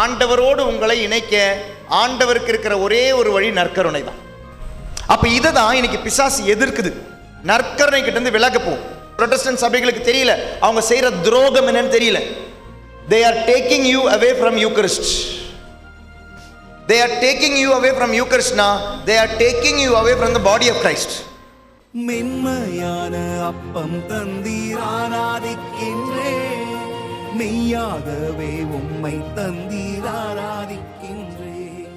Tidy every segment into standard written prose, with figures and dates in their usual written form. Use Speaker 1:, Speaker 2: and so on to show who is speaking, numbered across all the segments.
Speaker 1: ஆண்டவரோடு உங்களை இணைக்க ஆண்டவருக்கு இருக்கிற ஒரே ஒரு வழி நற்கருணை தான். அப்ப இதை தான் இன்னைக்கு பிசாசு எதிர்க்குது. நற்கருணை கிட்ட இருந்து விலகப்போம். புரோட்டஸ்டன்ட் சபைகளுக்கு தெரியல அவங்க செய்யற துரோகம் என்னன்னு தெரியல. They are taking you away from Eucharist. They are taking you away from Eucharist. They are taking you away from the body of Christ.
Speaker 2: மென்மையான அப்பம் தந்தீர் ஆராதிக்கின்றேன், மெய்யாகவே உம்மை தந்தீர் ஆராதிக்கின்றேன்.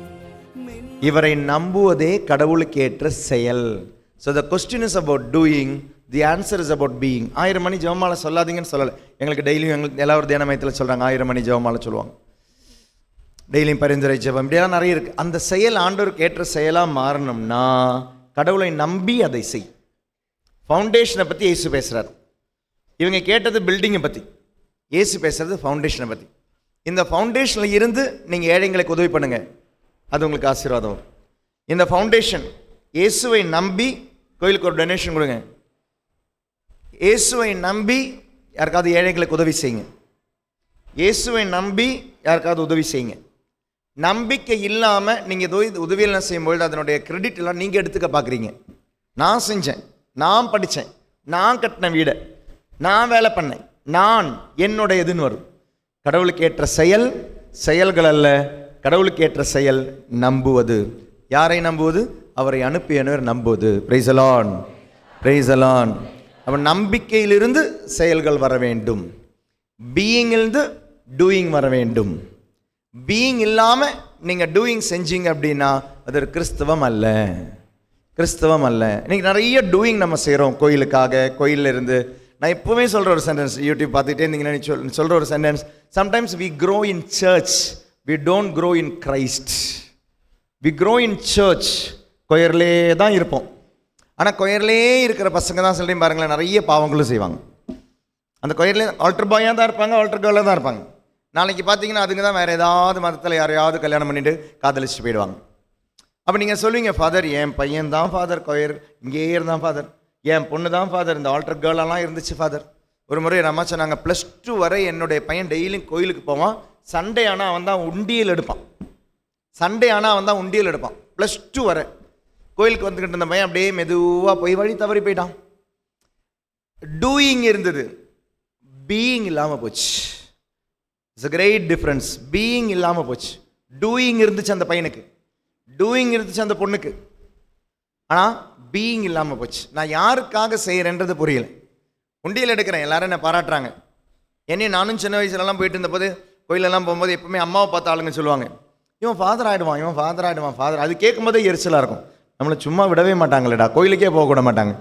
Speaker 1: இவரை நம்புவதே கடவுளுக்கு ஏற்ற செயல். So the question is about doing, the answer is about being. 1000 மணி ஜெபமாலை சொல்லாதீங்கன்னு சொல்லலை. எங்களுக்கு டெய்லியும் எங்களுக்கு எல்லாரும் தியான மையத்தில் சொல்கிறாங்க 1000 மணி ஜெபமாலை சொல்லுவாங்க, டெய்லியும் பரிந்துரை ஜெபம், இப்படியெல்லாம் நிறைய இருக்குது. அந்த செயல் ஆண்டவருக்கு ஏற்ற செயலாக மாறணும்னா கடவுளை நம்பி அதை செய். ஃபவுண்டேஷனை பற்றி இயேசு பேசுகிறார். இவங்க கேட்டது பில்டிங்கை பற்றி, இயேசு பேசுகிறது ஃபவுண்டேஷனை பற்றி. இந்த ஃபவுண்டேஷனில் இருந்து நீங்கள் ஏழைங்களுக்கு உதவி பண்ணுங்கள், அது உங்களுக்கு ஆசீர்வாதம் வரும். இந்த ஃபவுண்டேஷன் இயேசுவை நம்பி கோயிலுக்கு ஒரு டொனேஷன் கொடுங்க. இயேசுவை நம்பி யாருக்காவது ஏழைங்களுக்கு உதவி செய்யுங்க. இயேசுவை நம்பி யாருக்காவது உதவி செய்யுங்க. நம்பிக்கை இல்லாமல் நீங்கள் உதவியெல்லாம் செய்யும்பொழுது அதனுடைய கிரெடிட் எல்லாம் நீங்கள் எடுத்துக்க பார்க்குறீங்க. நான் செஞ்சேன், நான் படித்தேன், நான் கட்டின வீடை, நான் வேலை பண்ணேன், நான் என்னுடைய எதுன்னு வரும். கடவுளுக்கு ஏற்ற செயல் செயல்கள் அல்ல, கடவுளுக்கு ஏற்ற செயல் நம்புவது. யாரை நம்புவது? அவரை அனுப்பியவர் நம்புவது. Price the Lord, price the Lord. அப்போ நம்பிக்கையிலிருந்து செயல்கள் வர வேண்டும், பீயிங்கிலிருந்து டூயிங் வர வேண்டும். பீயிங் இல்லாமல் நீங்கள் டூயிங் செஞ்சீங்க அப்படின்னா அது ஒரு கிறிஸ்தவம் அல்ல, கிறிஸ்தவம் அல்ல. இன்றைக்கி நிறைய டூயிங் நம்ம செய்கிறோம் கோயிலுக்காக. கோயிலில் இருந்து நான் எப்போவுமே சொல்கிற ஒரு சென்டென்ஸ், யூடியூப் பார்த்துட்டே இருந்தீங்கன்னா சொல்கிற ஒரு sentence, sometimes we grow in church, we don't grow in Christ. We grow in church, கொயர்லே தான் இருப்போம். ஆனால் கொயர்லே இருக்கிற பசங்க தான் சொல்கிறேன் பாருங்களேன், நிறைய பாவங்களும் செய்வாங்க. அந்த கொயர்லே ஆல்டர் பாயாக தான் இருப்பாங்க, ஆல்டர் கேர்ளாக தான் இருப்பாங்க. நாளைக்கு பார்த்தீங்கன்னா அதுங்க தான் வேறு ஏதாவது மதத்தில் யாரையாவது கல்யாணம் பண்ணிவிட்டு காதலிச்சுட்டு போயிடுவாங்க. அப்போ நீங்கள் சொல்லுவீங்க, ஃபாதர் என் பையன் தான் ஃபாதர் கொயர் இங்கேயே இருந்தான் ஃபாதர், என் பொண்ணு தான் ஃபாதர் இந்த ஆல்டர் கேர்ளெல்லாம் இருந்துச்சு ஃபாதர். ஒரு முறை நம்ம சொன்னாங்க, +2 வரை என்னுடைய பையன் டெய்லியும் கோயிலுக்கு போவான், சண்டே ஆனால் அவன் தான் உண்டியல் எடுப்பான், சண்டே ஆனால் அவன் தான் உண்டியல் எடுப்பான். +2 வரை கோயிலுக்கு வந்துக்கிட்டு இருந்த பையன் அப்படியே மெதுவாக போய் வழி தவறி போயிட்டான். டூயிங் இருந்தது, பீயிங் இல்லாமல் போச்சு. It's a great difference. Being இல்லாமல் போச்சு. டூயிங் இருந்துச்சு அந்த பையனுக்கு, டூயிங் இருந்துச்சு அந்த பொண்ணுக்கு, ஆனால் பீயிங் இல்லாமல் போச்சு. நான் யாருக்காக செய்கிறேன்றது புரியலை. உண்டியல் எடுக்கிறேன், எல்லாரும் என்னை பாராட்டுறாங்க. என்னையும் நானும் சின்ன வயசுலலாம் போயிட்டு இருந்தபோது கோயிலெல்லாம் போகும்போது எப்பவுமே அம்மாவை பார்த்த ஆளுங்க சொல்லுவாங்க, இவன் ஃபாதர் ஆகிடுவான், இவன் ஃபாதர் ஆகிடுவான், ஃபாதர். அது கேட்கும்போதே எரிச்சலாக இருக்கும். நம்மளை சும்மா விடவே மாட்டாங்களேடா, கோயிலுக்கே போக விட மாட்டாங்க.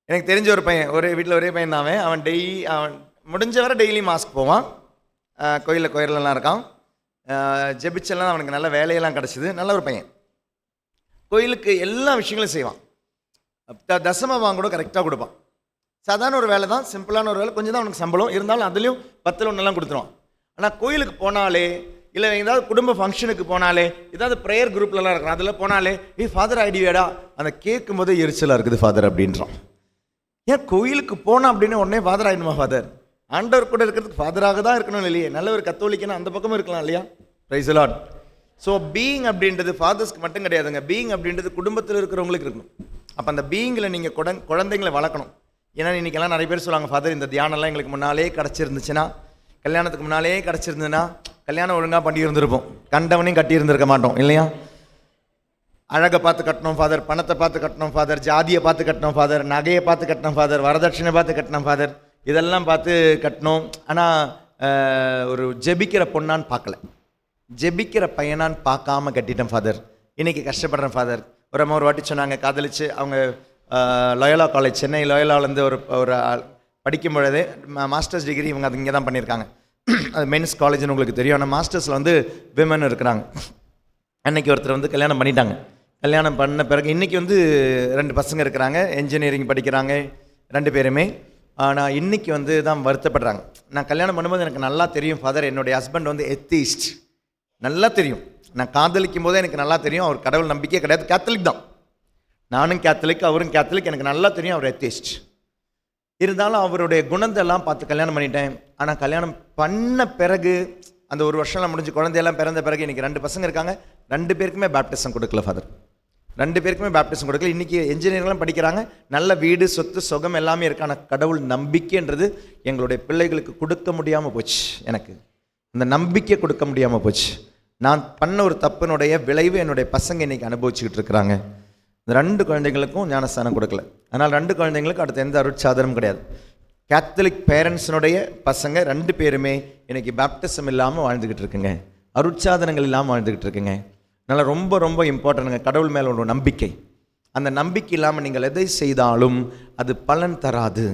Speaker 1: எனக்கு தெரிஞ்ச ஒரு பையன், ஒரே வீட்டில் ஒரே பையன் தான் அவன். அவன் முடிஞ்ச வரை டெய்லி மாஸ்க் போவான், கோயிலெல்லாம் இருக்கான், ஜெபிச்செல்லாம் அவனுக்கு நல்ல வேலையெல்லாம் கிடச்சிது, நல்ல ஒரு பையன். கோயிலுக்கு எல்லா விஷயங்களும் செய்வான், தசம கூட கரெக்டாக கொடுப்பான். சாதாரண ஒரு வேலை தான், சிம்பிளான ஒரு வேலை, கொஞ்சம் தான் அவனுக்கு சம்பளம் இருந்தாலும் அதுலேயும் 10ல் 1 கொடுத்துருவான். ஆனால் கோயிலுக்கு போனாலே, இல்லை ஏதாவது குடும்ப ஃபங்க்ஷனுக்கு போனாலே, ஏதாவது ப்ரேயர் குரூப்லலாம் இருக்கிறான், அதில் போனாலே ஃபாதர் ஐடியாடா, அந்த கேட்கும் போதே எரிச்சலாக இருக்குது ஃபாதர் அப்படின்றான். ஏன் கோயிலுக்கு போனால் அப்படின்னு உடனே ஃபாதர் ஆகிடுமா? ஃபாதர் ஆண்டவர் கூட இருக்கிறதுக்கு ஃபாதராக தான் இருக்கணும் இல்லையே, நல்ல ஒரு கத்தோலிக்கனா அந்த பக்கமும் இருக்கலாம் இல்லையா? Price the Lord. So being அப்படின்றது ஃபாதர்ஸ்க்கு மட்டும் கிடையாதுங்க, பீயிங் அப்படின்றது குடும்பத்தில் இருக்கிறவங்களுக்கு இருக்கணும். அப்போ அந்த பீயிங்கில் நீங்கள் குழந்தைங்களை வளர்க்கணும். ஏன்னா இன்றைக்கெல்லாம் நிறைய பேர் சொல்லுவாங்க, ஃபாதர் இந்த தியானம்லாம் எங்களுக்கு முன்னாலே கிடச்சிருந்துச்சுன்னா, கல்யாணத்துக்கு முன்னாலே கிடச்சிருந்ததுன்னா கல்யாணம் ஒழுங்காக பண்ணி இருந்திருப்போம், கண்டவனையும் கட்டி இருந்திருக்க மாட்டோம் இல்லையா? அழகை பார்த்து கட்டணும் ஃபாதர், பணத்தை பார்த்து கட்டணும் ஃபாதர், ஜாதியை பார்த்து கட்டணும் ஃபாதர், நகையை பார்த்து கட்டணும் ஃபாதர், வரதட்சணை பார்த்து கட்டணும் ஃபாதர், இதெல்லாம் பார்த்து கட்டணும். ஆனால் ஒரு ஜெபிக்கிற பொண்ணான்னு பார்க்கல, ஜெபிக்கிற பையனான்னு பார்க்காம கட்டிட்டேன் ஃபாதர், இன்றைக்கி கஷ்டப்படுறேன் ஃபாதர். ஒரு அம்மா ஒரு வாட்டி சொன்னாங்க, காதலிச்சு அவங்க லயோலா காலேஜ், சென்னை லயோலாவிலேருந்து ஒரு படிக்கும் பொழுதே மாஸ்டர்ஸ் டிகிரி இவங்க அது இங்கே தான் பண்ணியிருக்காங்க. அது மென்ஸ் காலேஜ்னு உங்களுக்கு தெரியும். ஆனால் மாஸ்டர்ஸில் வந்து விமன் இருக்கிறாங்க. அன்றைக்கி ஒருத்தர் வந்து கல்யாணம் பண்ணிட்டாங்க. கல்யாணம் பண்ண பிறகு இன்றைக்கி வந்து 2 பசங்க இருக்கிறாங்க, என்ஜினியரிங் படிக்கிறாங்க 2 பேருமே. ஆனால் இன்றைக்கி வந்து தான் வருத்தப்படுறாங்க. நான் கல்யாணம் பண்ணும்போது எனக்கு நல்லா தெரியும் ஃபாதர், என்னுடைய ஹஸ்பண்ட் வந்து எத்தீஸ்ட், நல்லா தெரியும். நான் காதலிக்கும் போதே எனக்கு நல்லா தெரியும் அவர் கடவுள் நம்பிக்கையே கிடையாது, கேத்தலிக் தான். நானும் கேத்தலிக், அவரும் கேத்தலிக், எனக்கு நல்லா தெரியும் அவர் எத்தீஸ்ட். இருந்தாலும் அவருடைய குணத்தை எல்லாம் பார்த்து கல்யாணம் பண்ணிட்டேன். ஆனால் கல்யாணம் பண்ண பிறகு அந்த ஒரு வருஷம்லாம் முடிஞ்சு குழந்தையெல்லாம் பிறந்த பிறகு இன்றைக்கி 2 பசங்க இருக்காங்க, 2 பேருக்குமே பேப்டிசம் கொடுக்கல ஃபாதர், 2 பேருக்குமே பேப்டிசம் கொடுக்கல. இன்றைக்கி என்ஜினியர்லாம் படிக்கிறாங்க, நல்ல வீடு சொத்து சுகம் எல்லாமே இருக்கான. கடவுள் நம்பிக்கைன்றது எங்களுடைய பிள்ளைகளுக்கு கொடுக்க முடியாமல் போச்சு. எனக்கு அந்த நம்பிக்கை கொடுக்க முடியாமல் போச்சு. நான் பண்ண ஒரு தப்பினுடைய விளைவு என்னுடைய பசங்க இன்றைக்கி அனுபவிச்சுக்கிட்டு இருக்கிறாங்க. இந்த 2 குழந்தைங்களுக்கும் ஞானஸ்தானம் கொடுக்கல. அதனால் 2 குழந்தைங்களுக்கு அடுத்த எந்த அருட்சாதனமும் கிடையாது. கேத்தலிக் பேரண்ட்ஸினுடைய பசங்க 2 பேருமே இன்றைக்கி பேப்டிசம் இல்லாமல் வாழ்ந்துக்கிட்டு இருக்குங்க, அருட்சாதனங்கள் இல்லாமல் வாழ்ந்துக்கிட்டு இருக்குங்க. அதனால் ரொம்ப ரொம்ப இம்பார்ட்டன்ட்டுங்க கடவுள் மேலே ஒரு நம்பிக்கை. அந்த நம்பிக்கை இல்லாமல் நீங்கள் எதை செய்தாலும் அது பலன் தராது.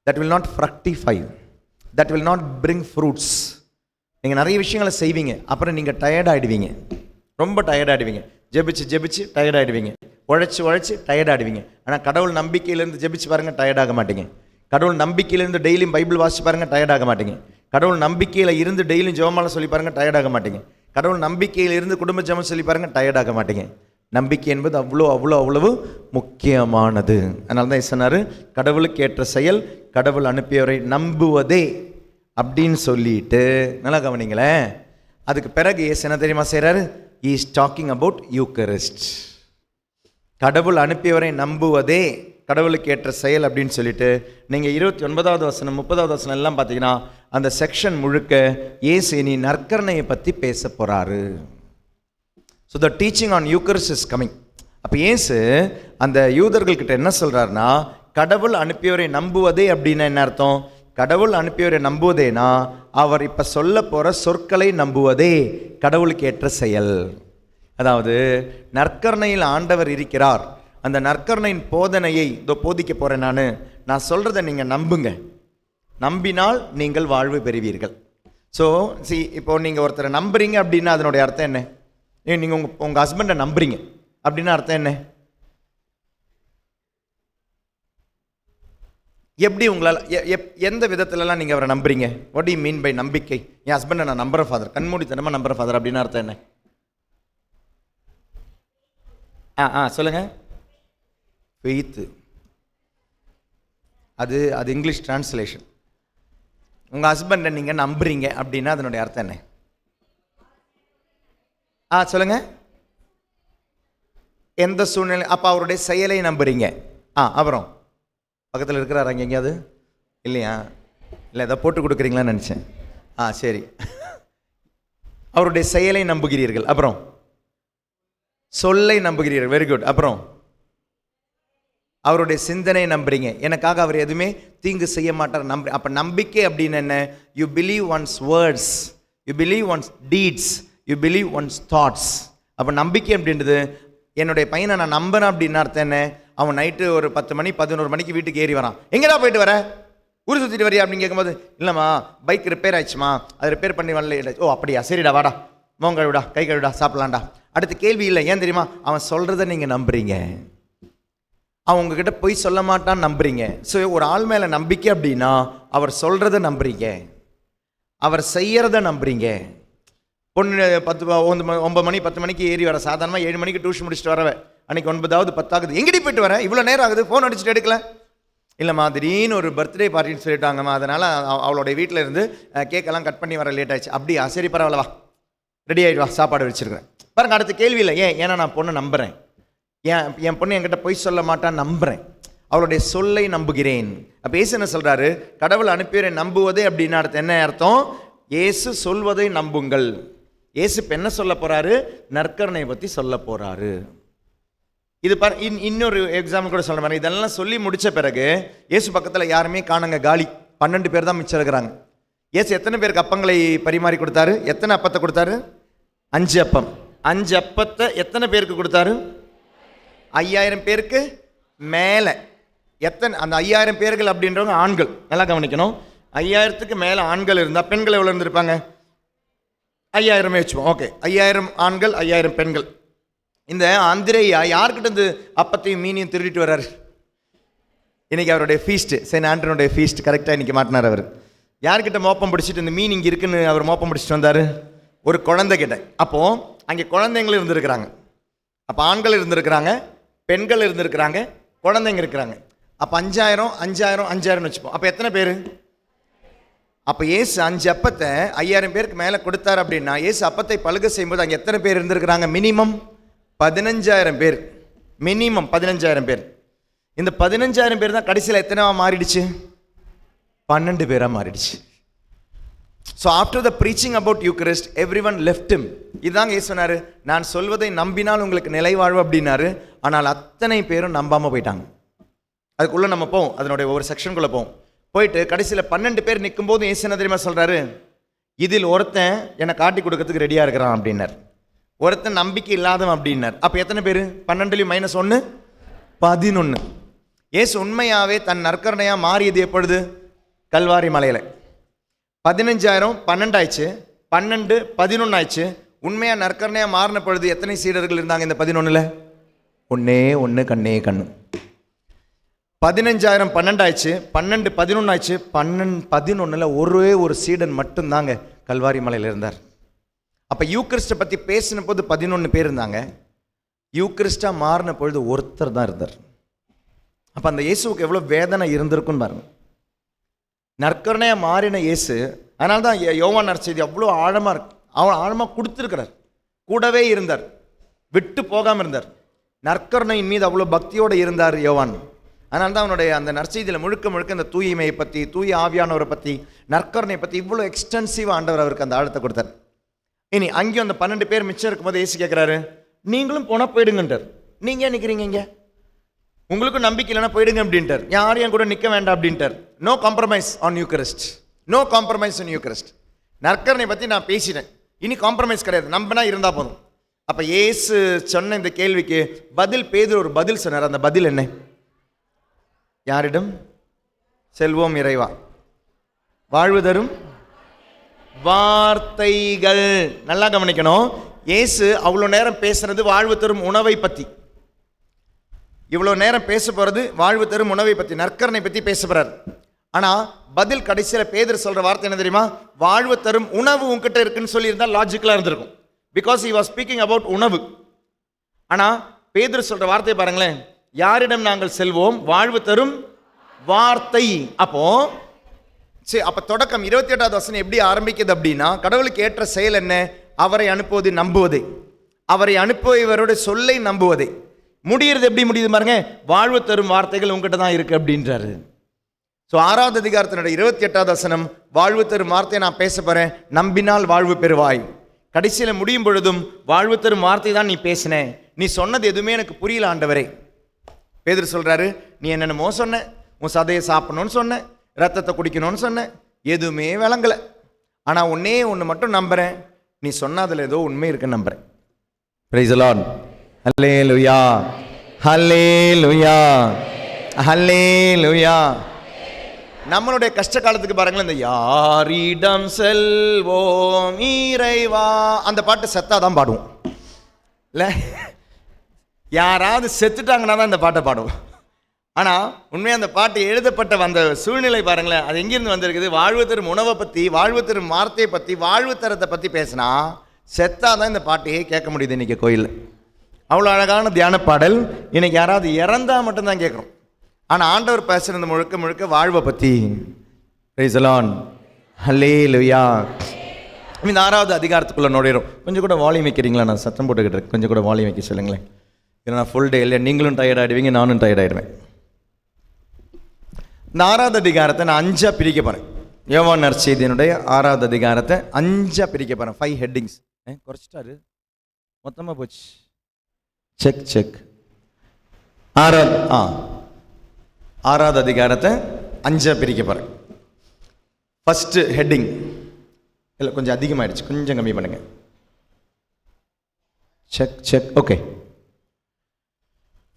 Speaker 1: That will not fructify, that will not bring fruits. நீங்கள் நிறைய விஷயங்களை செய்வீங்க, அப்புறம் நீங்கள் டயர்டாகிடுவீங்க, ரொம்ப டயர்டாகிடுவீங்க. ஜெபிச்சு டயர்டாகிடுவீங்க, உழைச்சி டயர்டாகிடுவீங்க. ஆனால் கடவுள் நம்பிக்கையிலேருந்து ஜெபிச்சு பாருங்கள், டயர்டாக மாட்டீங்க. கடவுள் நம்பிக்கையிலேருந்து டெய்லியும் பைபிள் வாசிச்சு பாருங்கள், டயர்டாக மாட்டீங்க. கடவுள் நம்பிக்கையில் இருந்து டெய்லியும் ஜெபமாலை சொல்லி பாருங்கள், டயர்டாக மாட்டீங்க. கடவுள் நம்பிக்கையில் இருந்து குடும்ப ஜெபம் சொல்லி பாருங்கள், டயர்டாக மாட்டீங்க. நம்பிக்கை என்பது அவ்வளவு முக்கியமானது. அதனால தான் சொன்னார், கடவுளுக்கு ஏற்ற செயல் கடவுள் அனுப்பியவரை நம்புவதே அப்படின்னு சொல்லிட்டு, நல்லா கவனிங்களேன். அதுக்கு பிறகு இயேசு என்ன தெரியுமா செய்கிறாரு? He is talking about Eucharist. கடவுள் அனுப்பியவரை நம்புவதே கடவுளுக்கு ஏற்ற செயல் அப்படின்னு சொல்லிட்டு, நீங்கள் 29வது வசனம் 30வது வசனம் எல்லாம் பார்த்தீங்கன்னா அந்த செக்ஷன் முழுக்க இயேசு நீ நற்கரணையை பற்றி பேச போகிறாரு. So the teaching on Eucharist is coming. அப்போ இயேசு அந்த யூதர்கள்கிட்ட என்ன சொல்கிறாருன்னா, கடவுள் அனுப்பியவரை நம்புவதே அப்படின்னா என்ன அர்த்தம்? கடவுள் அனுப்பியவரை நம்புவதேனா அவர் இப்போ சொல்ல போகிற சொற்களை நம்புவதே கடவுளுக்கு ஏற்ற செயல். அதாவது நற்கருணையில் ஆண்டவர் இருக்கிறார், அந்த நற்கருணையின் போதனையை இதோ போதிக்க போகிறேன் நான் சொல்கிறத நீங்கள் நம்புங்க, நம்பினால் நீங்கள் வாழ்வு பெறுவீர்கள். ஸோ இப்போ நீங்கள் ஒருத்தரை நம்புறீங்க அப்படின்னா அதனுடைய அர்த்தம் என்ன? நீங்கள் உங்கள் ஹஸ்பண்டை நம்புறீங்க அப்படின்னா அர்த்தம் என்ன? எப்படி உங்களால் எந்த விதத்துலலாம் நீங்கள் அவரை நம்புறீங்க? What do you mean by நம்பிக்கை? என் ஹஸ்பண்டை நான் நம்புகிறேன் ஃபாதர், கண்மூடித்தனமாக நம்புகிறேன் ஃபாதர் அப்படின்னு அர்த்தம் என்ன? சொல்லுங்கள். ஃபெய்த்து, அது இங்கிலீஷ் டிரான்ஸ்லேஷன். உங்கள் ஹஸ்பண்டை நீங்கள் நம்புறீங்க அப்படின்னா அதனுடைய அர்த்தம் என்ன? சொல்லுங்கள். எந்த சூழ்நிலை? அப்போ அவருடைய செயலை நம்புறீங்க. அப்புறம் பக்கத்தில் இருக்கிறார் அங்கே எங்கேயாவது? இல்லையா? இல்லை ஏதோ போட்டு கொடுக்குறீங்களான்னு நினச்சேன். சரி. அவருடைய செயலை நம்புகிறீர்கள், அப்புறம் சொல்லை நம்புகிறீர்கள், வெரி குட். அப்புறம் அவருடைய சிந்தனை நம்புறீங்க, எனக்காக அவர் எதுவுமே தீங்கு செய்ய மாட்டார். அப்போ நம்பிக்கை அப்படின்னு என்ன? You believe once words, you believe once deeds, you believe once thoughts. அப்போ நம்பிக்கை அப்படின்றது, என்னுடைய பையனை நான் நம்புறேன் அப்படின்னு அர்த்தம் என்ன? அவன் நைட்டு ஒரு 10 மணி 11 மணிக்கு வீட்டுக்கு ஏறி வரான். எங்கடா போயிட்டு வர? ஊர் சுற்றிட்டு வரியா அப்படின்னு கேட்கும்போது, இல்லைம்மா பைக் ரிப்பேர் ஆயிடுச்சுமா, அது ரிப்பேர் பண்ணி வரல. ஓ அப்படியா, சரிடா வாடா, மோங்க கழுவிடா, கை கழுவிடா, சாப்பிட்லாம்டா. அடுத்த கேள்வி இல்லை. ஏன் தெரியுமா? அவன் சொல்கிறத நீங்கள் நம்புறீங்க, அவன் உங்ககிட்ட போய் சொல்ல மாட்டான்னு நம்புறீங்க. ஸோ ஒரு ஆள் மேலே நம்பிக்கை அப்படின்னா அவர் சொல்கிறத நம்புறீங்க, அவர் செய்யறத நம்புறீங்க. பொண்ணு 9 மணி 10 மணிக்கு ஏறி வர, சாதாரணமாக 7 மணிக்கு டியூஷன் முடிச்சுட்டு வரவ, அன்றைக்கி 9வது 10 எங்கடி போயிட்டு வரேன், இவ்வளோ நேரம் ஆகுது, ஃபோன் அடிச்சுட்டு எடுக்கல. இல்லைம்மா திடீர்னு ஒரு பர்த்டே பார்ட்டின்னு சொல்லிட்டாங்கம்மா, அதனால் அவளுடைய வீட்டில் இருந்து கேக்கெல்லாம் கட் பண்ணி வர லேட் ஆயிடுச்சு. அப்படியா, சரி பரவாயில்லவா, ரெடி ஆகிடுவா, சாப்பாடு வச்சுருக்கிறேன். பாருங்க அடுத்த கேள்வி இல்லை. ஏன்னா நான் பொண்ணை நம்புகிறேன், என் பொண்ணு என்கிட்ட போய் சொல்ல மாட்டான்னு நம்புகிறேன், அவளுடைய சொல்லை நம்புகிறேன். அப்போ இயேசு என்ன சொல்கிறாரு? கடவுள் அனுப்பியவரை நம்புவதே அப்படின்னா அர்த்தம் என்ன அர்த்தம்? இயேசு சொல்வதை நம்புங்கள். இயேசு இப்போ என்ன சொல்ல போகிறாரு? நற்கருணை பற்றி சொல்ல போகிறாரு. இது இன்னொரு எக்ஸாம்பிள் கூட சொல்ல மாதிரி, இதெல்லாம் சொல்லி முடித்த பிறகு இயேசு பக்கத்தில் யாருமே காணுங்க, காலி. 12 பேர் தான் மிச்சம் இருக்கிறாங்க. இயேசு எத்தனை பேருக்கு அப்பங்களை பரிமாறி கொடுத்தாரு? எத்தனை அப்பத்தை கொடுத்தாரு? 5 அப்பம். 5 அப்பத்தை எத்தனை பேருக்கு கொடுத்தாரு? 5000 பேருக்கு மேலே. அந்த 5000 பேர்கள் அப்படின்றவங்க ஆண்கள், நல்லா கவனிக்கணும். 5000த்துக்கு மேலே ஆண்கள் இருந்தால் பெண்கள் எவ்வளோ இருந்திருப்பாங்க? 5000 வச்சுப்போம். ஓகே, 5000 ஆண்கள் 5000 பெண்கள். இந்த அந்திரேயா யார்கிட்ட இருந்து அப்பத்தையும் மீனையும் திருடிட்டு வர்றாரு? இன்னைக்கு அவருடைய ஃபீஸ்ட்டு, செயின்ட் ஆண்டனுடைய ஃபீஸ்ட் கரெக்டாக இன்னைக்கு மாட்டினார். அவர் யார்கிட்ட மோப்பம் பிடிச்சிட்டு இந்த மீன் இங்கே இருக்குன்னு அவர் மோப்பம் பிடிச்சிட்டு வந்தார்? ஒரு குழந்தை கிட்ட. அப்போது அங்கே குழந்தைங்களும் இருந்திருக்கிறாங்க. அப்போ ஆண்கள் இருந்திருக்கிறாங்க, பெண்கள் இருந்திருக்கிறாங்க, குழந்தைங்க இருக்கிறாங்க. அப்போ 5000 5000 5000 வச்சுப்போம். அப்போ எத்தனை பேர்? அப்போ இயேசு 5 அப்பத்தை 5000 பேருக்கு மேலே கொடுத்தார் அப்படின்னா, இயேசு அப்பத்தை பழுக செய்யும்போது அங்கே எத்தனை பேர் இருந்திருக்கிறாங்க? மினிமம் 15000 பேர். மினிமம் 15000 பேர். இந்த 15000 பேர் தான் கடைசியில் எத்தனைவா மாறிடுச்சு? 12 பேராக மாறிடுச்சு. So after the preaching about Eucharist everyone left him. இதுதாங்க இயேசு சொன்னார், நான் சொல்வதை நம்பினால் உங்களுக்கு நிலை வாழ்வு அப்படின்னாரு. ஆனால் அத்தனை பேரும் நம்பாமல் போயிட்டாங்க. அதுக்குள்ளே நம்ம போவோம், அதனுடைய ஒவ்வொரு செக்ஷனுக்குள்ளே போவோம். போயிட்டு கடைசியில் 12 பேர் நிற்கும் போது இயேசு என்ன தெரியுமா சொல்கிறாரு? இதில் ஒருத்தன் என்னை காட்டி கொடுக்கறதுக்கு ரெடியாக இருக்கிறான் அப்படின்னார். ஒருத்தன் நம்பிக்கை இல்லாதவன் அப்படின்னார். அப்போ எத்தனை பேர்? 12 -1 11. இயேசு உண்மையாகவே தன் நற்கருணையாக மாறியது எப்பொழுது? கல்வாரி மலையில். 15000 12 ஆயிடுச்சு, 12 11 ஆயிடுச்சு. உண்மையாக நற்கருணையாக மாறின பொழுது எத்தனை சீடர்கள் இருந்தாங்க இந்த 11ல்? ஒன்னே ஒன்று, கண்ணே கண்ணு. 15000 12 ஆயிடுச்சு, 12 11 ஆயிடுச்சு. 11ல் ஒரே ஒரு சீடன் மட்டும்தாங்க கல்வாரி மலையில் இருந்தார். அப்போ யூக்ரிஸ்டை பற்றி பேசின போது 11 பேர் இருந்தாங்க. யூக்ரிஸ்டாக மாறின பொழுது ஒருத்தர் தான் இருந்தார். அப்போ அந்த இயேசுவுக்கு எவ்வளோ வேதனை இருந்திருக்குன்னு பாருங்க. நற்கருணையாக மாறின இயேசு, அதனால தான் யோவான் நற்செய்தி அவ்வளோ ஆழமாக இருக்கு. அவன் ஆழமாக கொடுத்துருக்கிறார். கூடவே இருந்தார், விட்டு போகாமல் இருந்தார். நற்கருணையின் மீது அவ்வளோ பக்தியோடு இருந்தார் யோவான். அதனால தான் அவனுடைய அந்த நற்செய்தியில் முழுக்க முழுக்க இந்த தூய்மையை பற்றி, தூய ஆவியானவரை பற்றி, நற்கருணையை பற்றி இவ்வளோ எக்ஸ்டென்சிவாக ஆண்டவர் அவருக்கு அந்த ஆழத்தை கொடுத்தார். இனி அங்கேயும் அந்த 12 பேர் மிச்சம் இருக்கும்போது இயேசு கேட்குறாரு, நீங்களும் போனால் போயிடுங்கன்றார். நீங்கள் ஏன் நிற்கிறீங்க இங்கே? உங்களுக்கும் நம்பிக்கை இல்லைன்னா போயிடுங்க அப்படின்ட்டார். யாரும் என் கூட நிற்க வேண்டாம் அப்படின்ட்டார். No compromise on Eucharist. No compromise on Eucharist. நற்கருணை பற்றி நான் பேசினேன், இனி காம்ப்ரமைஸ் கிடையாது, நம்பினா இருந்தால் போதும். அப்போ இயேசு சொன்ன இந்த கேள்விக்கு பதில் பேதுரு ஒரு பதில் சொன்னார். அந்த பதில் என்ன? யாரிடம் செல்வோம் இறைவா, வாழ்வு தரும் வார்த்தைகள். நல்லா கவனிக்கணும், இயேசு அவ்வளோ நேரம் பேசுறது வாழ்வு தரும் உணவை பற்றி. இவ்வளோ நேரம் பேச போகிறது வாழ்வு தரும் உணவை பற்றி, நற்கருணை பற்றி பேச போகிறார். ஆனால் பதில் கடைசியில் பேதுரு சொல்கிற வார்த்தை என்ன தெரியுமா? வாழ்வு தரும் உணவு உங்ககிட்ட இருக்குன்னு சொல்லியிருந்தால் லாஜிக்கலாக இருந்திருக்கும். Because he was speaking about உணவு. ஆனால் பேதுரு சொல்கிற வார்த்தையை பாருங்களேன், யாரிடம் நாங்கள் செல்வோம்? வாழ்வு தரும் வார்த்தை. அப்போ சரி, அப்போ தொடக்கம் 28வது வசனம் எப்படி ஆரம்பிக்குது அப்படின்னா, கடவுளுக்கு ஏற்ற செயல் என்ன? அவரை அனுப்புவது நம்புவதே, அவரை அனுப்புவவருடைய சொல்லை நம்புவதே. முடிகிறது எப்படி முடியுது பாருங்க, வாழ்வு தரும் வார்த்தைகள் உங்ககிட்ட தான் இருக்கு அப்படின்றாரு. ஸோ 6வது அதிகாரத்தினுடைய 28வது வசனம், வாழ்வு தரும் வார்த்தையை நான் பேச போறேன், நம்பினால் வாழ்வு பெறுவாய். கடைசியில் முடியும் பொழுதும் வாழ்வு தரும் வார்த்தை தான் நீ பேசின, நீ சொன்னது எதுவுமே எனக்கு புரியல ஆண்டவரே. பேதுரு சொல்றாரு, நீ என்னென்னமோ சொன்ன, உன் சதையை சாப்பிடணும்னு சொன்ன, ரத்தத்தை குடிக்கணும்னு சொன்ன, எதுவுமே விளங்கலை. ஆனால் ஒன்னே ஒன்று மட்டும் நம்புறேன், நீ சொன்னதில் ஏதோ உண்மை இருக்குன்னு நம்புறேன். Praise the Lord. Hallelujah, hallelujah, hallelujah. நம்மளுடைய கஷ்ட காலத்துக்கு பாருங்களேன், இந்த யாரிடம் செல்வோம் இறைவா அந்த பாட்டு செத்தாதான் பாடுவோம் இல்லை? யாராவது செத்துட்டாங்கன்னா தான் இந்த பாட்டை பாடுவோம். ஆனால் உண்மையாக அந்த பாட்டு எழுதப்பட்ட அந்த சூழ்நிலை பாருங்களேன், அது எங்கேருந்து வந்திருக்குது? வாழ்வு தரும் உணவை பற்றி, வாழ்வு தரும் வார்த்தையை பற்றி, வாழ்வு தரத்தை பற்றி பேசினா செத்தாதான் இந்த பாட்டையே கேட்க முடியுது இன்றைக்கி கோயிலில். அவ்வளோ அழகான தியான பாடல். இன்னைக்கு யாராவது இறந்தால் மட்டும்தான் கேட்குறோம். ஆனால் ஆண்டவர் பேசுகிறது முழுக்க முழுக்க வாழ்வை பற்றி. பிரைஸ் தி லார்ட், ஹல்லேலூயா. இந்த 6வது அதிகாரத்துக்குள்ளே நுழையிறோம். கொஞ்சம் கூட வால்யூம் வைக்கிறீங்களா? நான் சத்தம் போட்டுக்கிட்டு இருக்கேன், கொஞ்சம் கூட வால்யூம் வைக்க சொல்லுங்களேன். ஏன்னா நான் ஃபுல் டே இல்லை, நீங்களும் டயர்ட் ஆகிடுவீங்க, நானும் டயர்ட் ஆகிடுவேன். இந்த 6வது அதிகாரத்தை நான் 5ஆக பிரிக்க போகிறேன். யோவான் நற்செய்தியினுடைய 6வது அதிகாரத்தை 5ஆக பிரிக்க போகிறேன். 5 ஹெட்டிங்ஸ். குறைச்சிட்டாரு, மொத்தமாக போச்சு. Check check. 6வது அதிகாரத்தை 5ஆக பிரிக்க போகிறேன். ஃபஸ்ட்டு ஹெட்டிங் இல்லை, கொஞ்சம் அதிகமாகிடுச்சு, கொஞ்சம் கம்மி பண்ணுங்க. Check check. Okay.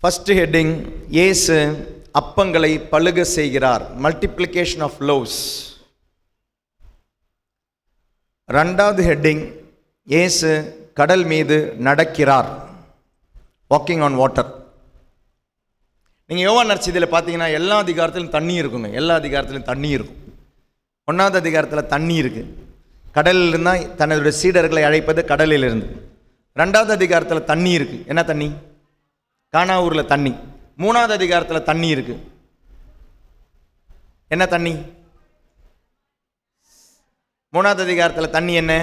Speaker 1: First heading, இயேசு அப்பங்களை பழுக செய்கிறார், மல்டிப்ளிகேஷன் ஆஃப் லோவ்ஸ். 2வது ஹெட்டிங், இயேசு கடல் மீது நடக்கிறார், வாக்கிங் ஆன் வாட்டர். நீங்கள் யோவான் நற்செய்தியில் பார்த்தீங்கன்னா எல்லா அதிகாரத்திலும் தண்ணி இருக்குங்க, எல்லா அதிகாரத்திலும் தண்ணி இருக்கும். 1வது அதிகாரத்தில் தண்ணி இருக்குது, கடலில் இருந்தால் தன்னுடைய சீடர்களை அழைப்பது கடலில் இருந்து. 2வது அதிகாரத்தில் தண்ணி இருக்குது, என்ன தண்ணி? கானா ஊரில் தண்ணி. 3வது அதிகாரத்தில் தண்ணி இருக்குது, என்ன தண்ணி? 3வது அதிகாரத்தில் தண்ணி என்ன?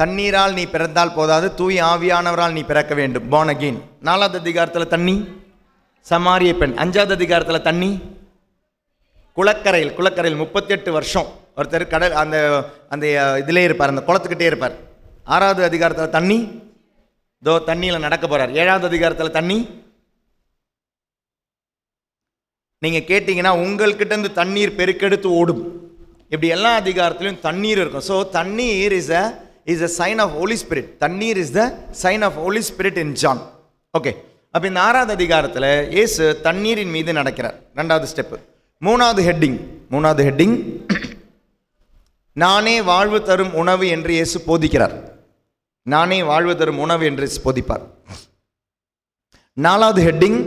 Speaker 1: தண்ணீரால் நீ பிறந்தால் போதாது, தூய் ஆவியானவரால் நீ பிறக்க வேண்டும், born again. 4வது அதிகாரத்தில் தண்ணி சமாரிய பெண். 5வது அதிகாரத்தில் தண்ணி குளக்கரையில் 38 வருஷம் ஒருத்தர் கடல் அந்த அந்த இதிலே இருப்பார், அந்த குளத்துக்கிட்டே இருப்பார். 6வது அதிகாரத்தில் தண்ணி தண்ணியில் நடக்க போறார். 7வது அதிகாரத்தில் தண்ணி நீங்க கேட்டீங்கன்னா உங்கள்கிட்ட இருந்து தண்ணீர் பெருக்கெடுத்து ஓடும். இப்படி எல்லா அதிகாரத்திலும் தண்ணீர் இருக்கும். ஸோ தண்ணீர் is a sign of Holy Spirit. தண்ணீர் is the sign of Holy Spirit in John. Okay, அப்போ இந்த 6வது அதிகாரத்தில் இயேசு தண்ணீரின் மீது நடக்கிறார். 2வது ஸ்டெப்பு. 3வது ஹெட்டிங் நானே வாழ்வு தரும் உணவு என்று இயேசு போதிக்கிறார். நானே வாழ்வு தரும் உணவு என்று போதிப்பார். 4வது ஹெட்டிங்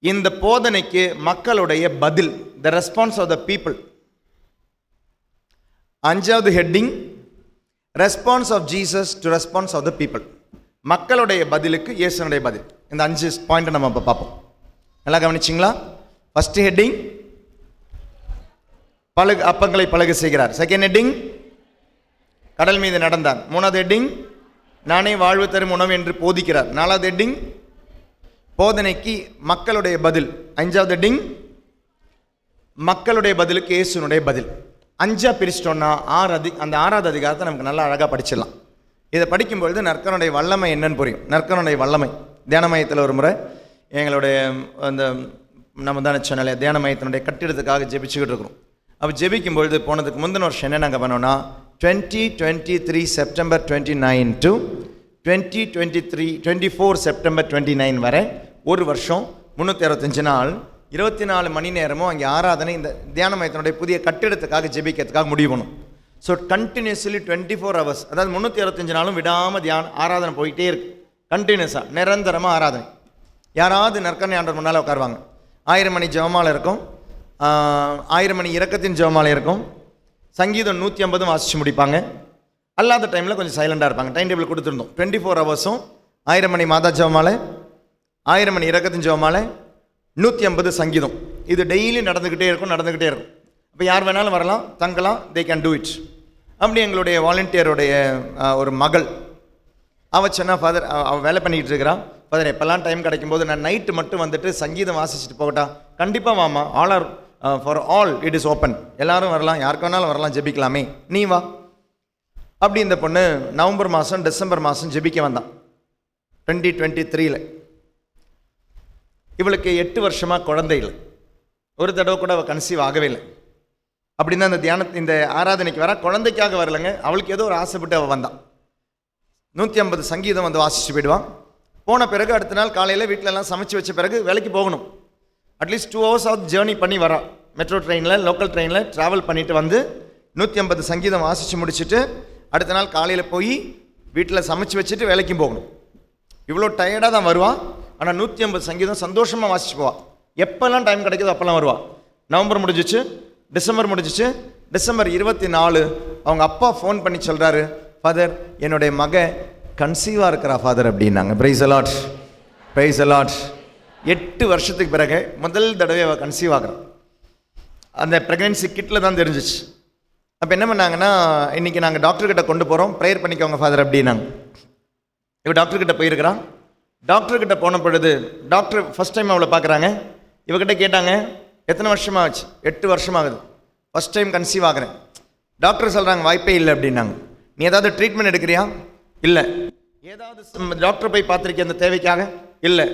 Speaker 1: இந்த போதனைக்கு மக்களுடைய பதில், the response of the people. 5வது heading response of Jesus to response of the people. மக்களுடைய பதிலுக்கு இயேசுனுடைய பதில். இந்த 5 பாயிண்ட் நம்ம இப்போ பார்ப்போம். நல்லா கவனிச்சிங்களா? ஃபர்ஸ்ட் ஹெட்டிங் அப்பங்களை பழக செய்கிறார். செகண்ட் ஹெட்டிங் கடல் மீது நடந்தார். 3வது ஹெட்டிங் நானே வாழ்வு தரும் உணவு என்று போதிக்கிறார். 4வது ஹெட்டிங் போதனைக்கு மக்களுடைய பதில். 5வது ஹெட்டிங் மக்களுடைய பதிலுக்கு இயேசுனுடைய பதில். 5 பிரிச்சிட்டோம்னா அந்த 6வது அதிகாரத்தை நமக்கு நல்லா அழகாக படிச்சிடலாம். இதை படிக்கும்பொழுது நற்கருணைய வல்லமை என்னன்னு புரியும். நற்கருணைய வல்லமை தியான மையத்தில் ஒரு முறை எங்களுடைய அந்த நம்ம தானே சொன்னாலே தியான மையத்தினுடைய கட்டிடத்துக்காக ஜெபிச்சுக்கிட்டு இருக்கிறோம். அப்போ ஜெபிக்கும்பொழுது போனதுக்கு முந்தின வருஷம் என்ன நாங்கள் பண்ணோன்னா 2023 செப்டம்பர் 29 டு 24 செப்டம்பர் 29 வரை ஒரு வருஷம் 365 நாள் 24 மணி நேரமும் அங்கே ஆராதனை இந்த தியான மையத்தினுடைய புதிய கட்டிடத்துக்காக ஜெபிக்கிறதுக்காக முடிவு பண்ணும். ஸோ கண்டினியூஸ்லி 24 hours, அதாவது 365 நாளும் விடாமல் ஆராதனை போயிட்டே இருக்கு. கண்டினியூஸாக நிரந்தரமாக ஆராதனை. யாராவது நற்கருணை ஆண்டவர் முன்னால் உட்காருவாங்க. 1000 மணி ஜெபமாலை இருக்கும், 1000 மணி இரக்கத்தின் ஜெபமாலை இருக்கும், சங்கீதம் 150 வாசித்து முடிப்பாங்க. அல்லாத டைமில் கொஞ்சம் சைலண்டாக இருப்பாங்க. டைம் டேபிள் கொடுத்துருந்தோம். 24 ஹவர்ஸும் 1000 மணி மாதா ஜெபமாலை, 1000 மணி இரக்கத்தின் ஜெபமாலை, 150 சங்கீதம். இது டெய்லி நடந்துக்கிட்டே இருக்கும். அப்போ யார் வேணாலும் வரலாம், தங்கலாம், தே கேன் டூ இட். அப்படி எங்களுடைய வாலண்டியருடைய ஒரு மகள் அவள் சொன்னா, ஃபாதர் அவள் வேலை பண்ணிக்கிட்டு இருக்கிறான், ஃபாதர் எப்போல்லாம் டைம் கிடைக்கும்போது நான் நைட்டு மட்டும் வந்துட்டு சங்கீதம் வாசிச்சுட்டு போகட்டா? கண்டிப்பாக வாமா, all are for all it is open, எல்லாரும் வரலாம், யாருக்கு வேணாலும் வரலாம், ஜெபிக்கலாமே, நீ வா. அப்படி இந்த பொண்ணு நவம்பர் மாதம் டிசம்பர் மாதம் ஜெபிக்க வந்தான் 2023. இவளுக்கு 8 வருஷமாக குழந்தை இல்லை. ஒரு தடவை கூட அவள் கன்சீவ் ஆகவே இல்லை. அப்படின்னு அந்த இந்த ஆராதனைக்கு வர குழந்தைக்காக வரலைங்க, அவளுக்கு ஏதோ ஒரு ஆசைப்பட்டு அவள் வந்தான். 150 சங்கீதம் வந்து வாசிச்சு போயிடுவான். போன பிறகு அடுத்த நாள் காலையில் வீட்டிலலாம் சமைச்சு வச்ச பிறகு வேலைக்கு போகணும். அட்லீஸ்ட் 2 hours ஆகுது ஜேர்னி பண்ணி வரா. மெட்ரோ ட்ரெயினில் லோக்கல் ட்ரெயினில் ட்ராவல் பண்ணிவிட்டு வந்து 150 சங்கீதம் வாசித்து முடிச்சுட்டு அடுத்த நாள் காலையில் போய் வீட்டில் சமைச்சு வச்சுட்டு வேலைக்கும் போகணும். இவ்வளோ டயர்டாக தான் வருவான். ஆனால் 150 சங்கீதம் சந்தோஷமாக வாசிச்சு போவாள். எப்போல்லாம் டைம் கிடைக்குதோ அப்போல்லாம் வருவாள். நவம்பர் முடிஞ்சிச்சு, டிசம்பர் முடிஞ்சிச்சு. டிசம்பர் 24 அவங்க அப்பா ஃபோன் பண்ணி சொல்கிறாரு, ஃபாதர் என்னுடைய மக கன்சீவாக இருக்கிறா ஃபாதர் அப்படின்னாங்க. Price allot, price allot. 8 வருஷத்துக்கு பிறகு முதல் தடவை அவள் கன்சீவ் ஆகிறான். அந்த ப்ரெக்னென்சி கிட்டில் தான் தெரிஞ்சிச்சு. அப்போ என்ன பண்ணாங்கன்னா, இன்றைக்கி நாங்கள் டாக்டர்கிட்ட கொண்டு போகிறோம், ப்ரேயர் பண்ணிக்கோங்க ஃபாதர் அப்படின்னாங்க. இவள் டாக்டர்கிட்ட போயிருக்கிறான். டாக்டர்கிட்ட போன பொழுது டாக்டர் ஃபஸ்ட் டைம் அவளை பார்க்குறாங்க. இவகிட்ட கேட்டாங்க, எத்தனை வருஷமாக ஆச்சு? 8 வருஷமாகுது, ஃபஸ்ட் டைம் கன்சீவ் ஆகிறேன். டாக்டர் சொல்கிறாங்க வாய்ப்பே இல்லை அப்படின்னாங்க. நீ ஏதாவது ட்ரீட்மெண்ட் எடுக்கிறியா? இல்லை. ஏதாவது டாக்டர் போய் பார்த்துருக்கேன் அந்த தேவைக்காக? இல்லை.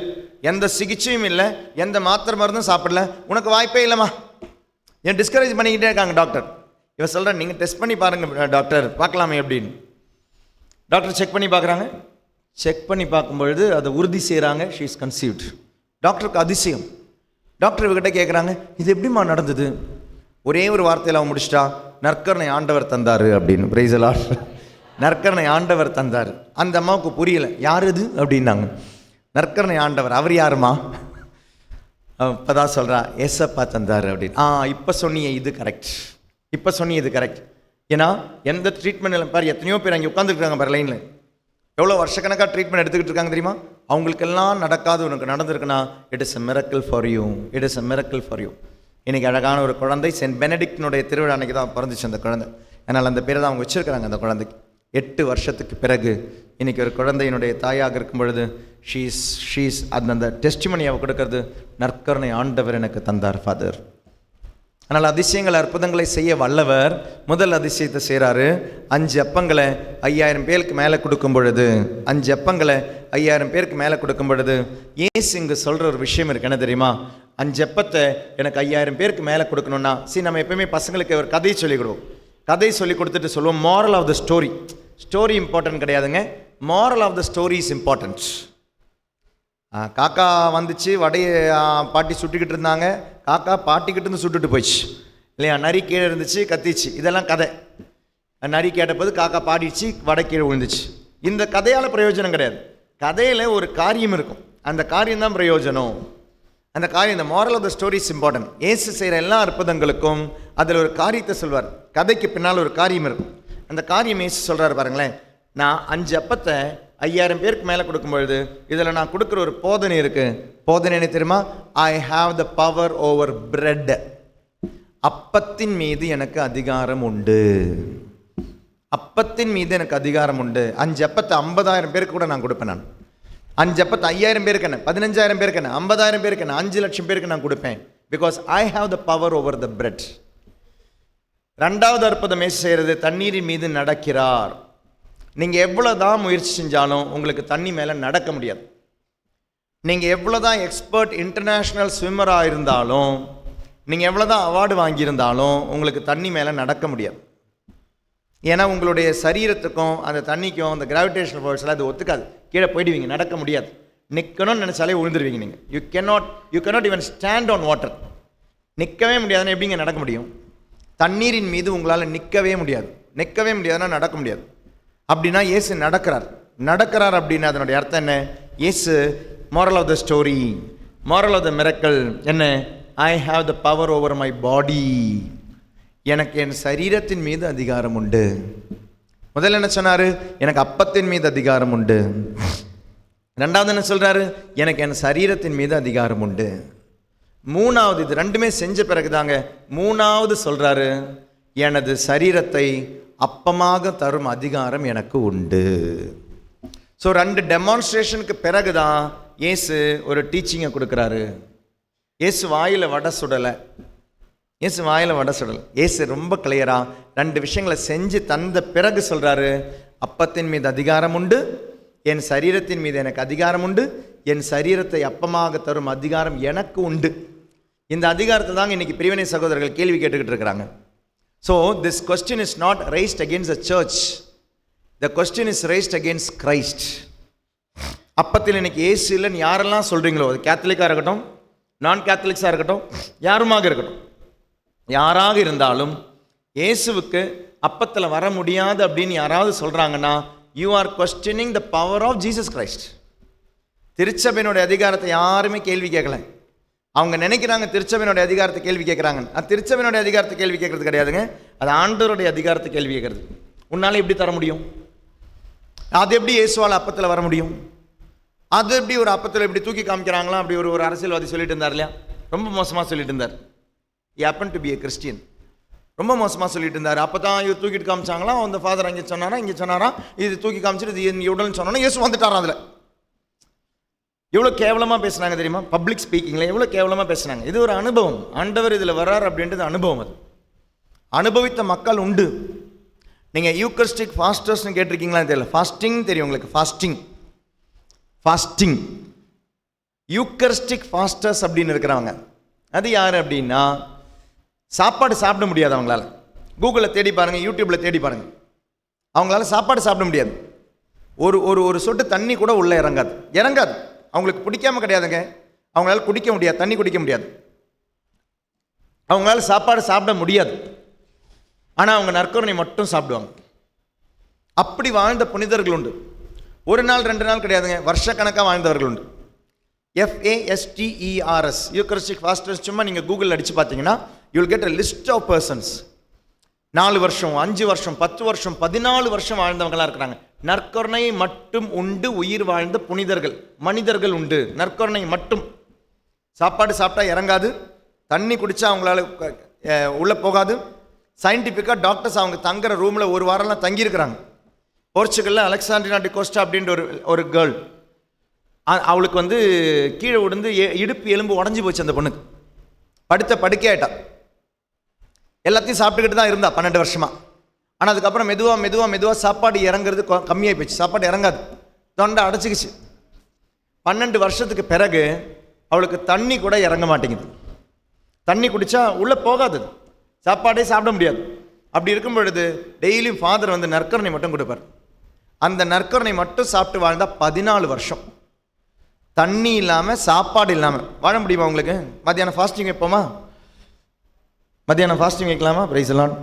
Speaker 1: எந்த சிகிச்சையும் இல்லை, எந்த மாத்திரை மருந்தும் சாப்பிடல, உனக்கு வாய்ப்பே இல்லைம்மா. ஏன் டிஸ்கரேஜ் பண்ணிக்கிட்டே இருக்காங்க டாக்டர். இவன் சொல்கிறேன், நீங்கள் டெஸ்ட் பண்ணி பாருங்கள் டாக்டர், பார்க்கலாமே அப்படின்னு. டாக்டர் செக் பண்ணி பார்க்குறாங்க. செக் பண்ணி பார்க்கும்பொழுது அதை உறுதி செய்கிறாங்க, ஷீ இஸ் கன்சீவ்ட். டாக்டருக்கு அதிசயம். டாக்டர் இவகிட்ட கேட்குறாங்க, இது எப்படிமா நடந்தது? ஒரே ஒரு வார்த்தையில் அவன் முடிச்சிட்டா, நற்கருணை ஆண்டவர் தந்தார் அப்படின்னு. Praise the Lord. நற்கருணை ஆண்டவர் தந்தார். அந்த அம்மாவுக்கு புரியலை, யார் இது அப்படின்னாங்க. நற்கருணை ஆண்டவர், அவர் யாருமா? இப்போ தான் சொல்கிறா, ஏசப்பா தந்தார் அப்படின்னு. இப்போ சொன்னியே இது கரெக்ட், இப்போ சொன்னி இது கரெக்ட். ஏன்னா எந்த ட்ரீட்மெண்ட் பாரு, எத்தனையோ பேர் அங்கே உட்காந்துருக்காங்க பாரு லைனில், எவ்வளோ வருஷக்கணக்காக ட்ரீட்மெண்ட் எடுத்துக்கிட்டு இருக்காங்க தெரியுமா? அவங்களுக்கெல்லாம் நடக்காது உனக்கு நடந்திருக்குன்னா, it is a miracle for you, it is a miracle for you. இன்றைக்கி அழகான ஒரு குழந்தை, சென்ட் பெனடிக்டினுடைய திருவிழா அன்றைக்கி தான் பிறந்துச்சு அந்த குழந்தை. அதனால் அந்த பேரை தான் அவங்க வச்சுருக்கிறாங்க அந்த குழந்தைக்கு. 8 வருஷத்துக்கு பிறகு இன்றைக்கி ஒரு குழந்தையினுடைய தாயாக இருக்கும் பொழுது ஷீஸ் அந்த டெஸ்டிமனி அவ கொடுக்கறது, நற்கருணை ஆண்டவர் எனக்கு தந்தார் ஃபாதர். ஆனால் அதிசயங்கள் அற்புதங்களை செய்ய வல்லவர் முதல் அதிசயத்தை செய்கிறாரு. 5 அப்பங்களை 5000 பேருக்கு மேலே கொடுக்கும் பொழுது 5 அப்பங்களை 5000 பேருக்கு மேலே கொடுக்கும் பொழுது இயேசு இங்கே சொல்கிற ஒரு விஷயம் இருக்கு. என்ன தெரியுமா? 5 அப்பத்தை எனக்கு 5000 பேருக்கு மேலே கொடுக்கணும்னா, நம்ம எப்பயுமே பசங்களுக்கு ஒரு கதையை சொல்லிக் கொடுவோம். கதை சொல்லி கொடுத்துட்டு சொல்லுவோம் moral of the story. Story important கிடையாதுங்க, moral of the story is important. காக்கா வந்துச்சு, வடையை பாட்டி சுட்டுக்கிட்டு இருந்தாங்க, காக்கா பாட்டிக்கிட்டு இருந்து சுட்டுட்டு போயிடுச்சு இல்லையா? நரி கீழே இருந்துச்சு, கத்திச்சு, இதெல்லாம் கதை. நரி கேட்டபோது காக்கா பாடிச்சு, வடை கீழே விழுந்துச்சு. இந்த கதையால் பிரயோஜனம் கிடையாது. கதையில் ஒரு காரியம் இருக்கும், அந்த காரியம் தான் பிரயோஜனம். அந்த காரியம், இந்த moral of the story is important. இயேசு செய்கிற எல்லா அற்புதங்களுக்கும் அதில் ஒரு காரியத்தை சொல்வார். கதைக்கு பின்னால் ஒரு காரியம் இருக்கும். அந்த காரியம் இயேசு சொல்கிறார் பாருங்களேன். நான் 5 அப்பத்தை 5000 பேருக்கு மேலே கொடுக்கும்பொழுது இதில் நான் கொடுக்குற ஒரு போதனை இருக்குது. போதனை என்ன தெரியுமா? I have the power over bread. அப்பத்தின் மீது எனக்கு அதிகாரம் உண்டு. அப்பத்தின் மீது எனக்கு அதிகாரம் உண்டு. 5 அப்பத்தை 50,000 பேருக்கு கூட நான் கொடுப்பேன். நான் 5 அப்பத்தை 5000 பேருக்கு என்ன, 15,000 பேருக்கு என்ன, 50,000 பேருக்கு என்ன, 5 லட்சம் பேருக்கு நான் கொடுப்பேன். Because I have the power over the bread. 2வது அற்புதம் இயேசு செய்கிறது, தண்ணீரின் மீது நடக்கிறார். நீங்கள் எவ்வளோ தான் முயற்சி செஞ்சாலும் உங்களுக்கு தண்ணி மேலே நடக்க முடியாது. நீங்கள் எவ்வளோ தான் எக்ஸ்பர்ட் இன்டர்நேஷ்னல் ஸ்விம்மராக இருந்தாலும், நீங்கள் எவ்வளோ தான் அவார்டு வாங்கியிருந்தாலும் உங்களுக்கு தண்ணி மேலே நடக்க முடியாது. ஏன்னா உங்களுடைய சரீரத்துக்கும் அந்த தண்ணிக்கும் அந்த கிராவிடேஷனல் ஃபோர்ஸில் அது ஒத்துக்காது. கீழே போயிடுவீங்க, நடக்க முடியாது. நிற்கணும்னு நினச்சாலே விழுந்துருவீங்க. நீங்கள் you cannot even stand on water. நிற்கவே முடியாதுன்னு எப்படிங்க நடக்க முடியும்? தண்ணீரின் மீது உங்களால் நிற்கவே முடியாதுன்னா நடக்க முடியாது. அப்படின்னா இயேசு நடக்கிறார் அப்படின்னா அதனுடைய அர்த்தம் என்ன? இயேசு moral of the story, moral of the miracle என்ன? I have the power over my body. எனக்கு என் சரீரத்தின் மீது அதிகாரம் உண்டு. முதல்ல என்ன சொன்னாரு? எனக்கு அப்பத்தின் மீது அதிகாரம் உண்டு. 2வது என்ன சொல்றாரு? எனக்கு என் சரீரத்தின் மீது அதிகாரம் உண்டு. 3வது, இது 2மே செஞ்ச பிறகுதாங்க 3வது சொல்றாரு, எனது சரீரத்தை அப்பமாக தரும் அதிகாரம் எனக்கு உண்டு. ஸோ 2 டெமான்ஸ்ட்ரேஷனுக்கு பிறகுதான் இயேசு ஒரு டீச்சிங்கை கொடுக்குறாரு. இயேசு வாயில் வடை சுடலை. இயேசு ரொம்ப கிளியராக 2 விஷயங்களை செஞ்சு தந்த பிறகு சொல்கிறாரு, அப்பத்தின் மீது அதிகாரம் உண்டு, என் சரீரத்தின் மீது எனக்கு அதிகாரம் உண்டு, என் சரீரத்தை அப்பமாக தரும் அதிகாரம் எனக்கு உண்டு. இந்த அதிகாரத்தை தாங்க இன்றைக்கி பிரிவினை சகோதரர்கள் கேள்வி கேட்டுக்கிட்டு இருக்கிறாங்க. So this question is not raised against the church. The question is raised against Christ. அப்பத்தில் இன்னைக்கு இயேசு இல்லைன்னு யாரெல்லாம் சொல்கிறீங்களோ, அது கேத்தலிக்காக இருக்கட்டும், நான் கேத்தலிக்ஸாக இருக்கட்டும், யாருமாக இருக்கட்டும், யாராக இருந்தாலும் இயேசுவுக்கு அப்பத்தில் வர முடியாது அப்படின்னு யாராவது சொல்கிறாங்கன்னா, you are questioning the power of Jesus Christ. திருச்சபையினுடைய அதிகாரத்தை யாருமே கேள்வி கேட்கல. அவங்க நினைக்கிறாங்க திருச்சபையினுடைய அதிகாரத்தை கேள்வி கேட்குறாங்க. அது திருச்சபையினுடைய அதிகாரத்தை கேள்வி கேட்கறது கிடையாதுங்க, அது ஆண்டவருடைய அதிகாரத்தை கேள்வி கேட்கறது. உன்னால் எப்படி தர முடியும்? அது எப்படி இயேசுவால் அப்பத்தில் வர முடியும்? அது எப்படி ஒரு அப்பத்தில் எப்படி தூக்கி காமிக்கிறாங்களா? அப்படி ஒரு அரசியல்வாதி சொல்லிட்டு இருந்தார் இல்லையா, ரொம்ப மோசமாக சொல்லிட்டு இருந்தார். He happened to be a Christian. ரொம்ப மோசமாக சொல்லிட்டு இருந்தார். அப்போ தான் இவர் தூக்கிட்டு காமிச்சாங்களாம். அந்த ஃபாதர் அங்கே சொன்னாரா இது தூக்கி காமிச்சிட்டு இது உடல்னு சொன்னோன்னா இயேசு வந்துட்டாராம். அதில் எவ்வளோ கேவலமாக பேசுனாங்க தெரியுமா? பப்ளிக் ஸ்பீக்கிங்கில் எவ்வளோ கேவலமாக பேசுனாங்க. இது ஒரு அனுபவம். ஆண்டவர் இதில் வர்றார் அப்படின்றது அனுபவம். அது அனுபவித்த மக்கள் உண்டு. நீங்கள் யூக்கரிஸ்டிக் ஃபாஸ்டர்ஸ்னு கேட்டிருக்கீங்களான்னு தெரியல. ஃபாஸ்டிங் தெரியும் உங்களுக்கு? ஃபாஸ்டிங் யூக்கரிஸ்டிக் ஃபாஸ்டர்ஸ் அப்படின்னு இருக்கிறவங்க அது யார் அப்படின்னா, சாப்பாடு சாப்பிட முடியாது அவங்களால. கூகுளில் தேடி பாருங்கள், யூடியூப்பில் தேடி பாருங்கள். அவங்களால சாப்பாடு சாப்பிட முடியாது. ஒரு சொட்டு தண்ணி கூட உள்ளே இறங்காது. அவங்களுக்கு பிடிக்காம கிடையாதுங்க, அவங்களால குடிக்க முடியாது, தண்ணி குடிக்க முடியாது, அவங்களால சாப்பாடு சாப்பிட முடியாது. ஆனால் அவங்க நற்கருணை மட்டும் சாப்பிடுவாங்க. அப்படி வாழ்ந்த புனிதர்கள் உண்டு. 1 நாள் 2 நாள் கிடையாதுங்க, வருஷக்கணக்காக வாழ்ந்தவர்கள் உண்டு. FASTERS யூக்கரிஸ்டிக் ஃபாஸ்டர்ஸ் சும்மா நீங்கள் கூகுளில் அடித்து பார்த்தீங்கன்னா you will get a list of persons. 4 வருஷம், 5 வருஷம், 10 வருஷம், 14 வருஷம் வாழ்ந்தவங்களாக இருக்கிறாங்க. நற்கருணை மட்டும் உண்டு உயிர் வாழ்ந்த புனிதர்கள், மனிதர்கள் உண்டு. நற்கருணை மட்டும். சாப்பாடு சாப்பிட்டா இறங்காது, தண்ணி குடித்தா அவங்களால உள்ளே போகாது, சயின்டிஃபிக்காக டாக்டர்ஸ் அவங்க தங்குற ரூமில் ஒரு வாரம்லாம் தங்கியிருக்கிறாங்க. போர்ச்சுகலில் அலெக்சாண்ட்ரினா டி கோஸ்டா அப்படின்ற ஒரு கேர்ள், அவளுக்கு வந்து கீழே விழுந்து இடுப்பு எலும்பு உடஞ்சி போச்சு. அந்த பொண்ணுக்கு படுக்கையாயிட்டா. எல்லாத்தையும் சாப்பிட்டுக்கிட்டு தான் இருந்தா 12 வருஷமா. ஆனால் அதுக்கப்புறம் மெதுவாக சாப்பாடு இறங்குறது கம்மியாகி போச்சு. சாப்பாடு இறங்காது, தொண்டை அடைச்சிக்கிச்சு. 12 வருஷத்துக்கு பிறகு அவளுக்கு தண்ணி கூட இறங்க மாட்டேங்குது. தண்ணி குடித்தா உள்ளே போகாது, சாப்பாடே சாப்பிட முடியாது. அப்படி இருக்கும் பொழுது டெய்லியும் ஃபாதர் வந்து நற்கரணை மட்டும் கொடுப்பார். அந்த நற்கரணை மட்டும் சாப்பிட்டு வாழ்ந்தா 14 வருஷம் தண்ணி இல்லாமல் சாப்பாடு இல்லாமல் வாழ முடியுமா உங்களுக்கு? மத்தியானம் ஃபாஸ்டிங் வைப்போமா? மத்தியானம் ஃபாஸ்டிங் வைக்கலாமா? பிரைஸ் எல்லாம்.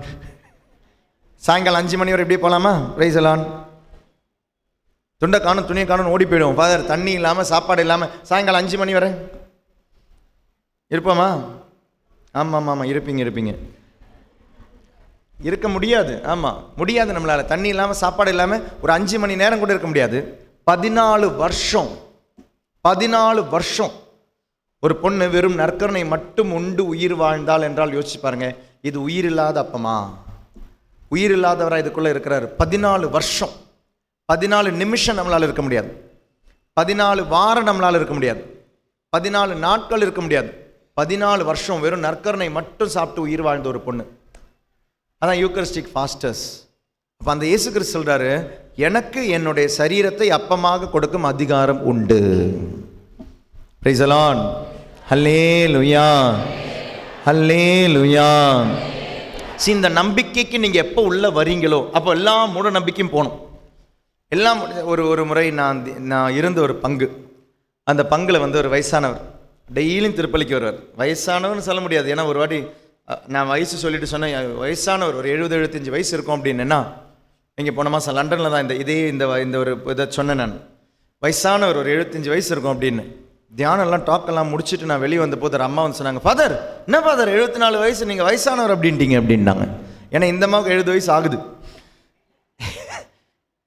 Speaker 1: சாயங்காலம் 5 மணி வரை எப்படி போகலாமா? பிரைஸ் எல்லாம். துண்டை காணும் துணியை காணும் ஓடி போயிடுவோம். ஃபாதர் தண்ணி இல்லாமல் சாப்பாடு இல்லாமல் சாயங்காலம் 5 மணி வரை இருப்போமா? ஆமாம் இருப்பீங்க. இருக்க முடியாது. ஆமாம் முடியாது, நம்மளால் தண்ணி இல்லாமல் சாப்பாடு இல்லாமல் ஒரு 5 மணி நேரம் கூட இருக்க முடியாது. 14 வருஷம் ஒரு பொண்ணு வெறும் நற்கரணை மட்டும் உண்டு உயிர் வாழ்ந்தாள் என்றால் யோசிச்சு பாருங்க, இது உயிர் இல்லாத அப்பமா? உயிர் இல்லாதவராக இதுக்குள்ளே இருக்கிறார். 14 வருஷம், 14 நிமிஷம் நம்மளால் இருக்க முடியாது, 14 வாரம் நம்மளால் இருக்க முடியாது, 14 நாட்கள் இருக்க முடியாது. 14 வருஷம் வெறும் நற்கரணை மட்டும் சாப்பிட்டு உயிர் வாழ்ந்த ஒரு பொண்ணு. அதான் யூக்கரிஸ்டிக் ஃபாஸ்டர்ஸ். அப்போ அந்த இயேசு கிறிஸ்து சொல்றாரு, எனக்கு என்னுடைய சரீரத்தை அப்பமாக கொடுக்கும் அதிகாரம் உண்டு. Praise the Lord. Hallelujah, hallelujah. இந்த நம்பிக்கைக்கு நீங்கள் எப்போ உள்ளே வரீங்களோ அப்போ எல்லா மூட நம்பிக்கையும் போகணும். எல்லாம் ஒரு முறை நான் இருந்த ஒரு பங்கு, அந்த பங்கில் வந்து ஒரு வயசானவர் டெய்லியும் திருப்பலிக்கு வருவார். வயசானவர்னு சொல்ல முடியாது, ஏன்னா ஒரு வாட்டி நான் வயசு சொல்லிட்டு சொன்னேன், வயசானவர் ஒரு 70-75 வயசு இருக்கும் அப்படின்னா. இங்கே போன மாதம் லண்டனில் தான் இந்த ஒரு இதை சொன்னேன் நான். வயசானவர் ஒரு 75 வயசு இருக்கும் அப்படின்னு. தியானம்லாம் டாக்கெல்லாம் முடிச்சுட்டு நான் வெளியே வந்த போது அம்மா வந்து சொன்னாங்க, ஃபாதர் என்ன ஃபாதர் 74 வயசு, நீங்கள் வயசானவர் அப்படின்ட்டீங்க அப்படின்னாங்க. ஏன்னா இந்த அம்மாவுக்கு 70 வயசு ஆகுது.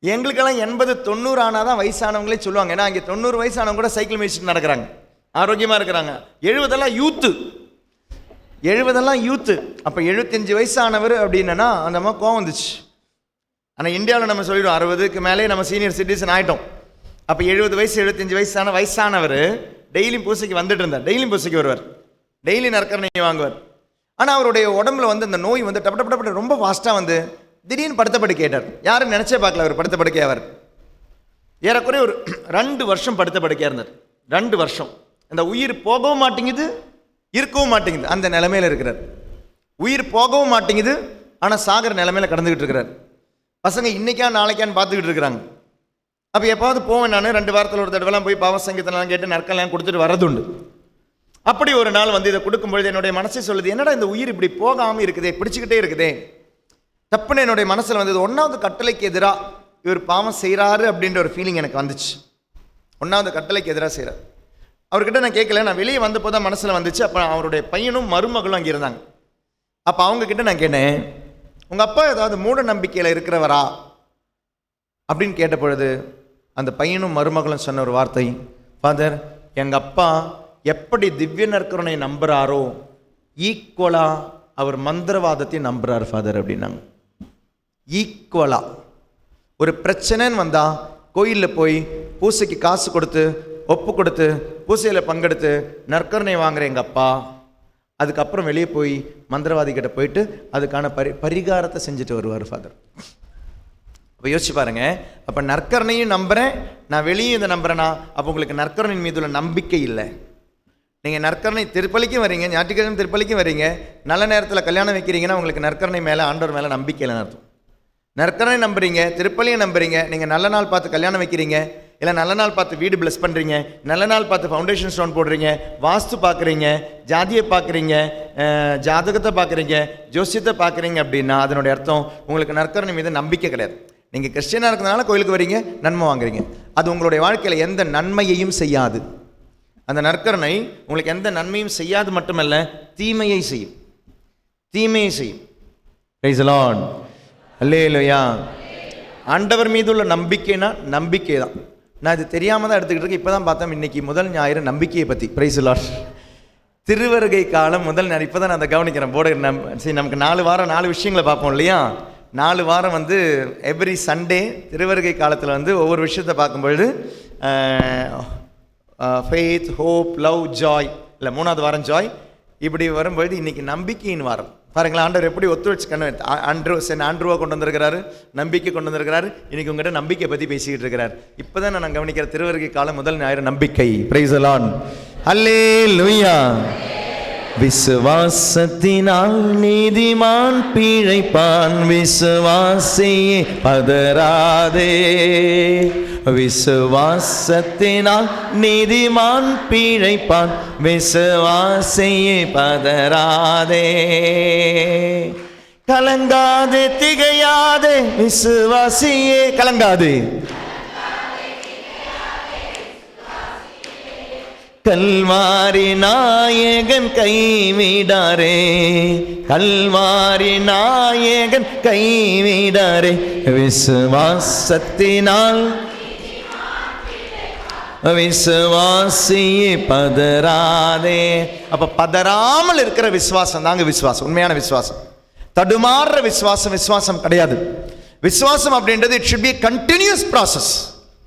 Speaker 1: எங்களுக்கெல்லாம் 80-90 ஆனால் தான் வயசானவங்களே சொல்லுவாங்க. ஏன்னா இங்கே 90 வயசானவங்க கூட சைக்கிள் மிதிச்சுட்டு நடக்கிறாங்க, ஆரோக்கியமாக இருக்கிறாங்க. 70 யூத்து. அப்போ 75 வயசானவர் அப்படின்னா அந்த அம்மா கோவம் வந்துச்சு. ஆனால் இந்தியாவில் நம்ம சொல்லிடுவோம் 60க்கு மேலே நம்ம சீனியர் சிட்டிசன் ஆகிட்டோம். அப்போ 70 வயசு 75 வயசானவர் டெய்லியும் பூசைக்கு வந்துட்டு இருந்தார். டெய்லியும் பூசைக்கு வருவார், டெய்லி நற்கரணை வாங்குவார். ஆனால் அவருடைய உடம்புல வந்து அந்த நோய் வந்து டப்ப ரொம்ப ஃபாஸ்ட்டாக வந்து திடீர்னு படுத்தப்படி கேட்டார். யாரும் நினச்சே பார்க்கல அவர் படுத்தப்படுக்கையாவார். ஏறக்குறைய ஒரு 2 வருஷம் படுத்தப்படுக்கையாக இருந்தார். 2 வருஷம். அந்த உயிர் போகவும் மாட்டேங்குது, இருக்கவும் மாட்டேங்குது, அந்த நிலைமையில் இருக்கிறார். உயிர் போகவும் மாட்டேங்குது, ஆனால் சாகர நிலைமையில் கடந்துக்கிட்டு இருக்கிறார். பசங்க இன்னைக்கா நாளைக்கான்னு பார்த்துக்கிட்டு இருக்கிறாங்க. அப்போ எப்பாவது போவேன் நான், 2 வாரத்தில் ஒரு தடவைலாம் போய் பாவ சங்கீதம்லாம் கேட்டு நற்கெல்லாம் கொடுத்துட்டு வரதுண்டு. அப்படி ஒரு நாள் வந்து இதை கொடுக்கும்பொழுது என்னுடைய மனசே சொல்லுது, என்னடா இந்த உயிர் இப்படி போகாமல் இருக்குதே, பிடிச்சிக்கிட்டே இருக்குதே. தப்புன்னு என்னுடைய மனசில் வந்தது. 1வது கட்டளைக்கு எதிராக இவர் பாவம் செய்கிறாரு அப்படின்ற ஒரு ஃபீலிங் எனக்கு வந்துச்சு. 1வது கட்டளைக்கு எதிராக செய்கிறார். அவர்கிட்ட நான் கேட்கல, நான் வெளியே வந்தப்போ தான் மனசில் வந்துச்சு. அப்போ அவருடைய பையனும் மருமகளும் அங்கே இருந்தாங்க. அப்போ அவங்கக்கிட்ட நான் கேட்டேன், உங்கள் அப்பா ஏதாவது மூட நம்பிக்கையில் இருக்கிறவரா அப்படின்னு கேட்ட பொழுது அந்த பையனும் மருமகளும் சொன்ன ஒரு வார்த்தை, ஃபாதர் எங்கள் அப்பா எப்படி திவ்ய நற்கருணை நம்புகிறாரோ ஈக்குவலாக அவர் மந்திரவாதத்தையும் நம்புகிறார் ஃபாதர் அப்படின்னாங்க. ஈக்குவலாக ஒரு பிரச்சனைன்னு வந்தால் கோயிலில் போய் பூசைக்கு காசு கொடுத்து ஒப்பு கொடுத்து பூசையில் பங்கெடுத்து நற்கருணை வாங்குற எங்கள் அப்பா அதுக்கப்புறம் வெளியே போய் மந்திரவாதிகிட்ட போயிட்டு அதுக்கான பரிகாரத்தை செஞ்சுட்டு வருவார் ஃபாதர். அப்போ யோசிச்சு பாருங்க. அப்போ நற்கரணையும் நம்புகிறேன், நான் வெளியே இதை நம்புகிறேன்னா அப்போ உங்களுக்கு நற்கரணையின் மீது உள்ள நம்பிக்கை இல்லை. நீங்கள் நற்கரணை திருப்பலிக்கும் வரீங்க, ஞாயிற்றுக்கிழமை திருப்பலிக்கும் வரீங்க, நல்ல நேரத்தில் கல்யாணம் வைக்கிறீங்கன்னா உங்களுக்கு நற்கரணை மேலே ஆண்டவர் மேலே நம்பிக்கை இல்லைன்னு அர்த்தம். நற்கரணை நம்புறீங்க, திருப்பலியும் நம்புறீங்க, நீங்கள் நல்ல நாள் பார்த்து கல்யாணம் வைக்கிறீங்க, இல்லை நல்ல நாள் பார்த்து வீடு பிளஸ் பண்ணுறீங்க, நல்ல நாள் பார்த்து ஃபவுண்டேஷன் ஸ்டோன் போடுறீங்க, வாஸ்து பார்க்குறீங்க, ஜாதியை பார்க்குறீங்க, ஜாதகத்தை பார்க்குறீங்க, ஜோசியத்தை பார்க்குறீங்க அப்படின்னா அதனுடைய அர்த்தம் உங்களுக்கு நற்கரணை மீது நம்பிக்கை கிடையாது. நீங்கள் கிறிஸ்டியனாக இருக்கிறதுனால கோயிலுக்கு வரீங்க, நன்மை வாங்குறீங்க, அது உங்களுடைய வாழ்க்கையில் எந்த நன்மையையும் செய்யாது. அந்த நற்கரணை உங்களுக்கு எந்த நன்மையும் செய்யாது மட்டுமல்ல, தீமையை செய்யும். Praise the Lord. அல்லேலூயா. ஆண்டவர் மீது உள்ள நம்பிக்கைனா நம்பிக்கை தான். நான் இது தெரியாமல் தான் எடுத்துக்கிட்டு இருக்கேன். இப்போ தான் பார்த்தேன் இன்னைக்கு முதல் ஞாயிறு நம்பிக்கையை பற்றி. Praise the Lord. திருவருகை காலம் முதல் நாள். இப்போ தான் நான் அதை கவனிக்கிறேன் போர்டு. சரி, நமக்கு 4 வாரம் 4 விஷயங்களை பார்ப்போம் இல்லையா? 4 வாரம் வந்து எவ்ரி சண்டே திருவருகை காலத்தில் வந்து ஒவ்வொரு விஷயத்தை பார்க்கும்பொழுது ஃபெய்த், ஹோப், லவ், ஜாய், இல்லை 3வது வாரம் ஜாய். இப்படி வரும்பொழுது இன்றைக்கி நம்பிக்கையின் வாரம். பாருங்களேன், ஆண்டவர் எப்படி ஒத்துழைச்சு ஆண்ட்ரூவா கொண்டு வந்திருக்கிறாரு, நம்பிக்கை கொண்டு வந்திருக்கிறாரு. இன்றைக்கி உங்கள்கிட்ட நம்பிக்கை பற்றி பேசிக்கிட்டு இருக்கிறார். இப்போ தான் நான் கவனிக்கிற திருவருகை காலம் முதல் ஞாயிறு நம்பிக்கை. Praise the Lord. அல்லேலூயா. விசுவாசத்தினால் நீதிமான் பிழைப்பான், விசுவாசியே பதறாதே. விசுவாசத்தினால் நீதிமான் பிழைப்பான், விசுவாசியே பதறாதே. கலங்காதே திகையாதே விசுவாசியே, கலங்காதே. கல்வாரி நாயகன் கைவிடாரே, கல்வாரி நாயகன் கைவிடாரே. விசுவாசத்தினால் விசுவாசியே பதறாதே. அப்ப பதறாமல் இருக்கிற விசுவாசம் தாங்க விசுவாசம், உண்மையான விசுவாசம். தடுமாறுற விசுவாசம் விசுவாசம் கிடையாது. விசுவாசம் அப்படின்றது it should be continuous process.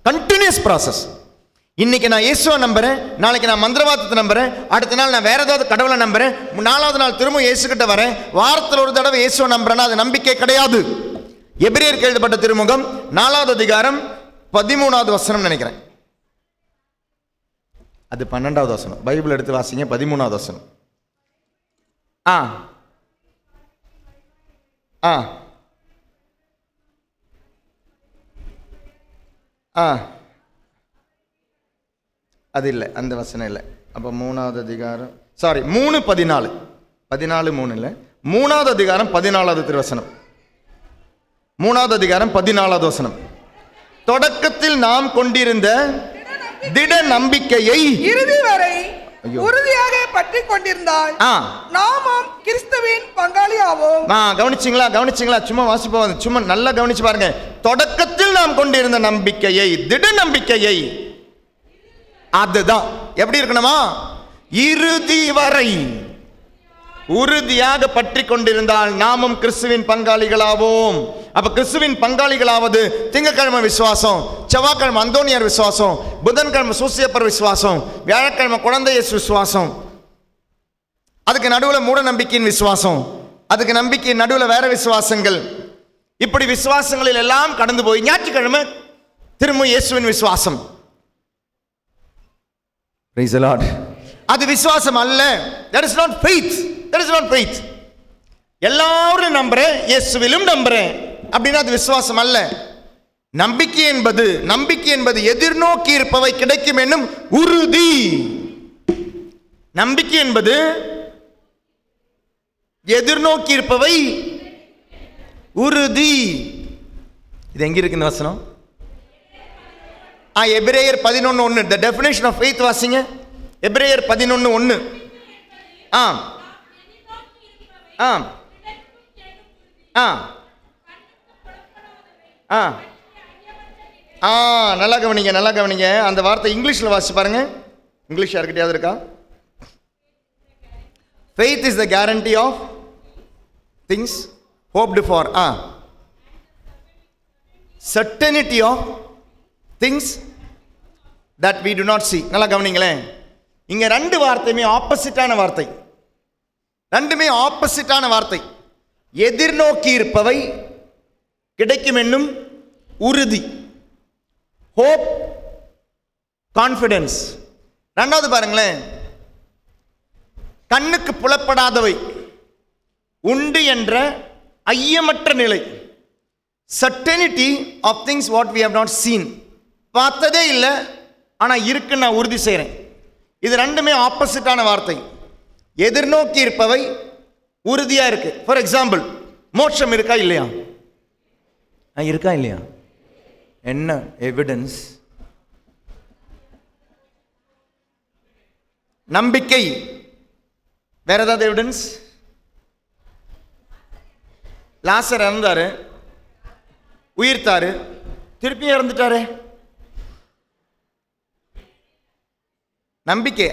Speaker 1: Continuous process. இன்னைக்கு நான் இயேசுவை நம்புறேன், நாளைக்கு நான் மந்திரவாதத்தை நம்புறேன், அடுத்த நாள் நான் வேற ஏதாவது கடவுளை நம்புறேன், 4வது நாள் திரும்ப இயேசுகிட்ட வரேன், வாரத்தில் ஒரு தடவை இயேசுவை நம்புறேன்னா அது நம்பிக்கை கிடையாது. எபிரேயருக்கு எழுதப்பட்ட திருமுகம் 4வது அதிகாரம் 13வது வசனம் நினைக்கிறேன். அது 12வது வசனம். பைபிள் எடுத்து வாசிங்க. 13வது வசனம். ஆ ஆ ஆ அது இல்லை, அந்த வசனம் இல்லை. அப்போ 3வது அதிகாரம், சாரி 3:14, 14:3 இல்லை, 3வது அதிகாரம் 14வது திருவசனம். 3வது அதிகாரம் 14வது வசனம். தொடக்கத்தில் நாம் கொண்டிருந்த திட நம்பிக்கையை
Speaker 3: இறுதி வரை உறுதியாக பற்றி கொண்டிருந்தால் நாமும் கிறிஸ்துவின் பங்காளி ஆவோம்.
Speaker 1: கவனிச்சிங்களா? கவனிச்சிங்களா? சும்மா வாசிப்போம், சும்மா நல்லா கவனிச்சு பாருங்க. தொடக்கத்தில் நாம் கொண்டிருந்த நம்பிக்கையை, திட நம்பிக்கையை, அதுதான் எப்படி இருக்கணுமா? இறுதி வரை உறுதியாக பற்றி கொண்டிருந்தால் நாமும் கிறிஸ்துவின் பங்காளிகளாவோம். அப்ப கிறிஸ்துவின் பங்காளிகளாவது திங்கட்கிழமை விசுவாசம், செவ்வாய்க்கிழமை அந்தோனியார் விசுவாசம், புதன்கிழமை சூசியப்பர் விசுவாசம், வியாழக்கிழமை குழந்தை இயேசு விசுவாசம், அதுக்கு நடுவில் மூட நம்பிக்கையின் விசுவாசம், அதுக்கு நம்பிக்கையின் நடுவில் வேற விசுவாசங்கள், இப்படி விசுவாசங்களில் எல்லாம் கடந்து போய் ஞாயிற்றுக்கிழமை திரும்ப இயேசுவின் விசுவாசம். Praise the Lord. அது விசுவாசம் அல்ல. That is not faith. That is not faith. எல்லாரும் நம்புறேன், இயேசுவிலும் நம்புறேன் அப்படின்னா அது விசுவாசம் அல்ல. நம்பிக்கை என்பது எதிர்நோக்கி இருப்பவை கிடைக்கும் என்னும் உறுதி. நம்பிக்கை என்பது எதிர்நோக்கி இருப்பவை உறுதி. இது எங்க இருக்கு இந்த வசனம்? எபிரேயர் 11:1. the definition of faith வாசிங்க. எபிரேயர் 11:1. நல்லா கவனிங்க, நல்லா கவனிங்க. அந்த வார்த்தை இங்கிலீஷ்ல வாசி பாருங்க. இங்கிலீஷ் யாருக்கிட்டையாவது இருக்கா? faith is the guarantee of things hoped for. certainty of things that we do not see. நல்லா கவனிங்களேன். இங்க ரெண்டு வார்த்தையுமே ஆப்போசிட்டான வார்த்தை. ரெண்டுமே ஆப்போசிட்டான வார்த்தை. எதிர்நோக்கி இருப்பவை கிடைக்கும் என்னும் உறுதி. Hope, confidence. ரெண்டாவது பாருங்களேன், கண்ணுக்கு புலப்படாதவை உண்டு என்ற ஐயமற்ற நிலை. certainty of things what we have not seen. பார்த்ததே இல்லை ஆனால் இருக்குன்னு நான் உறுதி செய்கிறேன். இது ரெண்டுமே ஆப்போசிட்டான வார்த்தை. எதிர்நோக்கி இருப்பவை உறுதியாக இருக்கு. ஃபார் எக்ஸாம்பிள், மோட்சம் இருக்கா இல்லையா? இருக்கா இல்லையா? என்ன எவிடன்ஸ்? நம்பிக்கை. வேற ஏதாவது எவிடன்ஸ்? லாசர் இறந்தாரு, உயிர்த்தாரு, திருப்பி இறந்துட்டாரு. நம்பிக்கை.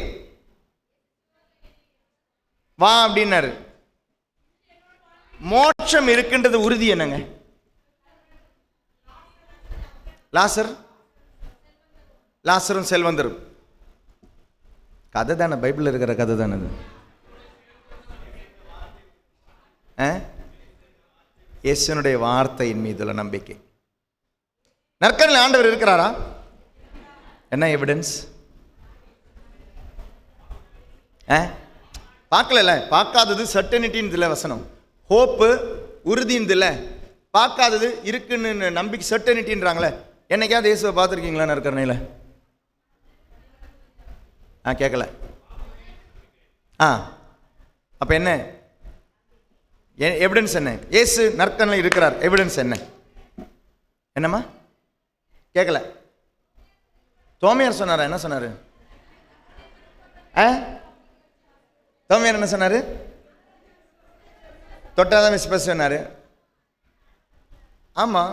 Speaker 1: வா அப்படின்னாரு. மோட்சம் இருக்குன்றது உறுதி என்னங்க? லாசரும் செல்வந்தரும் கதை தானே, பைபிள் இருக்கிற கதை தானே அது. இயேசுனுடைய வார்த்தையின் மீதுள்ள நம்பிக்கை. நற்கரில் ஆண்டவர் இருக்கிறாரா? என்ன எவிடன்ஸ்? பார்க்கல, பார்க்காதது சர்டனிட்டின்னு இல்லை வசனம். ஹோப்பு உறுதின்னு இல்லை, பார்க்காதது இருக்குன்னு நம்பிக்கை சர்டனிட்டின்றாங்களே. என்னைக்காவது இயேசுவை பார்த்துருக்கீங்களா நற்கரணையில்? கேட்கல. அப்போ என்ன எவிடன்ஸ்? என்ன இயேசு நற்கரணையில் இருக்கிறார், எவிடன்ஸ் என்ன? என்னம்மா கேட்கல? தோமையார் சொன்னாரா? என்ன சொன்னாரு? தோமையார் என்ன சொன்னாரு? தொட்டாதான் விஸ்வாசி சொன்னாரு. ஆமா,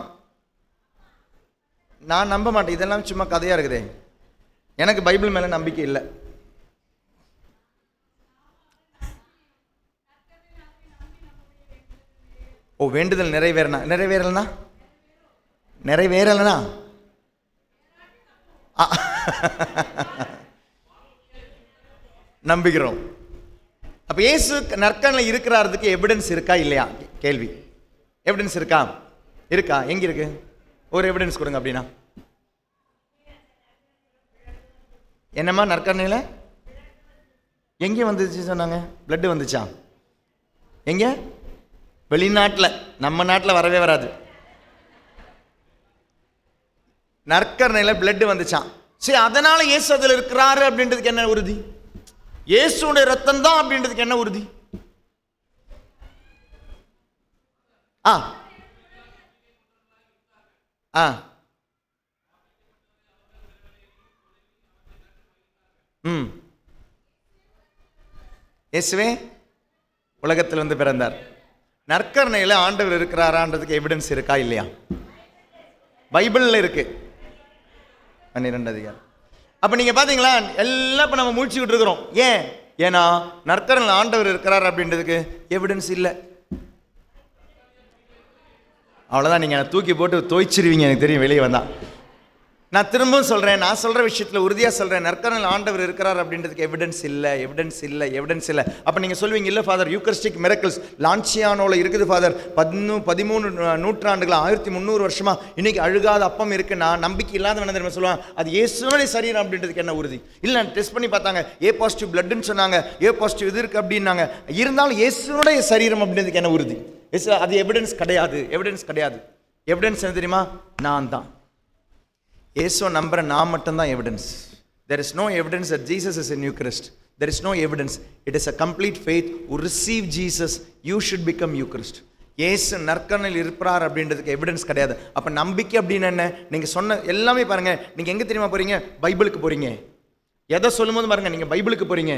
Speaker 1: நான் நம்ப மாட்டேன். இதெல்லாம் சும்மா கதையா இருக்குதே. எனக்கு பைபிள் மேல நம்பிக்கை இல்லை. வேண்டுதல் நிறைவேறலனா நம்பிக்கிறோம். அப்ப இயேசு நற்கரணையில் இருக்கிறாருக்கு எவிடன்ஸ் இருக்கா இல்லையா? கேள்வி. எவிடன்ஸ் இருக்கா? எங்க இருக்கு? ஒரு எவிடன்ஸ் கொடுங்க. அப்படின்னா என்னம்மா நற்கரணையில எங்கே வந்துச்சு சொன்னாங்க? பிளட் வந்துச்சா? எங்க? வெளிநாட்டில். நம்ம நாட்டில் வரவே வராது. நற்கரணையில பிளட் வந்துச்சான். சரி, அதனால இயேசு அதில் இருக்கிறாரு அப்படின்றதுக்கு என்ன உறுதி? இயேசுடைய ரத்தம் தான் அப்படின்றதுக்கு என்ன உறுதி? இயேசுவே உலகத்தில் வந்து பிறந்தார். நற்கரணையில ஆண்டவர் இருக்கிறாரான்றதுக்கு எவிடன்ஸ் இருக்கா இல்லையா? பைபிள்ல இருக்கு, 12 அதிகாரம். அப்ப நீங்க பாத்தீங்களா, எல்லாம் இப்ப நம்ம முழிச்சுக்கிட்டு இருக்கிறோம். ஏன்னா நற்கரணையில ஆண்டவர் இருக்கிறார் அப்படின்றதுக்கு எவிடன்ஸ் இல்லை. அவ்வளவுதான். நீங்க தூக்கி போட்டு தோய்ச்சிருவீங்க, எனக்கு தெரியும் வெளியே வந்தா. நான் திரும்பவும் சொல்றேன், நான் சொல்ற விஷயத்துல உறுதியா சொல்றேன், நற்கரணையில் ஆண்டவர் இருக்கிறார் அப்படின்றதுக்கு எவிடன்ஸ் இல்லை. அப்ப நீங்க சொல்வீங்க, இல்ல ஃபாதர், யூகரிஸ்டிக் மிரக்கிள்ஸ் லான்சியானோல இருக்குது ஃபாதர், 13 நூற்றாண்டுகளா, 1300 வருஷமா இன்னைக்கு அழுகாத அப்பம் இருக்குன்னா நம்பிக்கை இல்லாத தெரியுமா சொல்லுவாங்க, அது இயேசுனுடைய சரீரம் அப்படின்றதுக்கு என்ன உறுதி? இல்ல டெஸ்ட் பண்ணி பார்த்தாங்க, ஏ பாசிட்டிவ் பிளட்னு சொன்னாங்க, ஏ பாசிட்டிவ் இது இருக்கு அப்படின்னாங்க. இருந்தாலும் இயேசுனுடைய சரீரம் அப்படின்றதுக்கு என்ன உறுதி? அது எவிடன்ஸ் கிடையாது. எவிடன்ஸ் என்ன தெரியுமா? நான் தான். இயேசுவை நம்புற நான் மட்டும்தான் evidence. There is no evidence that Jesus is in Eucharist. There is no evidence. It is a complete faith. Who receive Jesus, you should become Eucharist. இயேசு நற்கரணையில் இருப்பார் அப்படின்றதுக்கு எவிடன்ஸ் கிடையாது. அப்ப நம்பிக்கை அப்படின்னு என்ன? நீங்க சொன்ன எல்லாமே பாருங்க, நீங்க எங்க தெரியுமா போறீங்க? பைபிளுக்கு போறீங்க. எதை சொல்லும்போது பாருங்க, நீங்க பைபிளுக்கு போறீங்க.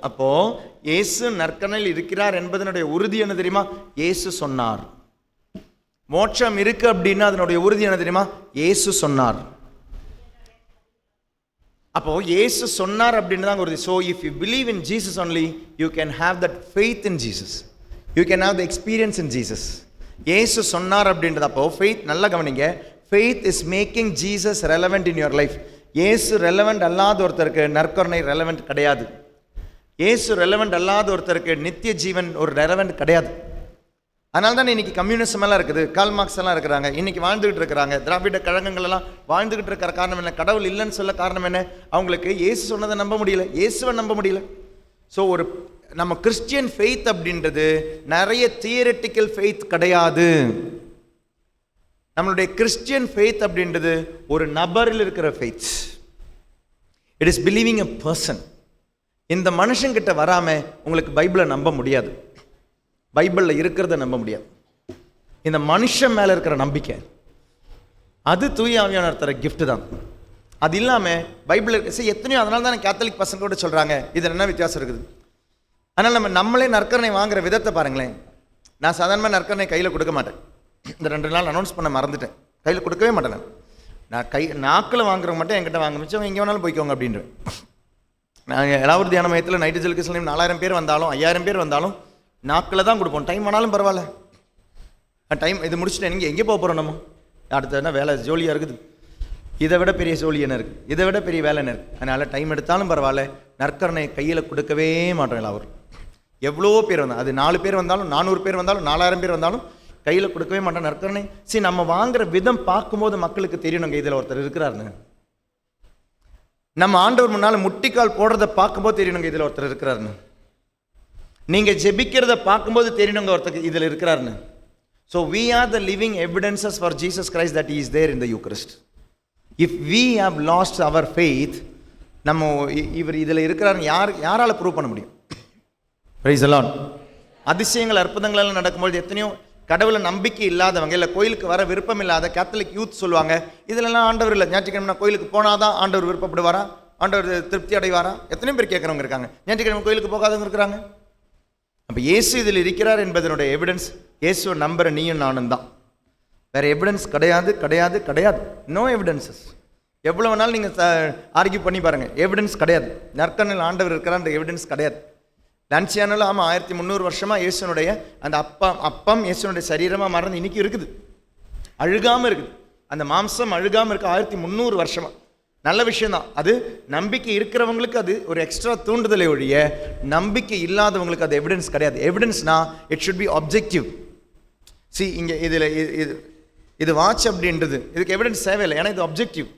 Speaker 1: அப்போ இயேசு நற்கரணையில் இருக்கிறார் என்பதனுடைய உறுதி என்ன தெரியுமா? இயேசு சொன்னார். மோட்சம் இருக்கு அப்படின்னா அதனுடைய உறுதி என்ன தெரியுமா? இயேசு சொன்னார். அப்போ இயேசு சொன்னார் அப்படின்னு தான் உறுதி. So if you believe in Jesus only, you can have that faith in Jesus. You can have the experience in Jesus. இயேசு சொன்னார் அப்படின்றது. அப்போ faith, நல்லா கவனிங்க, faith is making Jesus relevant in your life. இயேசு ரெலவெண்ட் அல்லாத ஒருத்தருக்கு நற்கருணை ரெலவெண்ட் கிடையாது. இயேசு ரெலவெண்ட் அல்லாத ஒருத்தருக்கு நித்திய ஜீவன் ஒரு ரெலவெண்ட் கிடையாது. அதனால தான் இன்னைக்கு கம்யூனிசம் எல்லாம் இருக்குது, கால் மார்க்ஸ் எல்லாம் இருக்கிறாங்க, இன்னைக்கு வாழ்ந்துகிட்டு இருக்கிறாங்க, திராவிட கழகங்கள் எல்லாம் வாழ்ந்துகிட்டு இருக்கிற காரணம் என்ன? கடவுள் இல்லைன்னு சொல்ல காரணம் என்ன? அவங்களுக்கு இயேசு சொன்னதை நம்ப முடியல, இயேசுவை நம்ப முடியல. ஸோ ஒரு நம்ம கிறிஸ்டியன் ஃபெய்த் அப்படின்றது நிறைய தியரிட்டிக்கல் ஃபெய்த் கிடையாது. நம்மளுடைய கிறிஸ்டியன் ஃபெய்த் அப்படின்றது ஒரு நபரில் இருக்கிற faith. It is believing a person. இந்த மனுஷங்கிட்ட வராம உங்களுக்கு பைபிளை நம்ப முடியாது, பைபிளில் இருக்கிறத நம்ப முடியாது. இந்த மனுஷன் மேலே இருக்கிற நம்பிக்கை அது தூய ஆவியானவர் தர கிஃப்ட் தான். அது இல்லாமல் பைபிள் எத்தனையோ, அதனால தான் கேத்தலிக் பசங்க கூட சொல்கிறாங்க இதில் என்ன வித்தியாசம் இருக்குது. அதனால் நம்மளே நற்கரணை வாங்குற விதத்தை பாருங்களேன். நான் சாதாரணமாக நற்கரணை கையில் கொடுக்க மாட்டேன். இந்த 2 நாள் அனௌன்ஸ் பண்ண மறந்துட்டேன், கையில் கொடுக்கவே மாட்டேன். நான் நாக்கில் வாங்குறவங்க மட்டும் என்கிட்ட வாங்க மிச்சம் எங்கே வேணாலும் போய்க்கோங்க அப்படின்றேன். நாங்கள் ஏழாவது தியான மையத்தில் நைட்டு ஜெல்கிஸ்லையும் 4000 பேர் வந்தாலும் 5000 பேர் வந்தாலும் நாக்கில் தான் கொடுப்போம். டைம் ஆனாலும் பரவாயில்ல, டைம் இது முடிச்சுட்டு நீங்கள் எங்கே போக போகிறோம்? நம்ம அடுத்த என்ன வேலை ஜோலியாக இருக்குது, இதை விட பெரிய ஜோலி என்ன இருக்குது, இதை விட பெரிய வேலை என்ன இருக்குது? அதனால் டைம் எடுத்தாலும் பரவாயில்ல, நற்கரணை கையில் கொடுக்கவே மாட்டோம். எல்லாரும் எவ்வளோ பேர் வந்தால், அது 4 பேர் வந்தாலும் 400 பேர் வந்தாலும் 4000 பேர் வந்தாலும் கையில் கொடுக்கவே மாட்டோம் நற்கரணை. சரி, நம்ம வாங்குற விதம் பார்க்கும்போது மக்களுக்கு தெரியணுங்க இதில் ஒருத்தர் இருக்கிறாருன்னு. நம்ம ஆண்டவர் முன்னால் முட்டிக்கால் போடுறத பார்க்கும்போது தெரியணுங்க இதில் ஒருத்தர் இருக்கிறாருன்னு. நீங்கள் ஜெபிக்கிறத பார்க்கும்போது தெரியணுங்க ஒருத்தர் இதில் இருக்கிறாருன்னு. So we are the living evidences for Jesus Christ that he is there in the Eucharist. If we have lost our faith, நம்ம இவர் இதில் இருக்கிறாருன்னு யாரால் ப்ரூவ் பண்ண முடியும்? Praise the Lord. அதிசயங்கள் அற்புதங்கள் எல்லாம் நடக்கும்போது எத்தனையோ கடவுளை நம்பிக்கை இல்லாதவங்க, இல்லை கோயிலுக்கு வர விருப்பம் இல்லாத கேத்தலிக் யூத் சொல்லுவாங்க, இதிலெல்லாம் ஆண்டவர் இல்லை, ஞாயிற்றுக்கிழமை கோயிலுக்கு போனால் தான் ஆண்டவர் விருப்பப்படுவாரா, ஆண்டவர் திருப்தி அடைவாரா? எத்தனையோ பேர் கேட்குறவங்க இருக்காங்க. ஞாயிற்றுக்கிழமை கோயிலுக்கு போகாதவங்க இருக்கிறாங்க. அப்போ இயேசு இதில் இருக்கிறார் என்பதனுடைய எவிடன்ஸ் இயேசுவை நம்புற நீயும் நானும் தான். வேறு எவிடன்ஸ் கிடையாது கிடையாது கிடையாது. No evidences. எவ்வளோ வேணாலும் நீங்கள் ஆர்கியூ பண்ணி பாருங்கள், எவிடன்ஸ் கிடையாது. நற்கண்ணில் ஆண்டவர் இருக்கிறான்ற எவிடன்ஸ் கிடையாது. லன்சியானில் ஆமாம் 1300 வருஷமாக இயேசுனுடைய அந்த அப்பம் இயேசுனுடைய சரீரமாக மறந்து இன்றைக்கி இருக்குது, அழுகாமல் இருக்குது. அந்த மாம்சம் அழுகாமல் இருக்குது 1300 வருஷமாக. நல்ல விஷயந்தான். அது நம்பிக்கை இருக்கிறவங்களுக்கு அது ஒரு எக்ஸ்ட்ரா தூண்டுதலை ஒழிய நம்பிக்கை இல்லாதவங்களுக்கு அது எவிடன்ஸ் கிடையாது. எவிடன்ஸ்னா it should be objective. See, இங்கே இதில் இது வாட்ச் அப்படின்றது இதுக்கு எவிடன்ஸ் தேவையில்லை, ஏன்னா இது ஆப்ஜெக்டிவ்.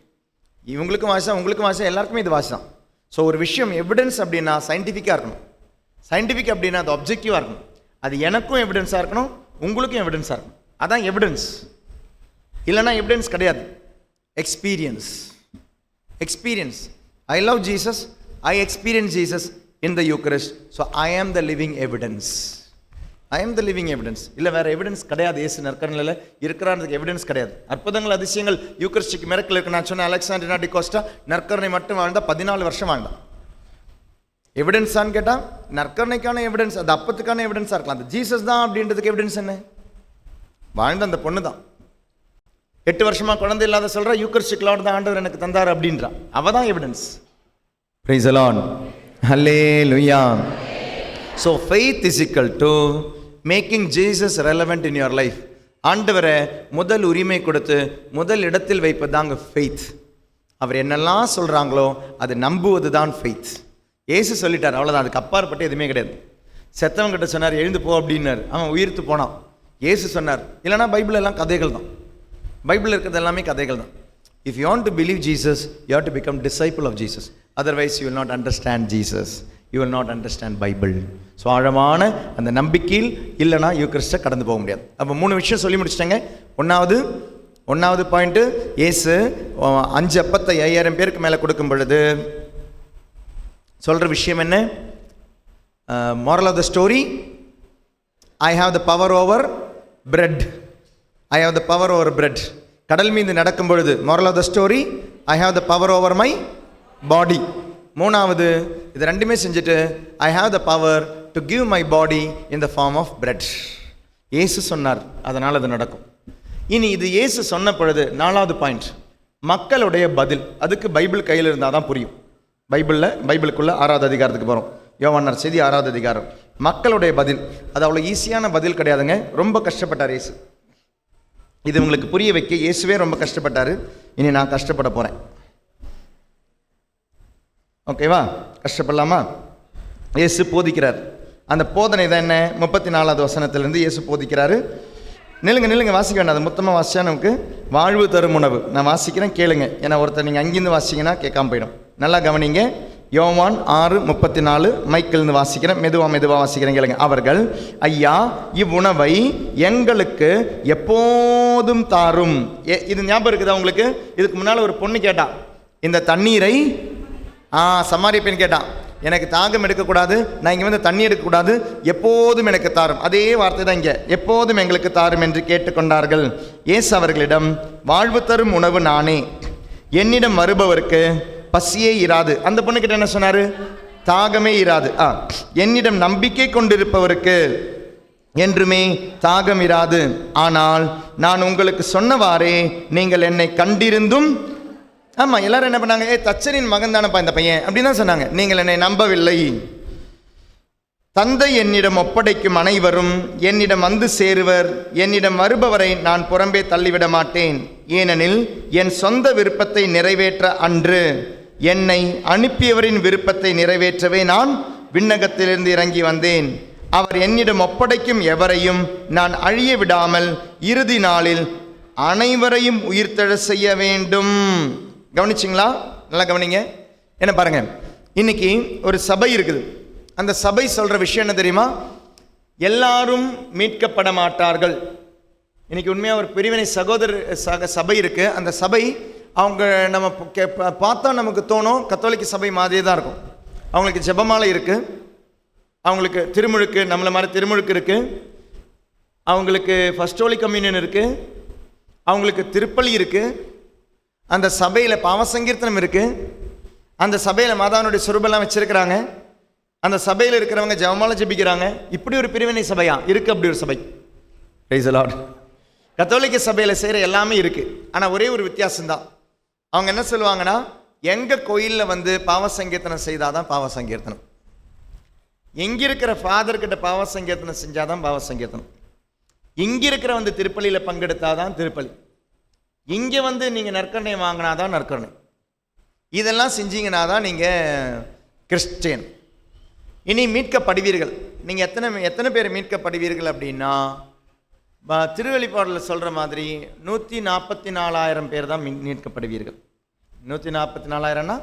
Speaker 1: இவங்களுக்கும் வாட்ச் தான், உங்களுக்கும் வாட்ச் தான், எல்லாருக்குமே இது வாட்ச் தான். ஸோ ஒரு விஷயம் எவிடன்ஸ் அப்படின்னா சயின்டிஃபிக்காக இருக்கணும். சயின்டிஃபிக் அப்படின்னா அது ஆப்ஜெக்டிவாக இருக்கணும். அது எனக்கும் எவிடன்ஸாக இருக்கணும், உங்களுக்கும் எவிடன்ஸாக இருக்கணும். அதான் எவிடன்ஸ். இல்லைன்னா எவிடன்ஸ் கிடையாது. Experience. Experience. I love Jesus. I experience Jesus in the Eucharist. So I am the living evidence. I am the living evidence. இல்லை வேறு எவிடன்ஸ் கிடையாது. இயேசு நற்கரணையில் இருக்கிறான்றதுக்கு எவிடன்ஸ் கிடையாது. அற்புதங்கள் அதிசயங்கள் யூக்கரிஸ்டிக் மிரக்கல் இருக்கு. நான் சொன்ன அலெக்சாண்ட்ரினா டி கோஸ்டா நற்கரணை மட்டும் வாழ்ந்தா 14 வருஷம் வாழ்ந்தான். எவிடன்ஸான்னு கேட்டால் நற்கரணைக்கான எவிடன்ஸ், அது அப்பத்துக்கான எவிடன்ஸாக இருக்கலாம். அது ஜீசஸ் தான் அப்படின்றதுக்கு எவிடன்ஸ் என்ன? வாழ்ந்த அந்த பொண்ணு தான் 8 வருஷமாக குழந்தை இல்லாத சொல்கிறா, யூக்கரிஸ்டிக் லார்ட் தான் ஆண்டவர் எனக்கு தந்தார் அப்படின்றா. அவள் தான் evidence. Praise the Lord. Hallelujah. So faith is equal to making Jesus relevant in your life. ஆண்டவரை முதல் உரிமை கொடுத்து முதல் இடத்தில் வைப்பதாங்க ஃபெய்த். அவர் என்னெல்லாம் சொல்கிறாங்களோ அது நம்புவது தான் ஃபெய்த். ஏசு சொல்லிட்டார், அவ்வளோதான், அதுக்கு அப்பாற்பட்டு எதுவுமே கிடையாது. செத்தவங்கிட்ட சொன்னார் எழுந்து போ அப்படின்னார், அவன் உயிர்த்து போனான். ஏசு சொன்னார். இல்லைனா பைபிள் எல்லாம் கதைகள் தான். பைபிள் இருக்கிறது எல்லாமே கதைகள் தான். If you want to believe Jesus, you have to become disciple of Jesus. Otherwise you will not understand Jesus, you will not understand Bible. So ஆழமான அந்த நம்பிக்கையில் இல்லைனா யூக்கரிஸ்டை கடந்து போக முடியாது. அப்போ 3 விஷயம் சொல்லி முடிச்சிட்டேங்க. ஒன்றாவது பாயிண்ட்டு, இயேசு 5 அப்பத்தை 5000 பேருக்கு மேலே கொடுக்கும் பொழுது சொல்கிற விஷயம் என்ன? moral of the story, I have the power over bread. I have the power over bread. கடல் மீது நடக்கும் பொழுது moral of the story, I have the power over my body. 3வது, இது ரெண்டுமே செஞ்சுட்டு I have the power to give my body in the form of bread. இயேசு சொன்னார், அதனால் அது நடக்கும். இனி இது இயேசு சொன்ன பொழுது 4வது பாயிண்ட், மக்களுடைய பதில். அதுக்கு பைபிள் கையில் இருந்தால் தான் புரியும். பைபிளுக்குள்ள 6வது அதிகாரத்துக்கு போகிறோம். யோவான் செய்தி 6வது அதிகாரம். மக்களுடைய பதில் அது அவ்வளோ ஈஸியான பதில் கிடையாதுங்க. ரொம்ப கஷ்டப்பட்டார் இயேசு. இது உங்களுக்கு புரிய வைக்க இயேசுவே ரொம்ப கஷ்டப்பட்டார். இனி நான் கஷ்டப்பட போகிறேன். ஓகேவா? கஷ்டப்படலாமா? இயேசு போதிக்கிறார். அந்த போதனை தான் என்ன? 34வது வசனத்திலிருந்து இயேசு போதிக்கிறாரு. நில்லுங்க வாசிக்க வேண்டாம். அது மொத்தமாக வாசிச்சா நமக்கு வாழ்வு தரும் உணவு. நான் வாசிக்கிறேன், கேளுங்க. ஏன்னா ஒருத்தர் நீங்கள் அங்கிருந்து வாசிங்கன்னா கேட்காம போயிடும். நல்லா கவனிங்க. யோவான் 6:34 மைக்கிலிருந்து வாசிக்கிறேன். மெதுவாக வாசிக்கிறேன், கேளுங்க. அவர்கள், ஐயா, இவ்வுணவை எங்களுக்கு எப்போதும் தாரும். இது ஞாபகம் இருக்குதா உங்களுக்கு? இதுக்கு முன்னால் ஒரு பொண்ணு கேட்டா, இந்த தண்ணீரை சமாரிய பெண் கேட்டான், எனக்கு தாகம் எடுக்கக்கூடாது, நான் இங்கே வந்து தண்ணி எடுக்கக்கூடாது, எப்போதும் எனக்கு தாரும். அதே வார்த்தை தான் இங்கே, எப்போதும் எங்களுக்கு தாரும் என்று கேட்டுக்கொண்டார்கள். இயேசு அவர்களிடம், வாழ்வு தரும் உணவு நானே, என்னிடம் வருபவருக்கு பசியே இராது. அந்த பொண்ணுக்கிட்ட என்ன சொன்னார்? தாகமே இராது. என்னிடம் நம்பிக்கை கொண்டிருப்பவருக்கு என்றுமே தாகம் இராது. ஆனால் நான் உங்களுக்கு சொன்னவாறே நீங்கள் என்னை கண்டிருந்தும் ஆமாம், எல்லாரும் என்ன பண்ணாங்க, தச்சனின் மகன் தானப்பா இந்த பையன் அப்படின்னு தான் சொன்னாங்க. நீங்கள் என்னை நம்பவில்லை. தந்தை என்னிடம் ஒப்படைக்கும் அனைவரும் என்னிடம் வந்து சேருவர். என்னிடம் வருபவரை நான் புறம்பே தள்ளிவிட மாட்டேன். ஏனெனில் என் சொந்த விருப்பத்தை நிறைவேற்ற அன்று, என்னை அனுப்பியவரின் விருப்பத்தை நிறைவேற்றவே நான் விண்ணகத்திலிருந்து இறங்கி வந்தேன். அவர் என்னிடம் ஒப்படைக்கும் எவரையும் நான் அழிய விடாமல் இறுதி நாளில் அனைவரையும் உயிர்த்தெழ செய்ய வேண்டும். கவனிச்சிங்களா? நல்லா கவனிங்க. என்ன பாருங்க, இன்னைக்கு ஒரு சபை இருக்குது. அந்த சபை சொல்ற விஷயம் என்ன தெரியுமா? எல்லாரும் மீட்கப்பட மாட்டார்கள். இன்னைக்கு உண்மையாக ஒரு பிரிவினை சபை இருக்கு. அந்த சபை அவங்க நம்ம பார்த்தா நமக்கு தோணும் கத்தோலிக்க சபை மாதிரியே தான் இருக்கும். அவங்களுக்கு ஜெபமாலை இருக்கு, அவங்களுக்கு திருமுழுக்கு, நம்மளை மாதிரி திருமுழுக்கு இருக்கு, அவங்களுக்கு ஃபர்ஸ்ட் ஹோலி கம்யூனியன் இருக்கு, அவங்களுக்கு திருப்பலி இருக்கு, அந்த சபையில் பாவசங்கீர்த்தனம் இருக்கு, அந்த சபையில் மாதாவனுடைய சுரூபெல்லாம் வச்சிருக்கிறாங்க, அந்த சபையில் இருக்கிறவங்க ஜெபமாலை ஜெபிக்கிறாங்க. இப்படி ஒரு பிரிவினை சபையா இருக்கு. அப்படி ஒரு சபை. Price the Lord. கத்தோலிக்க சபையில் செய்கிற எல்லாமே இருக்கு. ஆனால் ஒரே ஒரு வித்தியாசம்தான். அவங்க என்ன சொல்லுவாங்கன்னா, எங்கள் கோயிலில் வந்து பாவ சங்கீர்த்தனம் செய்தாதான் பாவ சங்கீர்த்தனம், எங்கே இருக்கிற ஃபாதர்கிட்ட பாவ சங்கீர்த்தனம் செஞ்சாதான் பாவ சங்கீர்த்தனம், இங்கே இருக்கிற வந்து திருப்பலியில் பங்கெடுத்தாதான் திருப்பலி, இங்கே வந்து நீங்கள் நற்கரணை வாங்கினாதான் நற்கரணை, இதெல்லாம் செஞ்சீங்கன்னா தான் நீங்கள் கிறிஸ்டியன். இனி மீட்கப்படுவீர்கள். நீங்கள் எத்தனை பேர் மீட்கப்படுவீர்கள் அப்படின்னா, திருவெளிப்பாடில் சொல்கிற மாதிரி 144,000 பேர் தான் மீட்கப்படுவீர்கள். 144,000னா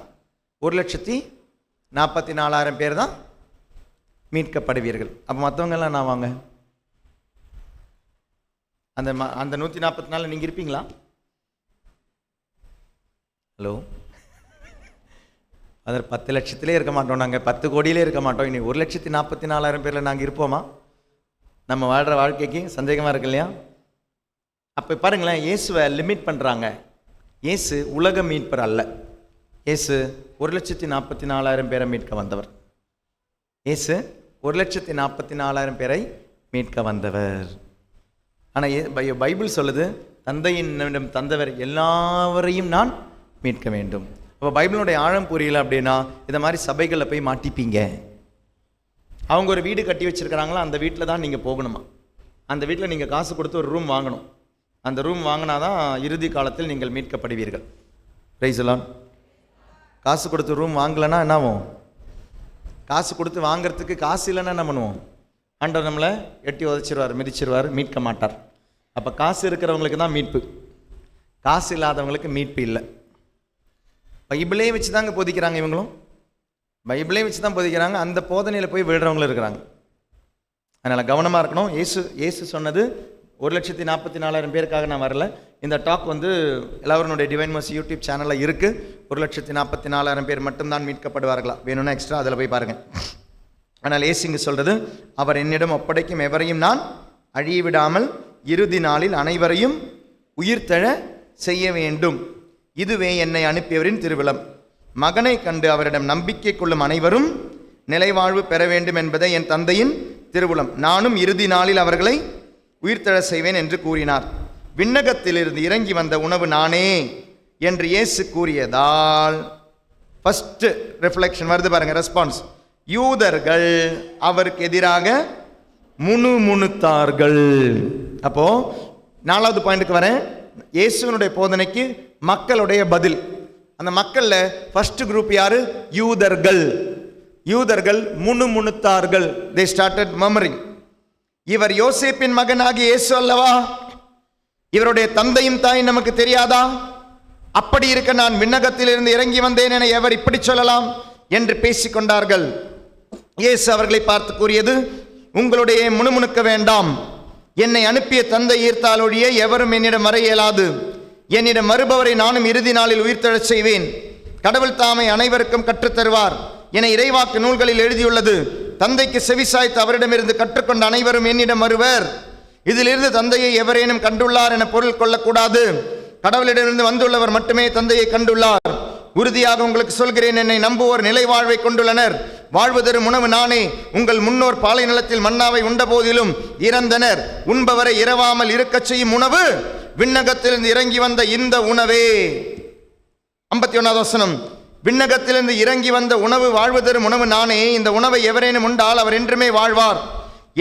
Speaker 1: 1,44,000 பேர் தான் மீட்கப்படுவீர்கள். அப்போ மற்றவங்கெல்லாம் நான் வாங்க, அந்த 144 நீங்கள் இருப்பீங்களா? ஹலோ, அதில் 10 லட்சத்திலே இருக்க மாட்டோம், நாங்கள் 10 கோடியிலே இருக்க மாட்டோம். இனி 1,44,000 பேரில் நாங்கள் இருப்போமா? நம்ம வாழ்கிற வாழ்க்கைக்கு சந்தேகமாக இருக்கு இல்லையா? அப்போ பாருங்களேன், இயேசுவை லிமிட் பண்ணுறாங்க. இயேசு உலக மீட்பர் அல்ல. இயேசு 1,44,000 பேரை மீட்க வந்தவர். இயேசு 1,44,000 பேரை மீட்க வந்தவர். ஆனால் பைபிள் சொல்லுது, தந்தையினிடம் தந்தவர் எல்லாவரையும் நான் மீட்க வேண்டும். அப்போ பைபிளுடைய ஆழம் புரியல அப்படின்னா இந்த மாதிரி சபைகளில் போய் மாட்டிப்பீங்க. அவங்க ஒரு வீடு கட்டி வச்சுருக்கிறாங்களா, அந்த வீட்டில் தான் நீங்கள் போகணுமா? அந்த வீட்டில் நீங்கள் காசு கொடுத்து ஒரு ரூம் வாங்கணும். அந்த ரூம் வாங்கினா தான் இறுதி காலத்தில் நீங்கள் மீட்கப்படுவீர்கள். Price the Lord. காசு கொடுத்து ரூம் வாங்கலைன்னா என்ன ஆகும்? காசு கொடுத்து வாங்கிறதுக்கு காசு இல்லைன்னா என்ன பண்ணுவோம்? ஆண்டவர் நம்மளை எட்டி உதச்சிருவார், மிதிச்சிருவார், மீட்க மாட்டார். அப்போ காசு இருக்கிறவங்களுக்கு தான் மீட்பு, காசு இல்லாதவங்களுக்கு மீட்பு இல்லை. பைபிளே வச்சு தாங்க போதிக்கிறாங்க இவங்களும், பைபிளே வச்சு தான் போதிக்கிறாங்க. அந்த போதனையில் போய் விழுறவங்களும் இருக்கிறாங்க. அதனால் கவனமாக இருக்கணும். இயேசு சொன்னது 1,44,000 பேருக்காக நான் வரல. இந்த டாக் வந்து எல்லாருடைய டிவைன் மர்சி யூடியூப் சேனலில் இருக்குது. 1,44,000 பேர் மட்டும்தான் மீட்கப்படுவார்களா? வேணும்னா எக்ஸ்ட்ரா அதில் போய் பாருங்கள். ஆனால் இயேசு இங்கு சொல்கிறது, அவர் என்னிடம் ஒப்படைக்கும் எவரையும் நான் அழிய விடாமல் இறுதி நாளில் அனைவரையும் உயிர்த்தெழ செய்ய வேண்டும். இதுவே என்னை அனுப்பியவரின் திருவிழம். மகனை கண்டு அவரிடம் நம்பிக்கை கொள்ளும் அனைவரும் நிலைவாழ்வு பெற வேண்டும் என்பதை என் தந்தையின் திருவுளம். நானும் இறுதி நாளில் அவர்களை உயிர்த்தெழ செய்வேன் என்று கூறினார். விண்ணகத்திலிருந்து இறங்கி வந்த உணவு நானே என்று இயேசு கூறியதால் ஃபர்ஸ்ட் ரிஃப்ளெக்ஷன் வருது பாருங்க, ரெஸ்பான்ஸ். யூதர்கள் அவருக்கு எதிராக முணுமுணுத்தார்கள். அப்போ 4வது பாயிண்ட்டுக்கு வரேன். இயேசுவினுடைய போதனைக்கு மக்களுடைய பதில். அந்த மக்கள்ல ஃபர்ஸ்ட் குரூப் யாரு? யூதர்கள். யூதர்கள் முணுமுணுத்தார்கள். they started murmuring. இவர் யோசேப்பின் மகனாகிய இயேசு அல்லவா? இவருடைய தந்தையும் தாய் நமக்கு தெரியாதா? அப்படி இருக்க நான் விண்ணகத்திலிருந்து இறங்கி வந்தேன் என எவர் இப்படி சொல்லலாம் என்று பேசிக்கொண்டார்கள். இயேசு அவர்களை பார்த்து கூறியது, உங்களுடைய முணுமுணுக்க வேண்டாம். என்னை அனுப்பிய தந்தை ஈர்த்தால் ஒழிய எவரும் என்னிடம் வர இயலாது. என்னிடம் மறுபவரை நானும் இறுதி நாளில் உயிர்த்தெழச் செய்வேன். கடவுள் தாமை அனைவருக்கும் கற்றுத்தருவார் என இறைவாக்கு நூல்களில் எழுதியுள்ளது. தந்தைக்கு செவிசாய்த்து அவரிடமிருந்து கற்றுக்கொண்ட அனைவரும் என்னிடம் வருவர். இதிலிருந்து தந்தையை எவரேனும் கண்டுள்ளார் என பொருள் கொள்ளக்கூடாது. கடவுளிடமிருந்து வந்துள்ளவர் மட்டுமே தந்தையை கண்டுள்ளார். உறுதியாக உங்களுக்கு சொல்கிறேன், என்னை நம்புவோர் நிலை வாழ்வை கொண்டுள்ளனர். வாழ்வு தரும் உணவு நானே. உங்கள் முன்னோர் பாலை நிலத்தில் மன்னாவை உண்ட போதிலும் இறந்தனர். உண்பவரை இரவாமல் இருக்கச் செய்யும் உணவு விண்ணகத்திலிருந்து இறங்கி வந்த இந்த உணவே. 51வது வசனம், விண்ணகத்திலிருந்து இறங்கி வந்த உணவு வாழ்வு தரும் உணவு நானே. இந்த உணவை எவரேனும் உண்டால் அவர் என்றுமே வாழ்வார்.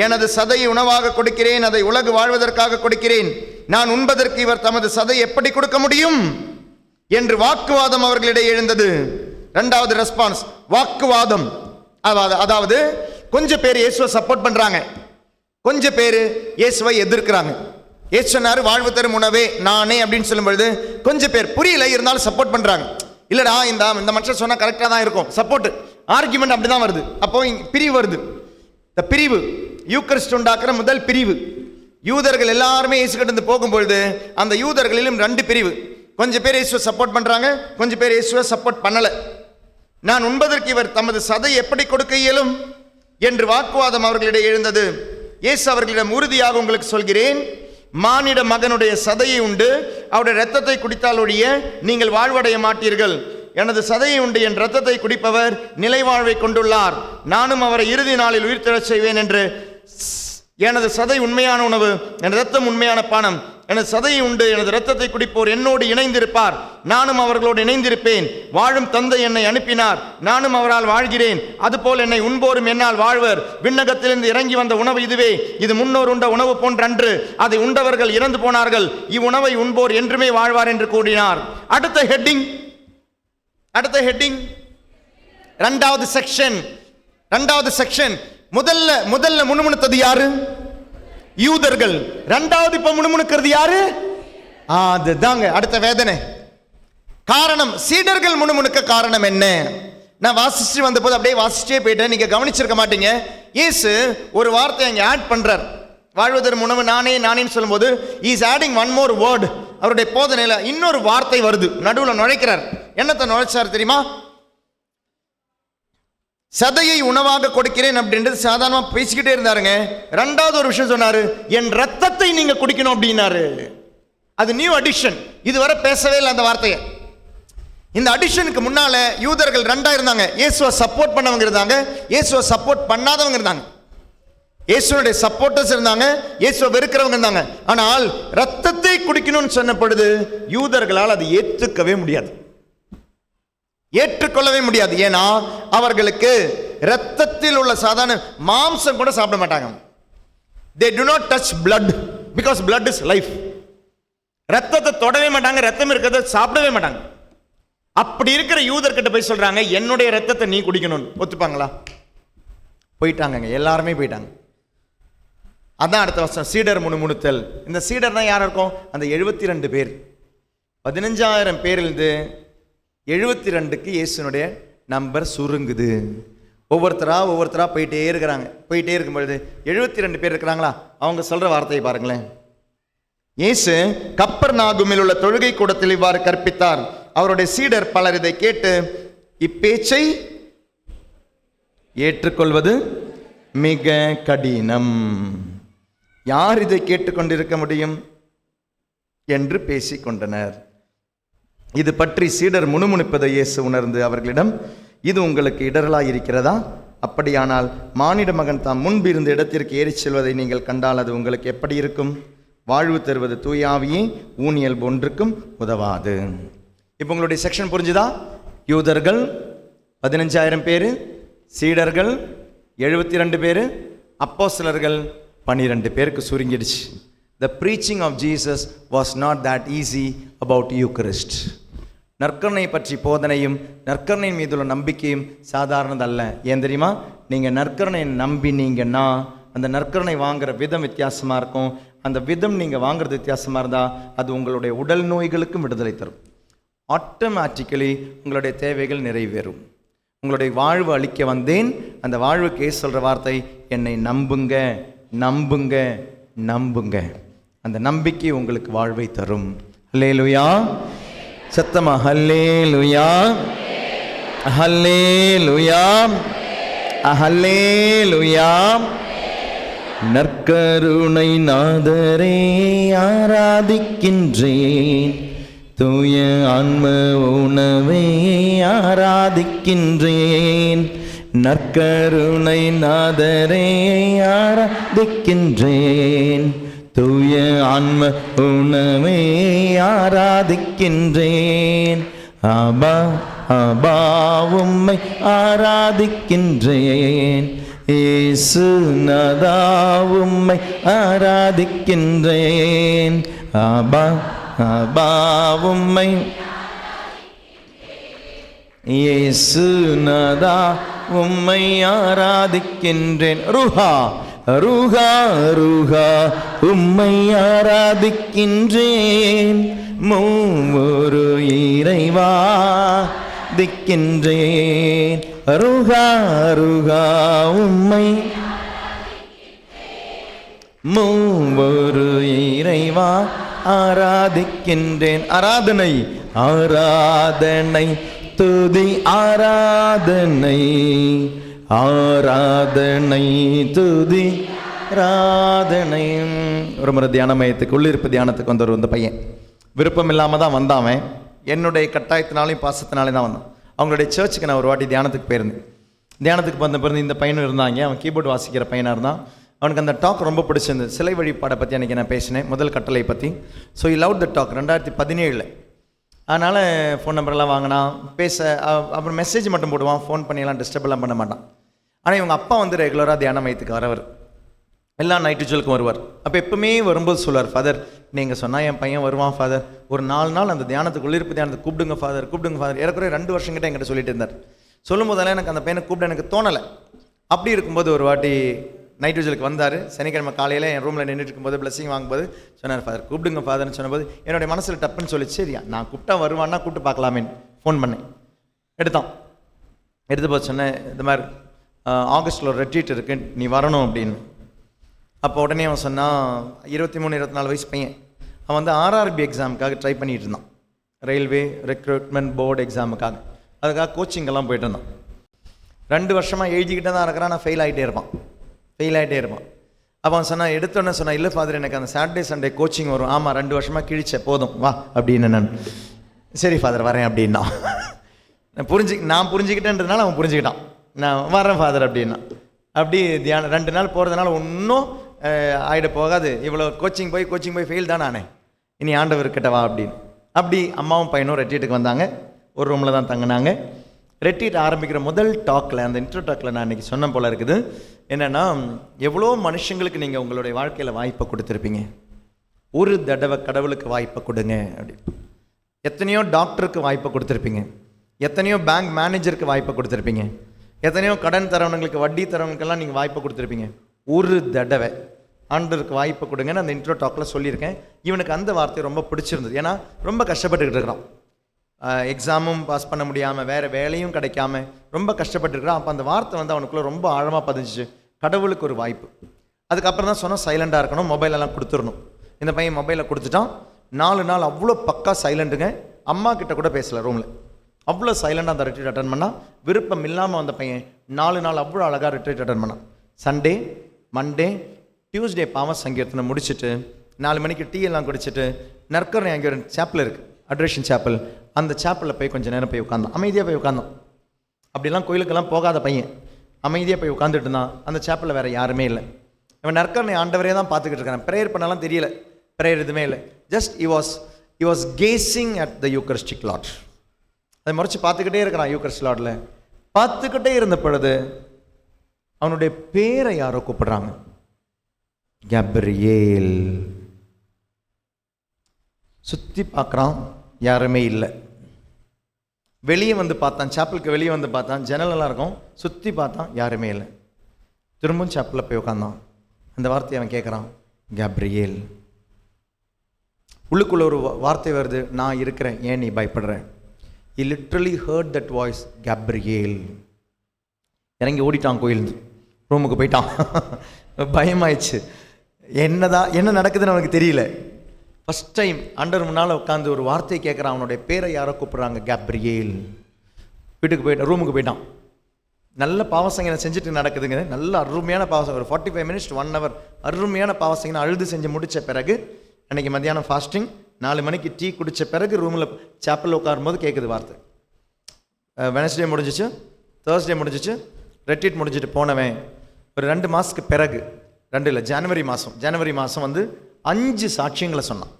Speaker 1: எனது சதையை உணவாக கொடுக்கிறேன், அதை உலகு வாழ்வதற்காக கொடுக்கிறேன். நான் உண்பதற்கு இவர் தமது சதை எப்படி கொடுக்க முடியும் என்று வாக்குவாதம் அவர்களிடையே எழுந்தது. இரண்டாவது ரெஸ்பான்ஸ் வாக்குவாதம். அதாவது கொஞ்சம் பேர் இயேசுவை சப்போர்ட் பண்றாங்க, கொஞ்சம் பேர் இயேசுவை எதிர்க்கிறாங்க. இயேசு சொன்னாரு வாழ்வு தரும் உணவே நானே அப்படின்னு சொல்லும்பொழுது கொஞ்சம் பேர் புரியல, இருந்தாலும் சப்போர்ட் பண்றாங்க. இல்லடா இந்த மனுஷன் சொன்னா கரெக்டா தான் இருக்கும், சப்போர்ட் ஆர்குமெண்ட் அப்படிதான் வருது. அப்போ பிரிவு வருது. இந்த பிரிவு யூக்கரிஸ்ட் உண்டாக்குற முதல் பிரிவு. யூதர்கள் எல்லாருமே இயேசு கிட்ட இருந்து போகும்பொழுது அந்த யூதர்களிலும் 2 பிரிவு. கொஞ்சம் பேர் இயேசுவை சப்போர்ட் பண்றாங்க, கொஞ்சம் பேர் இயேசுவை சப்போர்ட் பண்ணல. நான் உண்பதற்கு இவர் தமது சதை எப்படி கொடுக்க இயலும் என்று வாக்குவாதம் அவர்களிடையே எழுந்தது. இயேசு அவர்களிடம் உறுதியாக உங்களுக்கு சொல்கிறேன், மானிட மகனுடைய சதையை உண்டு அவருடைய இரத்தத்தை குடித்தால் ஒழிய நீங்கள் வாழ்வடைய மாட்டீர்கள். எனது சதையை உண்டு என் இரத்தத்தை குடிப்பவர் நிலைவாழ்வை கொண்டுள்ளார். நானும் அவரை இறுதி நாளில் உயிர்த்தெழச் செய்வேன் என்று. எனது சதை உண்மையான உணவு, எனது இரத்தம் உண்மையான பானம். எனது சதையை உண்டு எனது இரத்தத்தை குடிப்போர் என்னோடு இணைந்திருப்பார், நானும் அவர்களோடு இணைந்திருப்பேன். வாழும் தந்தை என்னை அனுப்பினார், நானும் அவரால் வாழ்கிறேன். அதுபோல் என்னை உண்போரும் என்னால் வாழ்வர். விண்ணகத்திலிருந்து இறங்கி வந்த உணவு இதுவே, இது முன்னோர் உண்ட உணவு போன்றன்று. அதை உண்டவர்கள் இறந்து போனார்கள், இவ்வுணவை உண்போர் என்றுமே வாழ்வார் என்று கூறினார். அடுத்த ஹெட்டிங் இரண்டாவது செக்ஷன். முதல்ல முணுமுணுத்தது யாரு? யூதர்கள். இரண்டாவது இப்ப முணுமுணுக்கிறது யாரு? அதுதாங்க அடுத்த வேதனை. காரணம், சீடர்கள் முணுமுணுக்க காரணம் என்ன? நான் வாசிச்சு வந்த போது அப்படியே வாசிச்சே போயிட்டேன், நீங்க கவனிச்சிருக்க மாட்டீங்க. இயேசு ஒரு வார்த்தை அங்க ஆட் பண்றார். வாழ்வதற்கு உணவு நானே நானேன்னு சொல்லும்போது is adding one more word. அவருடைய போதனையில இன்னொரு வார்த்தை வருது, நடுவில் நுழைக்கிறார். என்னத்தை நுழைச்சார் தெரியுமா? சதையை உணவாக கொடுக்கிறேன் அப்படின்றது சாதாரணமாக பேசிக்கிட்டே இருந்தாருங்க. ரெண்டாவது ஒரு விஷயம் சொன்னாரு, என் ரத்தத்தை நீங்க குடிக்கணும் அப்படின்னாரு. அது நியூ அடிஷன். இதுவரை பேசவே இல்லை அந்த வார்த்தையை. இந்த அடிஷனுக்கு முன்னால யூதர்கள் 2 இருந்தாங்க. இயேசுவை சப்போர்ட் பண்ணவங்க இருந்தாங்க, இயேசுவை சப்போர்ட் பண்ணாதவங்க இருந்தாங்க. இயேசுனுடைய சப்போர்ட்டர்ஸ் இருந்தாங்க, இயேசுவை வெறுக்கிறவங்க இருந்தாங்க. ஆனால் ரத்தத்தை குடிக்கணும்னு சொன்ன பொழுது யூதர்களால் அது ஏற்றுக்கொள்ளவே முடியாது. ஏன்னா அவர்களுக்கு இரத்தத்தில் உள்ள சாதாரண மாம்சம் கூட சாப்பிட மாட்டாங்க. they do not touch blood because blood is life. ரத்தத்தை தொடவே மாட்டாங்க, ரத்தம் இருக்கிறத சாப்பிடவே மாட்டாங்க. அப்படி இருக்கிற யூதர்கிட்ட போய் சொல்றாங்க, என்னுடைய ரத்தத்தை நீ குடிக்கணும். ஒத்துப்பாங்களா? போயிட்டாங்க, எல்லாருமே போயிட்டாங்க. அதான் அடுத்த வருஷம் சீடர் முணுமுணுத்தல். இந்த சீடர் தான் யார் இருக்கும்? அந்த 72 பேர். 15,000 பேரிலிருந்து 72க்கு இயேசுனுடைய நம்பர் சுருங்குது. ஒவ்வொருத்தரா போயிட்டே இருக்கிறாங்க. போயிட்டே இருக்கும்பொழுது 72 பேர் இருக்கிறாங்களா, அவங்க சொல்ற வார்த்தையை பாருங்களேன். இயேசு கப்பர்நாகுமில் உள்ள தொழுகை கூடத்தில் இவ்வாறு கற்பித்தார். அவருடைய சீடர் பலர் இதை கேட்டு இப்பேச்சை ஏற்றுக்கொள்வது மிக கடினம், யார் இதை கேட்டுக்கொண்டிருக்க முடியும் என்று பேசிக்கொண்டனர். இது பற்றி சீடர் முணுமுணுப்பதை இயேசு உணர்ந்து அவர்களிடம், இது உங்களுக்கு இடரலாய் இருக்கிறதா? அப்படியானால் மானிட மகன் தாம் முன்பு இருந்த இடத்திற்கு ஏறி செல்வதை நீங்கள் கண்டால் அது உங்களுக்கு எப்படி இருக்கும்? வாழ்வு தருவது தூயாவியே, ஊனியல் ஒன்றுக்கும் உதவாது. இப்போ உங்களுடைய செக்ஷன் புரிஞ்சுதா? யூதர்கள் 15,000 பேர், சீடர்கள் 72 பேர், அப்போஸ்தலர்கள் 12 பேருக்கு சுருங்கிடுச்சு. The preaching of Jesus was not that easy about Eucharist. நற்கருணை பற்றி போதனையும் நற்கருணையின் மீதுள்ள நம்பிக்கையும் சாதாரணதல்ல. ஏன் தெரியுமா? நீங்கள் நற்கருணையை நம்பினீங்கன்னா அந்த நற்கருணை வாங்குகிற விதம் வித்தியாசமாக இருக்கும். அந்த விதம் நீங்கள் வாங்குறது வித்தியாசமாக இருந்தால் அது உங்களுடைய உடல் நோய்களுக்கும் விடுதலை தரும். ஆட்டோமேட்டிக்கலி உங்களுடைய தேவைகள் நிறைவேறும். உங்களுடைய வாழ்வு அளிக்க வந்தேன். அந்த வாழ்வுக்கு சொல்கிற வார்த்தை, என்னை நம்புங்க, நம்புங்க, நம்புங்க. அந்த நம்பிக்கை உங்களுக்கு வாழ்வை தரும். அல்லேலூயா. சத்தமா ஹல்லேலூயா, ஹல்லேலூயா, ஹல்லேலூயா. நற்கருணை நாதரே ஆராதிக்கின்றேன், தூய ஆன்ம உணவே ஆராதிக்கின்றேன். நற்கருணை நாதரே ஆராதிக்கின்றேன், தூய ஆன்ம உணவே ஆராதிக்கின்றேன். ஆபா ஆபா உம்மை ஆராதிக்கின்றேன், இயேசுநாதா உம்மை ஆராதிக்கின்றேன். ஆபா ஆபா உம்மை இயேசுநாதா உம்மை ஆராதிக்கின்றேன். ருஹா ருஹா ருஹா உம்மை ஆராதிக்கின்றேன், மூவொரு இறைவா திக்கின்றேன். ருஹா ருஹா உம்மை மூவொரு இறைவா ஆராதிக்கின்றேன். ஆராதனை ஆராதனை துதி ஆராதனை, ஆராதனை துதி ஆராதனை. ஒரு முறை தியான மையத்துக்கு உள்ளிருப்பு தியானத்துக்கு வந்தவர் இந்த பையன் விருப்பம் இல்லாமல் தான் வந்தாவன், என்னுடைய கட்டாயத்தினாலையும் பாசத்தினாலே தான் வந்தான். அவங்களுடைய சர்ச்சுக்கு நான் ஒரு வாட்டி தியானத்துக்கு போயிருந்தேன். தியானத்துக்கு வந்த பிறகு இந்த பையனும் இருந்தாங்க, அவன் கீபோர்டு வாசிக்கிற பையனாக இருந்தான். அவனுக்கு அந்த டாக் ரொம்ப பிடிச்சிருந்தது. சிலை வழிபாடை பற்றி அன்றைக்கி நான் பேசினேன், முதல் கட்டளை பற்றி. So I love the talk. 2017. அதனால் ஃபோன் நம்பர்லாம் வாங்கினான், பேச அப்புறம் மெசேஜ் மட்டும் போடுவான், ஃபோன் பண்ணியெல்லாம் டிஸ்டர்பெல்லாம் பண்ண மாட்டான். ஆனால் இவங்க அப்பா வந்து ரெகுலராக தியான மையத்துக்கு வரவர், எல்லா நைட்டு ஜுவலுக்கும் வருவார். அப்போ எப்பவுமே வரும்போது சொல்லுவார், ஃபாதர் நீங்கள் சொன்னால் என் பையன் வருவான் ஃபாதர், ஒரு 4 நாள் அந்த தியானத்துக்கு உள்ளிருப்பு தியானத்துக்கு கூப்பிடுங்க ஃபாதர், கூப்பிடுங்க ஃபாதர். ஏறக்குறைய 2 வருஷங்கிட்ட என்கிட்ட சொல்லிட்டு இருந்தார். சொல்லும் போதெல்லாம் எனக்கு அந்த பையனை கூப்பிட எனக்கு தோணலை. அப்படி இருக்கும்போது ஒரு வாட்டி நைட் விஜலுக்கு வந்தார். சனிக்கிழமை காலையில் என் ரூமில் நின்றுட்டு இருக்கும்போது பிளஸிங் வாங்கும்போது சொன்னார், ஃபாதர் கூப்பிடுங்க ஃபாதர்னு சொன்னபோது என்னுடைய மனசில் டப்புன்னு சொல்லி, சரியா நான் கூப்பிட்டா வருவான்னா கூப்பிட்டு பார்க்கலாமேன்னு ஃபோன் பண்ணேன். எடுத்து போது சொன்னேன், இந்த மாதிரி ஆகஸ்ட்டில் ஒரு ரெட்ரீட் இருக்கு, நீ வரணும் அப்படின்னு. அப்போ உடனே அவன் சொன்னான், 23-24 வயசு பையன். அவன் வந்து RRB எக்ஸாமுக்காக ட்ரை பண்ணிகிட்டு இருந்தான், ரயில்வே ரெக்ரூட்மெண்ட் போர்டு எக்ஸாமுக்காக. அதுக்காக கோச்சிங்கெல்லாம் போயிட்டு இருந்தான். 2 வருஷமாக எழுதிக்கிட்டே தான் இருக்கிறான், நான் ஃபெயில் ஆகிட்டே இருப்பான். அப்போ அவன் சொன்னான், எடுத்தோன்னே சொன்னான், இல்லை ஃபாதர் எனக்கு அந்த சாட்டர்டே சண்டே கோச்சிங் வரும். ஆமாம் 2 வருஷமாக கிழிச்ச, போதும் வா அப்படின்னு. நான் சரி ஃபாதர் வரேன் அப்படின்னா. நான் புரிஞ்சுக்கிட்டேன்றதுனால அவன் புரிஞ்சுக்கிட்டான், நான் வரேன் ஃபாதர் அப்படின்னா. அப்படி தியானம் 2 நாள் போகிறதுனால ஒன்றும் ஆகிட போகாது, இவ்வளோ கோச்சிங் போய் ஃபெயில் தான் நானே, இனி ஆண்டவர் கிட்ட வா அப்படின்னு. அப்படி அம்மாவும் பையனும் ரெட்ரீட்டுக்கு வந்தாங்க, ஒரு ரூமில் தான் தங்கினாங்க. ரெட்ரீட் ஆரம்பிக்கிற முதல் டாக்கில், அந்த இன்ட்ரோ டாக்கில் நான் இன்றைக்கி சொன்ன போல் இருக்குது. என்னென்னா, எவ்வளோ மனுஷங்களுக்கு நீங்கள் உங்களுடைய வாழ்க்கையில் வாய்ப்பை கொடுத்துருப்பீங்க, ஒரு தடவை கடவுளுக்கு வாய்ப்பை கொடுங்க அப்படி. எத்தனையோ டாக்டருக்கு வாய்ப்பை கொடுத்துருப்பீங்க, எத்தனையோ பேங்க் மேனேஜருக்கு வாய்ப்பை கொடுத்துருப்பீங்க, எத்தனையோ கடன் தரவனுங்களுக்கு வட்டி தரவனுக்கெல்லாம் நீங்கள் வாய்ப்பை கொடுத்துருப்பீங்க. ஒரு தடவை ஆண்டவருக்கு வாய்ப்பை கொடுங்கன்னு அந்த இன்ட்ரோ டாக்கில் சொல்லியிருக்கேன். இவனுக்கு அந்த வார்த்தை ரொம்ப பிடிச்சிருந்தது. ஏன்னா ரொம்ப கஷ்டப்பட்டுக்கிட்டு இருக்கிறான், எக்ஸாமும் பாஸ் பண்ண முடியாமல், வேறு வேலையும் கிடைக்காம ரொம்ப கஷ்டப்பட்டுருக்கிறான். அப்போ அந்த வார்த்தை வந்து அவனுக்குள்ளே ரொம்ப ஆழமாக பதிஞ்சிச்சு, கடவுளுக்கு ஒரு வாய்ப்பு. அதுக்கப்புறம் தான் சொன்னால் சைலண்டாக இருக்கணும், மொபைலெல்லாம் கொடுத்துடணும். இந்த பையன் மொபைலை கொடுத்துட்டான். 4 நாள் அவ்வளோ பக்கா சைலண்ட்டுங்க, அம்மா கிட்ட கூட பேசலை ரூமில், அவ்வளோ சைலண்டாக அந்த ரெட்ரீட் அட்டன் பண்ணால். விருப்பம் இல்லாமல் வந்த பையன் 4 நாள் அவ்வளோ அழகாக ரெட்ரீட் அட்டன் பண்ணான். சண்டே, மண்டே, டியூஸ்டே பாவ சங்கீர்த்தனை முடிச்சுட்டு 4 மணிக்கு டீ எல்லாம் குடிச்சிட்டு நற்கரணை அங்கே ஒரு சாப்பிள் இருக்குது, அட்ரேஷன் சாப்பிள், அந்த சாப்பிளில் போய் கொஞ்சம் நேரம் போய் உட்காந்தான், அமைதியாக போய் உட்காந்தான். அப்படிலாம் கோயிலுக்கெல்லாம் போகாத பையன் அமைதியாக போய் உட்காந்துட்டு இருந்தான். அந்த சாப்பிளில் வேறு யாருமே இல்லை. இவன் நற்கரணை ஆண்டவரே தான் பார்த்துக்கிட்டு இருக்கான். ப்ரேயர் பண்ணலாம் தெரியல, ப்ரேயர் எதுவுமே இல்லை. Just he was gazing at the Eucharistic Lord. அதை முறைச்சி பார்த்துக்கிட்டே இருக்கிறான். யூக்கரிஸ்ட் லார்டில் பார்த்துக்கிட்டே இருந்த பொழுது அவனுடைய பேரை யாரோ கூப்பிடுறாங்க, கேப்ரியேல். சுற்றி பார்க்குறான், யாருமே இல்லை. வெளியே வந்து பார்த்தான், சாப்பிளுக்கு வெளியே வந்து பார்த்தான், ஜன்னலெல்லாம் இருக்கும், சுற்றி பார்த்தான், யாருமே இல்லை. திரும்பவும் சாப்பிளில் போய் உட்காந்தான். அந்த வார்த்தையை அவன் கேட்குறான், கேப்ரியேல். உள்ளுக்குள்ள ஒரு வார்த்தை வருது, நான் இருக்கிறேன், ஏன் நீ பயப்படுற? He literally heard that voice, Gabriel. இறங்கி ஓடிட்டான், கோயில் ரூமுக்கு போயிட்டான். பயமாயிடுச்சு, என்ன நடக்குதுன்னு அவனுக்கு தெரியல. ஃபஸ்ட் டைம் ஆண்டவர் முன்னால் உட்காந்து ஒரு வார்த்தையை கேட்குறான். அவனுடைய பேரை யாரோ கூப்பிட்றாங்க, கேப்ரியேல். வீட்டுக்கு போயிட்டான், ரூமுக்கு போயிட்டான். நல்ல பாவசங்கனை செஞ்சுட்டு நடக்குதுங்க, நல்ல அருமையான பாவசங்க, ஒரு 45 minutes to 1 hour அருமையான பாவசங்கனை அழுது செஞ்சு முடித்த பிறகு, அன்றைக்கி மத்தியானம் ஃபாஸ்டிங், 4 மணிக்கு டீ குடித்த பிறகு ரூமில் சாப்பிளில் உட்காரும்போது கேட்குது வார்த்தை. வெனஸ்டே முடிஞ்சிச்சு, தேர்ஸ்டே முடிஞ்சிச்சு, ரெட்ரீட் முடிஞ்சிட்டு போனவன் ஒரு 2 மாதத்துக்கு பிறகு, 2 இல்லை, ஜனவரி மாதம் வந்து 5 சாட்சியங்களை சொன்னான்.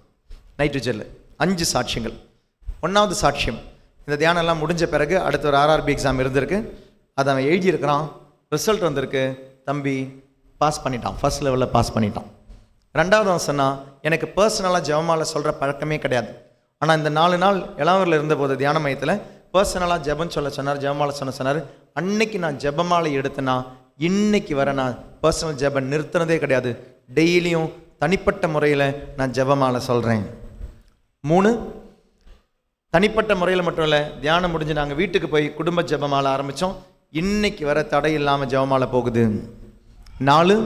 Speaker 1: நைட் விஜில் 5 சாட்சியங்கள். 1வது சாட்சியம், இந்த தியானம் எல்லாம் முடிஞ்ச பிறகு அடுத்த ஒரு RRB எக்ஸாம் இருந்திருக்கு. அதை அவன் எழுதியிருக்கிறான். ரிசல்ட் வந்திருக்கு. தம்பி பாஸ் பண்ணிட்டான், ஃபர்ஸ்ட் லெவலில் பாஸ் பண்ணிட்டான். ரெண்டாவது அவன் சொன்னான், எனக்கு பர்சனலாக ஜெபமாலை சொல்கிற பழக்கமே கிடையாது. ஆனால் இந்த 4 நாள் இளவரில் இருந்தபோது தியான மையத்தில் பர்சனலாக ஜெபம் சொல்ல சொன்னார், ஜெபமாலை சொன்னார். அன்னைக்கு நான் ஜெபமாலை எடுத்தேன்னா இன்னைக்கு வர நான் பர்சனல் ஜெபம் நிறுத்தினதே கிடையாது. டெய்லியும் தனிப்பட்ட முறையில் நான் ஜெபமாலை சொல்கிறேன். 3, தனிப்பட்ட முறையில் மட்டும் இல்லை, தியானம் முடிஞ்சு நாங்கள் வீட்டுக்கு போய் குடும்ப ஜெபமாலை ஆரம்பித்தோம். இன்னைக்கு வர தடை இல்லாமல் ஜெபமாலை போகுது. 4,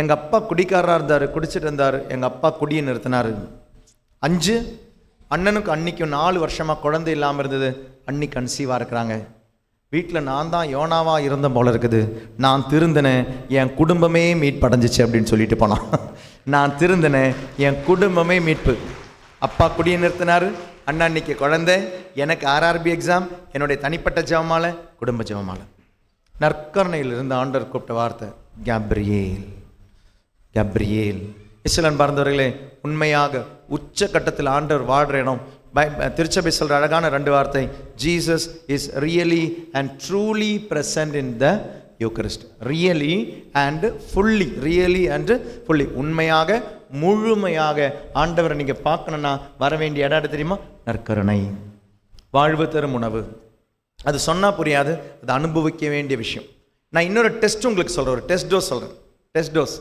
Speaker 1: எங்கள் அப்பா குடிக்காரராக இருந்தார், குடிச்சிட்டு இருந்தார், எங்கள் அப்பா குடியை நிறுத்தினார். 5, அண்ணனுக்கும் அன்னிக்கும் 4 வருஷமாக குழந்தை இல்லாமல் இருந்தது, அன்னி கன்சீவாக இருக்கிறாங்க. வீட்டில் நான் தான் யோனாவாக இருந்த போல இருக்குது, நான் திருந்தினேன், என் குடும்பமே மீட்படைஞ்சிச்சு அப்படின்னு சொல்லிட்டு போனான். நான் திருந்தினேன், என் குடும்பமே மீட்பு. அப்பா குடியை நிறுத்தினார், அண்ணா அன்னைக்கு குழந்தை, எனக்கு RRB எக்ஸாம், என்னுடைய தனிப்பட்ட ஜெபமாலை, குடும்ப ஜெபமாலை. நற்கருணையில் இருந்து ஆண்டவர் கூப்பிட்ட வார்த்தை கேப்ரியேல். கேப்ரியேல். இஸ்லான் பார்ந்தவர்களே, உண்மையாக உச்சக்கட்டத்தில் ஆண்டவர் வாழ்கிற இடம். திருச்சபை சொல்கிற அழகான 2 வார்த்தை, Jesus is really and truly present in the Eucharist. Really and fully, really and fully, உண்மையாக முழுமையாக ஆண்டவரை நீங்கள் பார்க்கணுன்னா வர வேண்டிய இடம் தெரியுமா? நற்கருணை, வாழ்வு தரும் உணவு. அது சொன்னால் புரியாது, அது அனுபவிக்க வேண்டிய விஷயம். நான் இன்னொரு டெஸ்ட் உங்களுக்கு சொல்கிறேன், ஒரு டெஸ்ட் டோஸ் சொல்கிறேன். Test dose.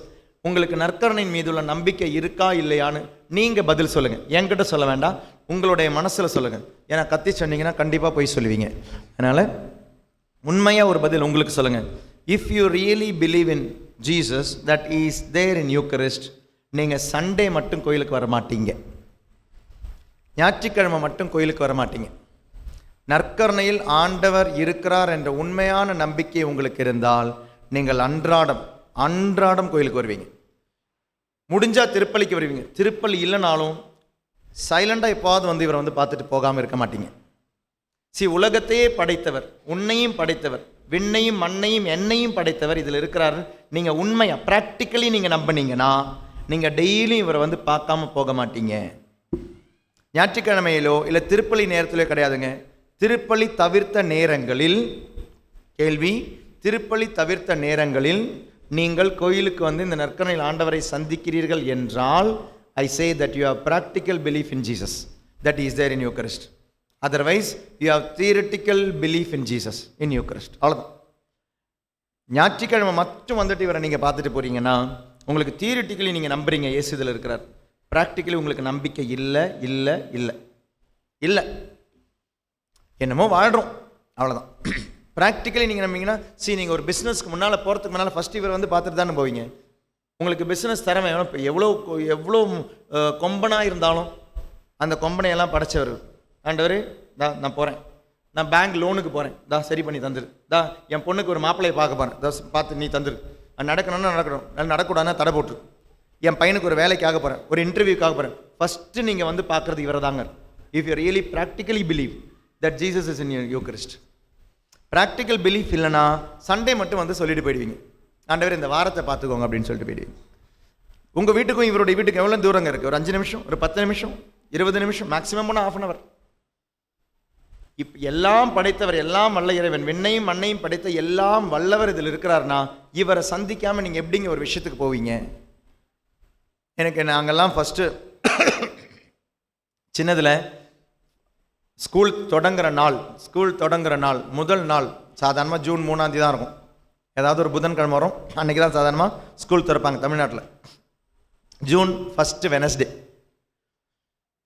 Speaker 1: உங்களுக்கு நற்கருணையின் மீது உள்ள நம்பிக்கை இருக்கா இல்லையான்னு நீங்கள் பதில் சொல்லுங்கள். என்கிட்ட சொல்ல வேண்டாம், உங்களுடைய மனசில் சொல்லுங்கள். ஏன்னா கத்தி சொன்னீங்கன்னா கண்டிப்பாக போய் சொல்லுவீங்க. அதனால் உண்மையாக ஒரு பதில் உங்களுக்கு சொல்லுங்கள். If you really believe in Jesus that is there in Eucharist, நீங்கள் சண்டே மட்டும் கோயிலுக்கு வர மாட்டீங்க, ஞாயிற்றுக்கிழமை மட்டும் கோயிலுக்கு வர மாட்டீங்க. நற்கருணையில் ஆண்டவர் இருக்கிறார் என்ற உண்மையான நம்பிக்கை உங்களுக்கு இருந்தால் நீங்கள் அன்றாடம் கோயிலுக்கு வருவீங்க. முடிஞ்சால் திருப்பலிக்கு வருவீங்க. திருப்பலி இல்லைனாலும் சைலண்டாக எப்பாவது வந்து இவரை வந்து பார்த்துட்டு போகாமல் இருக்க மாட்டீங்க. உலகத்தையே படைத்தவர், உன்னையும் படைத்தவர், விண்ணையும் மண்ணையும் என்னையும் படைத்தவர் இதில் இருக்கிறார். நீங்கள் உண்மையாக ப்ராக்டிக்கலி நீங்கள் நம்பினீங்கன்னா நீங்கள் டெய்லியும் இவரை வந்து பார்க்காம போக மாட்டீங்க. ஞாயிற்றுக்கிழமையிலோ இல்லை திருப்பலி நேரத்திலோ கிடையாதுங்க. திருப்பலி தவிர்த்த நேரங்களில், கேள்வி, திருப்பலி தவிர்த்த நேரங்களில் நீங்கள் கோயிலுக்கு வந்து இந்த நற்கருணையில் ஆண்டவரை சந்திக்கிறீர்கள் என்றால், I say that you have practical belief in Jesus that is there in Eucharist. Otherwise you have theoretical belief in Jesus in Eucharist. அவ்வளோதான். ஞாயிற்றுக்கிழமை மட்டும் வந்துட்டு இவரை நீங்கள் பார்த்துட்டு போகிறீங்கன்னா உங்களுக்கு தியரிட்டிக்கலி நீங்கள் நம்புறீங்க இயேசு இதில் இருக்கிறார். ப்ராக்டிக்கலி உங்களுக்கு நம்பிக்கை இல்லை இல்லை இல்லை இல்லை, என்னமோ வாழ்கிறோம், அவ்வளோதான். ப்ராக்டிக்கலி நீங்கள் நம்பிங்கன்னா, நீங்கள் ஒரு பிஸ்னஸ்க்கு முன்னால் போகிறதுக்கு முன்னால் ஃபஸ்ட் இவர் வந்து பார்த்துட்டு தானே போவீங்க. உங்களுக்கு பிஸ்னஸ் திறமை எவ்வளோ கொம்பனாக இருந்தாலும் அந்த கொம்பனையெல்லாம் படைச்சவர் ஆண்டவர். நான் போகிறேன், நான் பேங்க் லோனுக்கு போகிறேன், சரி பண்ணி தந்துரு. என் பொண்ணுக்கு ஒரு மாப்பிள்ளையை பார்க்க போகிறேன், பார்த்து நீ தந்துரு. நடக்கணும்னா நடக்கணும், நடக்கூடாதுன்னா தடை போட்டுரு. என் பையனுக்கு ஒரு வேலைக்காக போகிறேன், ஒரு இன்டர்வியூக்காக போகிறேன். ஃபஸ்ட்டு நீங்கள் வந்து பார்க்குறது இவரை தாங்க. If you really practically believe that Jesus is in Eucharist. Practical belief இல்லைனா சண்டே மட்டும் வந்து சொல்லிட்டு போயிடுவீங்க, ஆண்டவர் இந்த வாரத்தை பார்த்துக்கோங்க அப்படின்னு சொல்லிட்டு போயிடுவீங்க. உங்கள் வீட்டுக்கும் இவருடைய வீட்டுக்கும் எவ்வளோ தூரங்க இருக்குது? ஒரு 5 நிமிஷம், ஒரு 10 நிமிஷம், 20 நிமிஷம், மேக்ஸிமம் போனால் 1/2 hour. எல்லாம் படைத்தவர், எல்லாம் வல்ல இறைவன், விண்ணையும் மண்ணையும் படைத்த எல்லாம் வல்லவர் இதில் இருக்கிறார்னா இவரை சந்திக்காமல் நீங்கள் எப்படிங்க ஒரு விஷயத்துக்கு போவீங்க? எனக்கு நாங்கள்லாம் ஃபஸ்ட்டு சின்னதில் ஸ்கூல் தொடங்குற நாள் முதல் நாள் சாதாரணமாக ஜூன் 3ஆம் தேதி தான் இருக்கும். ஏதாவது ஒரு புதன்கிழமை வரும், அன்றைக்கி தான் சாதாரணமாக ஸ்கூல் திறப்பாங்க தமிழ்நாட்டில். June 1 Wednesday.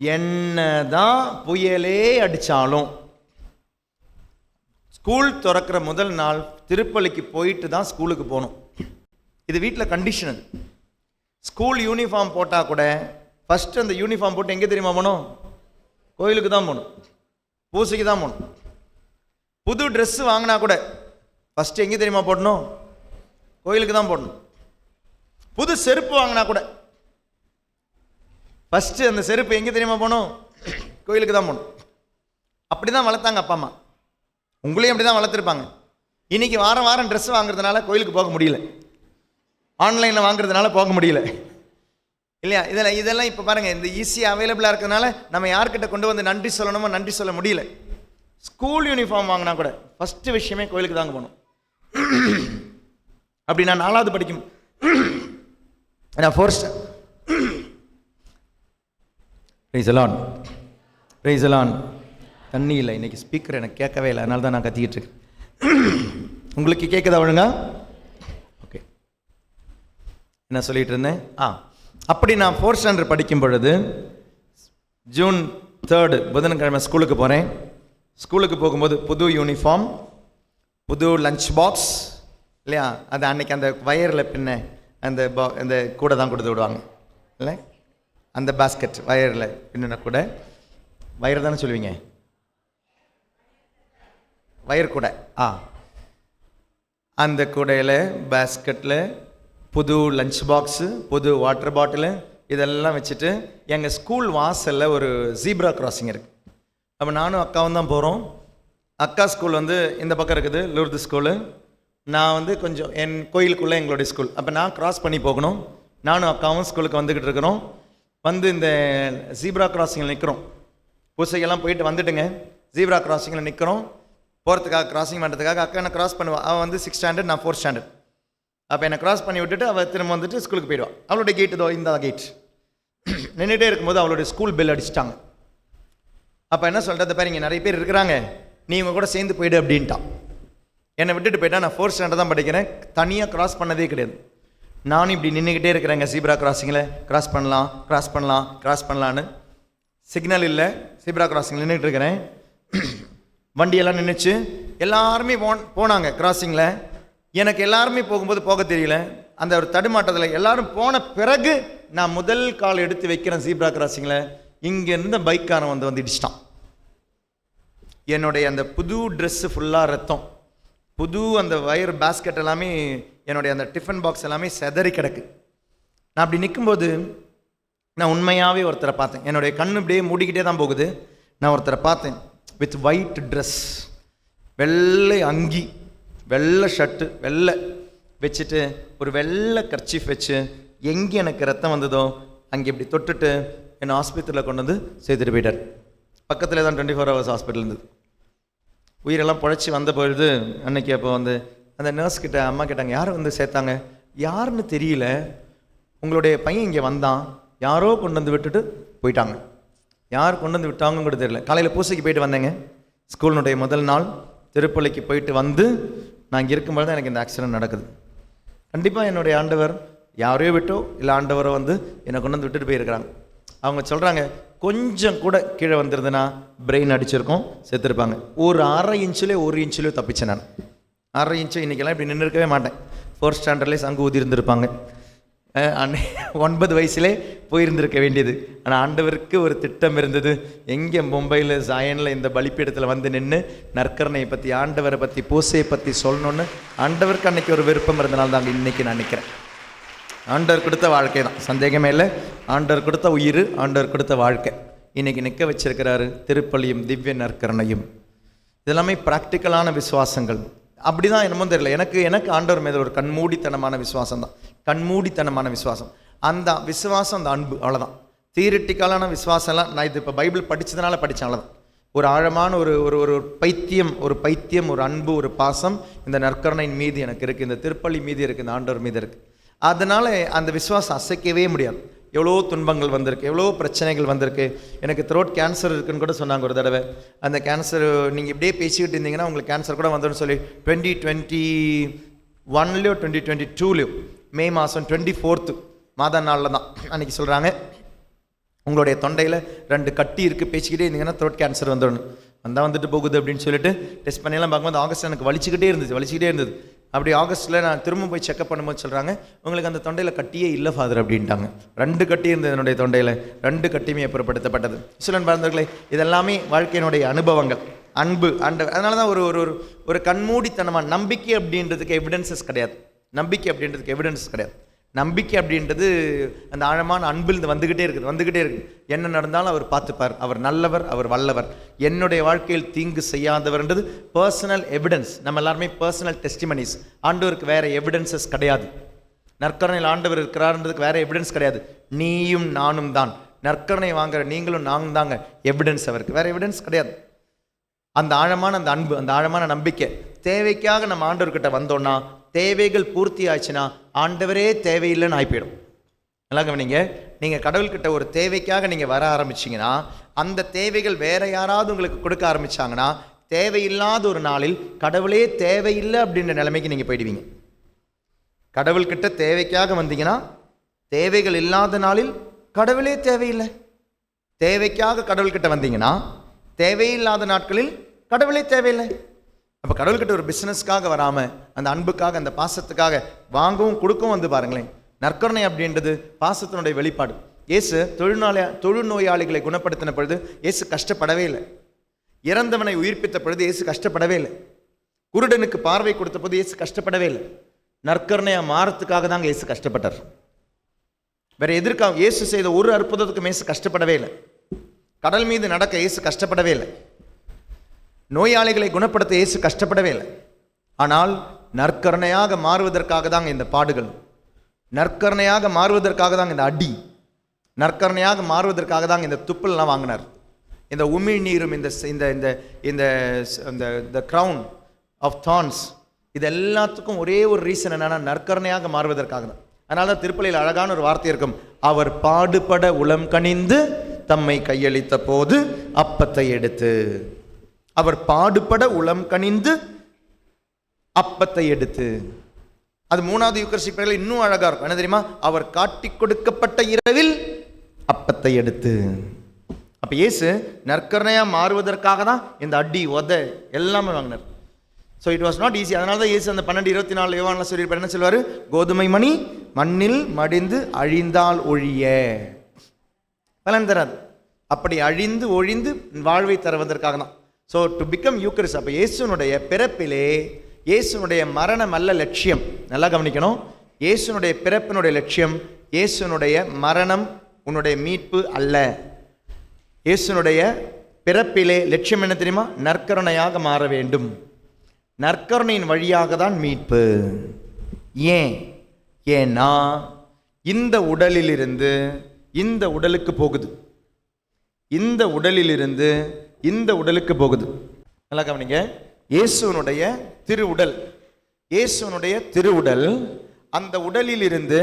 Speaker 1: என்ன தான் புயலே அடித்தாலும் ஸ்கூல் திறக்கிற முதல் நாள் திருப்பலிக்கு போயிட்டு தான் ஸ்கூலுக்கு போகணும். இது வீட்டில் கண்டிஷன். அது ஸ்கூல் யூனிஃபார்ம் போட்டால் கூட ஃபஸ்ட்டு அந்த யூனிஃபார்ம் போட்டு எங்கே தெரியுமா போகணும்? கோயிலுக்கு தான் போகணும், பூசைக்கு தான் போகணும். புது ட்ரெஸ்ஸு வாங்கினா கூட ஃபஸ்ட்டு எங்கே தெரியுமா போடணும்? கோயிலுக்கு தான் போடணும். புது செருப்பு வாங்கினா கூட ஃபஸ்ட்டு அந்த செருப்பு எங்கே தெரியுமா போகணும்? கோயிலுக்கு தான் போகணும். அப்படி தான் வளர்த்தாங்க அப்பா அம்மா. உங்களையும் அப்படி தான் வளர்த்துருப்பாங்க. இன்றைக்கி வாரம் வாரம் ட்ரெஸ் வாங்குறதுனால கோயிலுக்கு போக முடியல, ஆன்லைனில் வாங்குறதுனால போக முடியல இல்லையா? இதெல்லாம் இப்போ பாருங்கள், இந்த ஈஸியாக அவைலபிளாக இருக்கிறதுனால நம்ம யார்கிட்ட கொண்டு வந்து நன்றி சொல்லணுமோ நன்றி சொல்ல முடியல. ஸ்கூல் யூனிஃபார்ம் வாங்கினா கூட ஃபஸ்ட்டு விஷயமே கோயிலுக்கு தாங்க போகணும். அப்படி நான் 4வது படிக்கும், நான் 4 ஸ்டாண்டர்ட், ப்ரைஸ் எலான் தண்ணி இல்லை இன்னைக்கு, ஸ்பீக்கர் எனக்கு கேட்கவே இல்லை, அதனால தான் நான் கத்திக்கிட்டு இருக்கேன். உங்களுக்கு கேட்குதா ஒழுங்கா? ஓகே, என்ன சொல்லிட்டு இருந்தேன்? அப்படி நான் 4th ஸ்டாண்டர்ட் படிக்கும் பொழுது ஜூன் 3 புதன்கிழமை ஸ்கூலுக்கு போகிறேன். ஸ்கூலுக்கு போகும்போது புது யூனிஃபார்ம், புது லஞ்ச் பாக்ஸ் இல்லையா, அது அன்னைக்கு அந்த வயரில் பின்ன அந்த கூட தான் கொடுத்து விடுவாங்க இல்லை, அந்த பாஸ்கெட் வயரில் பின்ன கூட, வயர் தானே சொல்லுவீங்க, வயர் கூட, அந்த கூடையில் பாஸ்கெட்டில் புது லஞ்ச் பாக்ஸு, புது வாட்டர் பாட்டிலு, இதெல்லாம் வச்சுட்டு எங்கள் ஸ்கூல் வாசலில் ஒரு ஜீப்ரா கிராசிங் இருக்குது. அப்போ நானும் அக்காவும் தான் போகிறோம். அக்கா ஸ்கூல் வந்து இந்த பக்கம் இருக்குது, லூர்து ஸ்கூலு. நான் வந்து கொஞ்சம் என் கோயிலுக்குள்ளே எங்களுடைய ஸ்கூல். அப்போ நான் கிராஸ் பண்ணி போகணும். நானும் அக்காவும் ஸ்கூலுக்கு வந்துக்கிட்டு இருக்கிறோம். வந்து இந்த ஜீப்ரா கிராசிங்கில் நிற்கிறோம். பூசைக்கெல்லாம் போயிட்டு வந்துட்டுங்க, ஜீப்ரா கிராசிங்கில் நிற்கிறோம். போகிறதுக்காக, கிராசிங் பண்ணுறதுக்காக. அக்கா என்னை கிராஸ் பண்ணுவாள். அவள் வந்து 6th ஸ்டாண்டர்ட், நான் 4th ஸ்டாண்டர்ட். அப்போ என்னை கிராஸ் பண்ணி விட்டுட்டு அவள் திரும்ப வந்துட்டு ஸ்கூலுக்கு போயிடுவாள். அவளுடைய கேட்டு இதோ இந்த கேட். நின்றுட்டே இருக்கும்போது அவளுடைய ஸ்கூல் பெல் அடிச்சிட்டாங்க. அப்போ என்ன சொல்கிறது, பாரு இங்கே நிறைய பேர் இருக்கிறாங்க, நீ இவங்க கூட சேர்ந்து போயிடு அப்படின்ட்டான். என்னை விட்டுட்டு போயிட்டா. நான் 4th ஸ்டாண்டர்ட் தான் படிக்கிறேன், தனியாக கிராஸ் பண்ணதே கிடையாது. நானும் இப்படி நின்றுக்கிட்டே இருக்கிறேங்க ஜீப்ரா கிராசிங்கில். கிராஸ் பண்ணலான்னு சிக்னல் இல்லை, ஜீப்ரா கிராசிங்கில் நின்றுட்டு இருக்கிறேன். வண்டியெல்லாம் நின்றுச்சு, எல்லாருமே போனாங்க கிராசிங்கில். எனக்கு எல்லாருமே போகும்போது போக தெரியல. அந்த ஒரு தடுமாட்டத்தில் எல்லாரும் போன பிறகு நான் முதல் கால் எடுத்து வைக்கிறேன் ஜீப்ரா கிராசிங்கில். இங்கேருந்து பைக்காரன் வந்து இடிச்சிட்டான். என்னுடைய அந்த புது ட்ரெஸ்ஸு ஃபுல்லாக ரத்தம், புது அந்த வயர் பாஸ்கெட் எல்லாமே, என்னுடைய அந்த டிஃபன் பாக்ஸ் எல்லாமே செதறி கிடக்கு. நான் அப்படி நிற்கும்போது நான் உண்மையாகவே ஒருத்தரை பார்த்தேன். என்னுடைய கண்ணு இப்படியே மூடிக்கிட்டே தான் போகுது. நான் ஒருத்தரை பார்த்தேன், வித் ஒயிட் ட்ரெஸ், வெள்ளை அங்கி, வெள்ளை ஷர்ட்டு, வெள்ளை வச்சுட்டு ஒரு வெள்ளை கர்ச்சீஃப் வச்சு, எங்கே எனக்கு ரத்தம் வந்ததோ அங்கே இப்படி தொட்டுட்டு என்னை ஹாஸ்பிட்டலில் கொண்டு வந்து சேர்த்துட்டு போயிட்டார். பக்கத்தில் தான் 24 hours ஹாஸ்பிட்டல் இருந்தது. உயிரெல்லாம் பொழைச்சி வந்த பொழுது அன்னைக்கு அப்போ வந்து அந்த நர்ஸ் கிட்ட அம்மா கேட்டாங்க, யார் வந்து சேர்த்தாங்க? யாருன்னு தெரியல, உங்களுடைய பையன் இங்கே வந்தான், யாரோ கொண்டு வந்து விட்டுட்டு போயிட்டாங்க. யார் கொண்டு வந்து விட்டாங்கன்னு கூட தெரியல. காலையில் பூசைக்கு போயிட்டு வந்தேங்க, ஸ்கூலினுடைய முதல் நாள். திருப்பள்ளிக்கு போயிட்டு வந்து நான் இங்கே இருக்கும்போது தான் எனக்கு இந்த ஆக்சிடென்ட் நடக்குது. கண்டிப்பாக என்னுடைய ஆண்டவர் யாரையோ விட்டோ இல்லை ஆண்டவரோ வந்து என்னை கொண்டு வந்து விட்டுட்டு போயிருக்கிறாங்க. அவங்க சொல்கிறாங்க, கொஞ்சம் கூட கீழே வந்துருதுன்னா பிரெயின் அடிச்சிருக்கோம், செத்துருப்பாங்க. ஒரு 1/2 இன்ச்சிலே 1 இன்ச்சிலே தப்பிச்சேன் நான். 1/2 இன்ச்சு இன்றைக்கெல்லாம் இப்படி நின்று இருக்கவே மாட்டேன். 4th ஸ்டாண்டர்ட்லேயே சங்கு ஊதி இருந்திருப்பாங்க. 9 வயசுலே போயிருந்திருக்க வேண்டியது. ஆனால் ஆண்டவருக்கு ஒரு திட்டம் இருந்தது. எங்கே மும்பையில் ஜாயனில் இந்த பலிப்பீடத்தில் வந்து நின்று நற்கரணையை பற்றி, ஆண்டவரை பற்றி, பூசையை பற்றி சொல்லணுன்னு ஆண்டவருக்கு அன்றைக்கி ஒரு விருப்பம் இருந்தனால தான் இன்றைக்கி நான் நிற்கிறேன். ஆண்டவர் கொடுத்த வாழ்க்கை தான், சந்தேகமே இல்லை. ஆண்டவர் கொடுத்த உயிர், ஆண்டவர் கொடுத்த வாழ்க்கை இன்றைக்கி நிற்க வச்சிருக்கிறாரு. திருப்பலியும் திவ்ய நற்கரணையும் இதெல்லாமே ப்ராக்டிக்கலான விசுவாசங்கள். அப்படி தான் என்னமோ தெரியல, எனக்கு ஆண்டவர் மீது ஒரு கண்மூடித்தனமான விசுவாசம் தான், கண்மூடித்தனமான விசுவாசம். அந்த விசுவாசம், அந்த அன்பு, அவ்வளோதான். தியரிட்டிக்கலான விசுவாசம்லாம் நான் இது இப்போ பைபிள் படித்ததுனால படித்தேன், அவ்வளோதான். ஒரு ஆழமான ஒரு பைத்தியம், ஒரு அன்பு, ஒரு பாசம் இந்த நற்கரணையின் மீது எனக்கு இருக்குது, இந்த திருப்பலி மீது இருக்குது, இந்த ஆண்டவர் மீது இருக்குது. அதனால் அந்த விசுவாசம் அசைக்கவே முடியாது. எவ்வளோ துன்பங்கள் வந்திருக்கு, எவ்வளோ பிரச்சனைகள் வந்திருக்கு. எனக்கு த்ரோட் கேன்சர் இருக்குன்னு கூட சொன்னாங்க ஒரு தடவை. அந்த கேன்சர் நீங்கள் இப்படியே பேசிக்கிட்டு இருந்தீங்கன்னா உங்களுக்கு கேன்சர் கூட வந்துடும் சொல்லி 2021லையோ 2022லையோ மே மாதம் 24th மாத நாளில் தான் அன்றைக்கி சொல்கிறாங்க, உங்களுடைய தொண்டையில் 2 கட்டி இருக்குது, பேசிக்கிட்டே இருந்தீங்கன்னா த்ரோட் கேன்சர் வந்துடணும். வந்துட்டு போகுது அப்படின்னு சொல்லிட்டு டெஸ்ட் பண்ணியெல்லாம் பார்க்கும்போது ஆகஸ்ட் எனக்கு வலிச்சுக்கிட்டே இருந்தது. அப்படி ஆகஸ்ட்டில் நான் திரும்ப போய் செக்அப் பண்ணும்போது சொல்கிறாங்க, உங்களுக்கு அந்த தொண்டையில் கட்டியே இல்லை ஃபாதர் அப்படின்ட்டாங்க. 2 கட்டி இருந்தது என்னுடைய தொண்டையில், 2 கட்டியுமே அப்புறப்படுத்தப்பட்டது. சிலன் பார்ந்தவர்களே, இதெல்லாமே வாழ்க்கையினுடைய அனுபவங்கள், அன்பு, அதனால தான் ஒரு கண்மூடித்தனமாக நம்பிக்கை அப்படின்றதுக்கு எவிடன்சஸ் கிடையாது. நம்பிக்கை அப்படின்றது அந்த ஆழமான அன்பில் வந்துக்கிட்டே இருக்குது. என்ன நடந்தாலும் அவர் பார்த்துப்பார், அவர் நல்லவர், அவர் வல்லவர். என்னுடைய வாழ்க்கையில் தீங்கு செய்யாதவர்ன்றது பர்சனல் எவிடன்ஸ். நம்ம எல்லாருமே பர்சனல் டெஸ்டிமனிஸ். ஆண்டவருக்கு வேறு எவிடன்சஸ் கிடையாது. நற்கரணையில் ஆண்டவர் இருக்கிறார்ன்றதுக்கு வேறு எவிடன்ஸ் கிடையாது. நீயும் நானும் தான். நற்கரணை வாங்குற நீங்களும் நானும் தாங்க எவிடன்ஸ். அவருக்கு வேறு எவிடன்ஸ் கிடையாது. அந்த ஆழமான அந்த அன்பு, அந்த ஆழமான நம்பிக்கை. தேவைக்காக நம்ம ஆண்டவர்கிட்ட வந்தோம்னா, தேவைகள் பூர்த்தி ஆச்சுன்னா ஆண்டவரே தேவையில்லைன்னு ஆயிப்போயிடும். நல்லா கவனிங்க. நீங்கள் கடவுள்கிட்ட ஒரு தேவைக்காக நீங்கள் வர ஆரம்பிச்சிங்கன்னா, அந்த தேவைகள் வேற யாராவது உங்களுக்கு கொடுக்க ஆரம்பித்தாங்கன்னா, தேவையில்லாத ஒரு நாளில் கடவுளே தேவையில்லை அப்படின்ற நிலைமைக்கு நீங்கள் போயிடுவீங்க. கடவுள்கிட்ட தேவைக்காக வந்தீங்கன்னா, தேவைகள் இல்லாத நாளில் கடவுளே தேவையில்லை. தேவைக்காக கடவுள்கிட்ட வந்தீங்கன்னா, தேவையில்லாத நாட்களில் கடவுளே தேவையில்லை. அப்போ கடவுள்கிட்ட ஒரு பிஸ்னஸ்க்காக வராமல், அந்த அன்புக்காக, அந்த பாசத்துக்காக வாங்கவும் கொடுக்கவும் வந்து பாருங்களேன். நற்கருணை அப்படின்றது பாசத்தினுடைய வெளிப்பாடு. இயேசு தொழுநோயாளிகளை குணப்படுத்தின பொழுது இயேசு கஷ்டப்படவே இல்லை. இறந்தவனை உயிர்ப்பித்த பொழுது இயேசு கஷ்டப்படவே இல்லை. குருடனுக்கு பார்வை கொடுத்த போது இயேசு கஷ்டப்படவே இல்லை. நற்கருணையாக மாறத்துக்காக தாங்க இயேசு கஷ்டப்பட்டார். வேற எதற்காக? இயேசு செய்த ஒரு அற்புதத்துக்கும் இயேசு கஷ்டப்படவே இல்லை. கடல் மீது நடக்க இயேசு கஷ்டப்படவே இல்லை. நோயாளிகளை குணப்படுத்த இயேசு கஷ்டப்படவே இல்லை. ஆனால் நற்கருணையாக மாறுவதற்காக தாங்க இந்த பாடுகள், நற்கருணையாக மாறுவதற்காக தாங்க இந்த அடி, நற்கருணையாக மாறுவதற்காக தாங்க இந்த துப்பல்லாம் வாங்கினார். இந்த உமிழ் நீரும் இந்த இந்த இந்த இந்த க்ரௌன் ஆஃப் தார்ன்ஸ், இது எல்லாத்துக்கும் ஒரே ஒரு ரீசன் என்னன்னா, நற்கருணையாக மாறுவதற்காக தான். அதனால தான் திருப்பலியில் அழகான ஒரு வார்த்தை இருக்கும், அவர் பாடுபட உளம் கனிந்து தம்மை கையளித்த போது அப்பத்தை எடுத்து. அவர் பாடுபட உளம் கனிந்து அப்பத்தை எடுத்து. அது 3வது யூக்கரிஸ்டி பிரேயர்ல இன்னும் அழகா இருக்கும். என்ன தெரியுமா? அவர் காட்டி கொடுக்கப்பட்ட இரவில் அப்பத்தை எடுத்து. அப்ப இயேசு நற்கருணையா மாறுவதற்காக தான் இந்த அடி உத எல்லாமே வாங்கினார். So it was not easy. அதனால தான் இயேசு அந்த 12:24 யோவான்ல சொல்லியிருப்பார். என்ன சொல்லுவார்? கோதுமை மணி மண்ணில் மடிந்து அழிந்தால் ஒழிய பலன் தராது. அப்படி அழிந்து ஒழிந்து வாழ்வை தருவதற்காக தான். So to become Eucharist. அப்போ இயேசுனுடைய பிறப்பிலே இயேசுனுடைய மரணம் அல்ல லட்சியம். நல்லா கவனிக்கணும். இயேசுனுடைய பிறப்பினுடைய லட்சியம், இயேசுனுடைய மரணம் உன்னுடைய மீட்பு அல்ல. இயேசுனுடைய பிறப்பிலே லட்சியம் என்ன தெரியுமா? நற்கருணையாக மாற வேண்டும். நற்கருணையின் வழியாக தான் மீட்பு. ஏன்னா இந்த உடலிலிருந்து இந்த உடலுக்கு போகுது, இந்த உடலிலிருந்து இந்த உடலுக்கு போகுது. நல்லா கவனிங்க. இயேசுனுடைய திருவுடல், இயேசுனுடைய திருவுடல், அந்த உடலில் இருந்து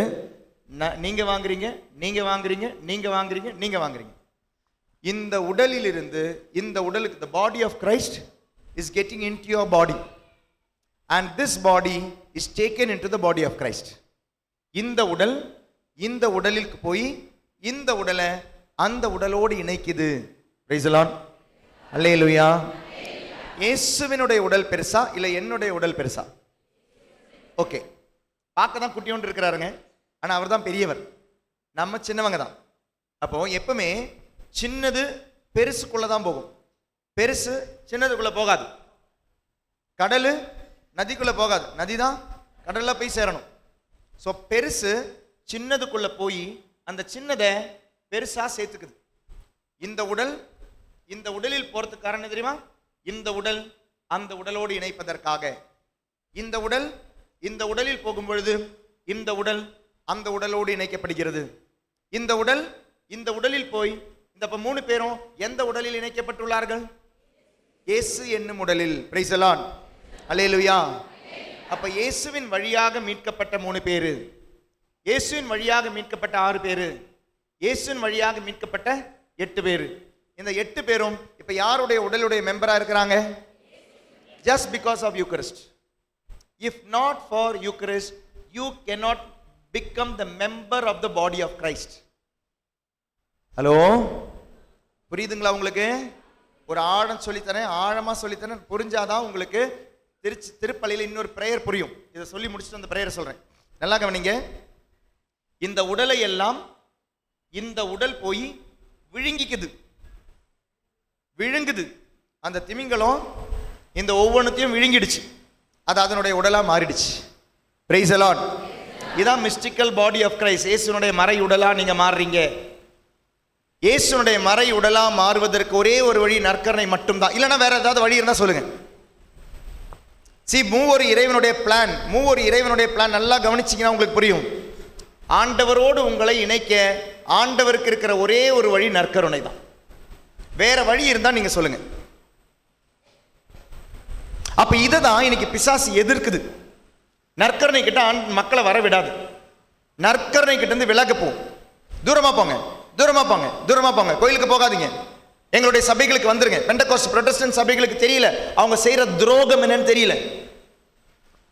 Speaker 1: நீங்க வாங்குறீங்க, நீங்க வாங்குறீங்க, நீங்க வாங்குறீங்க, நீங்க வாங்குறீங்க. இந்த உடலில் இருந்து இந்த உடலுக்கு, the body of Christ is getting into your body and this body is taken into the body of Christ. இந்த உடல் இந்த உடலிற்கு போய் இந்த உடலை அந்த உடலோடு இணைக்குது. Praise the Lord. அல்லேலூயா. இயேசுவினுடைய உடல் பெருசா இல்லை என்னுடைய உடல் பெருசா? ஓகே, பார்க்க தான் குட்டியோண்டு இருக்கிறாருங்க, ஆனால் அவர் தான் பெரியவர், நம்ம சின்னவங்க தான். அப்போ எப்பவுமே சின்னது பெருசுக்குள்ள தான் போகும், பெருசு சின்னதுக்குள்ள போகாது. கடல் நதிக்குள்ள போகாது, நதி தான் கடல்ல போய் சேரணும். ஸோ பெருசு சின்னதுக்குள்ள போய் அந்த சின்னதை பெருசா சேர்த்துக்குது. இந்த உடல் இந்த உடலில் போறதுக்கு காரணம் தெரியுமா? இந்த உடல் அந்த உடலோடு இணைப்பதற்காக. இந்த உடல் இந்த உடலில் போகும் பொழுது இந்த உடல் அந்த உடலோடு இணைக்கப்படுகிறது. இந்த உடல் இந்த உடலில் போய் இந்த 3 பேரும் எந்த உடலில் இணைக்கப்பட்டுள்ளார்கள்? இயேசு என்னும் உடலில். Praise the Lord. அல்லேலூயா. அப்ப இயேசுவின் வழியாக மீட்கப்பட்ட 3 பேரு, இயேசுவின் வழியாக மீட்கப்பட்ட 6 பேரு, இயேசுவின் வழியாக மீட்கப்பட்ட 8 பேரு. இந்த 8 பேரும் இப்ப யாருடைய உடலுடைய மெம்பரா இருக்கிறாங்க? just because of Eucharist. If not for Eucharist, you cannot become the member of the body of Christ. Hello, புரியுதுங்களா உங்களுக்கு? ஒரு ஆழம் சொல்லித்தரேன், ஆழமா சொல்லித்தரேன், புரிஞ்சாதான் உங்களுக்கு திருப்பலியில் இன்னொரு பிரேயர் புரியும். இதை சொல்லி முடிச்சுட்டு அந்த பிரேயரை சொல்றேன். நல்லா கவனிங்க. இந்த உடலை எல்லாம் இந்த உடல் போய் விழுங்கிக்குது, விழுங்குது. அந்த திமிங்கலம் இந்த ஒவ்வொன்றுத்தையும் விழுங்கிடுச்சு, அது அதனுடைய உடலா மாறிடுச்சு. Price the Lord. இதான் மிஸ்டிக்கல் பாடி ஆஃப் கிரைஸ்ட். இயேசுனுடைய மறை உடலா நீங்க மாறுறீங்க. இயேசுனுடைய மறை உடலா மாறுவதற்கு ஒரே ஒரு வழி நற்கருணை மட்டும்தான். இல்லைன்னா வேற ஏதாவது வழி இருந்தா சொல்லுங்க. மூவொரு இறைவனுடைய பிளான், மூவொரு இறைவனுடைய பிளான் நல்லா கவனிச்சிங்கன்னா உங்களுக்கு புரியும். ஆண்டவரோடு உங்களை இணைக்க ஆண்டவருக்கு இருக்கிற ஒரே ஒரு வழி நற்கருணை தான். வேற வழி இருந்தா நீங்க சொல்லுங்க. அப்ப இதை தான் இன்னைக்கு பிசாசு எதிர்க்குது. நற்கருணை கிட்ட மக்களை வர விடாது. நற்கருணை கிட்ட இருந்து விலக போ, தூரமா போங்க, தூரமா போங்க, தூரமா போங்க, கோயிலுக்கு போகாதீங்க, எங்களுடைய சபைகளுக்கு வந்துருங்க. பெண்டகோஸ்ட் புரோட்டஸ்டன்ட் சபைகளுக்கு தெரியல அவங்க செய்யற துரோகம் என்னன்னு தெரியல,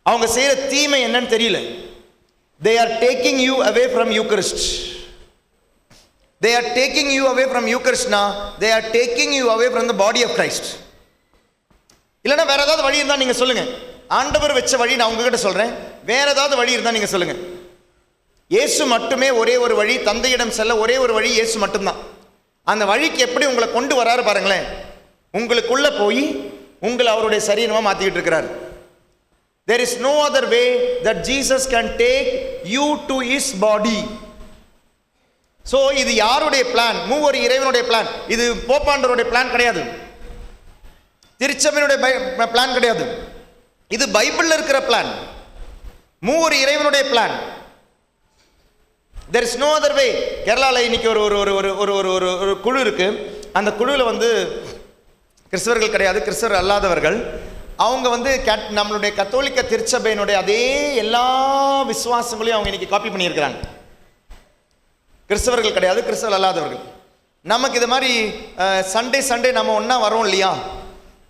Speaker 1: அவங்க செய்யற தீமை என்னன்னு தெரியல. They are taking you away from Eucharist. They are taking you away from Eucharist. They are taking you away from the body of Christ. இல்லைன்னா வேற ஏதாவது வழி இருந்தா நீங்க சொல்லுங்க. ஆண்டவர் வச்ச வழி நான் உங்ககிட்ட சொல்றேன். வேற ஏதாவது வழி இருந்தா நீங்க சொல்லுங்க. இயேசு மட்டுமே ஒரே ஒரு வழி, தந்தையிடம் செல்ல ஒரே ஒரு வழி இயேசு மட்டும்தான். அந்த வழிக்கு எப்படி உங்களை கொண்டு வராரு பாருங்களேன். உங்களுக்குள்ள போய் உங்களை அவருடைய சரீரமா மாத்திக்கிட்டு இருக்கிறார். There is no other way that Jesus can take you to his body. So இது யாருடைய பிளான்? மூவர் இறைவனுடைய பிளான். இது போப்பாண்டவருடைய பிளான் கிடையாது, திருச்சபையினுடைய பிளான் கிடையாது. இது பைபிள்ல இருக்கிற பிளான், மூவர் இறைவனுடைய plan. There is no other way. கேரளாவில் இன்னைக்கு ஒரு ஒரு ஒரு ஒரு ஒரு ஒரு குழு இருக்கு. அந்த குழுவில் வந்து கிறிஸ்தவர்கள் கிடையாது, கிறிஸ்தவர் அல்லாதவர்கள். அவங்க வந்து நம்மளுடைய கத்தோலிக்க திருச்சபையினுடைய அதே எல்லா விசுவாசங்களையும் அவங்க இன்னைக்கு காப்பி பண்ணியிருக்கிறாங்க. கிறிஸ்தவர்கள் கிடையாது, கிறிஸ்தவர் அல்லாதவர்கள். நமக்கு இது மாதிரி சண்டே நம்ம ஒன்றா வரோம் இல்லையா,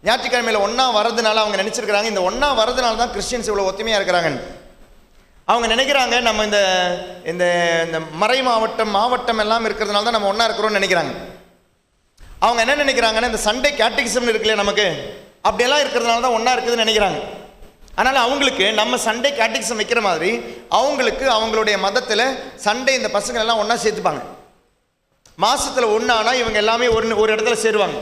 Speaker 1: ஞாயிற்றுக்கிழமையில் ஒன்றா வரதுனால அவங்க நினச்சிருக்கிறாங்க இந்த ஒன்றா வரதுனால தான் கிறிஸ்டியன்ஸ் இவ்வளோ ஒத்துமையாக இருக்கிறாங்கன்னு. அவங்க நினைக்கிறாங்க நம்ம இந்த இந்த இந்த மறை மாவட்டம் எல்லாம் இருக்கிறதுனால தான் நம்ம ஒன்றா இருக்கிறோம்னு நினைக்கிறாங்க. அவங்க என்ன நினைக்கிறாங்கன்னா இந்த சண்டே கேட்டகிசம்னு இருக்குல்லையா நமக்கு, அப்படியெல்லாம் இருக்கிறதுனால தான் ஒன்றா இருக்குதுன்னு நினைக்கிறாங்க. அதனால் அவங்களுக்கு நம்ம சண்டே கேட்டகிசம் வைக்கிற மாதிரி அவங்களுக்கு அவங்களுடைய மதத்தில் சண்டே இந்த பசங்க எல்லாம் ஒன்றா சேர்த்துப்பாங்க. மாதத்தில் ஒன்றானா இவங்க எல்லாமே ஒரு இடத்துல சேருவாங்க.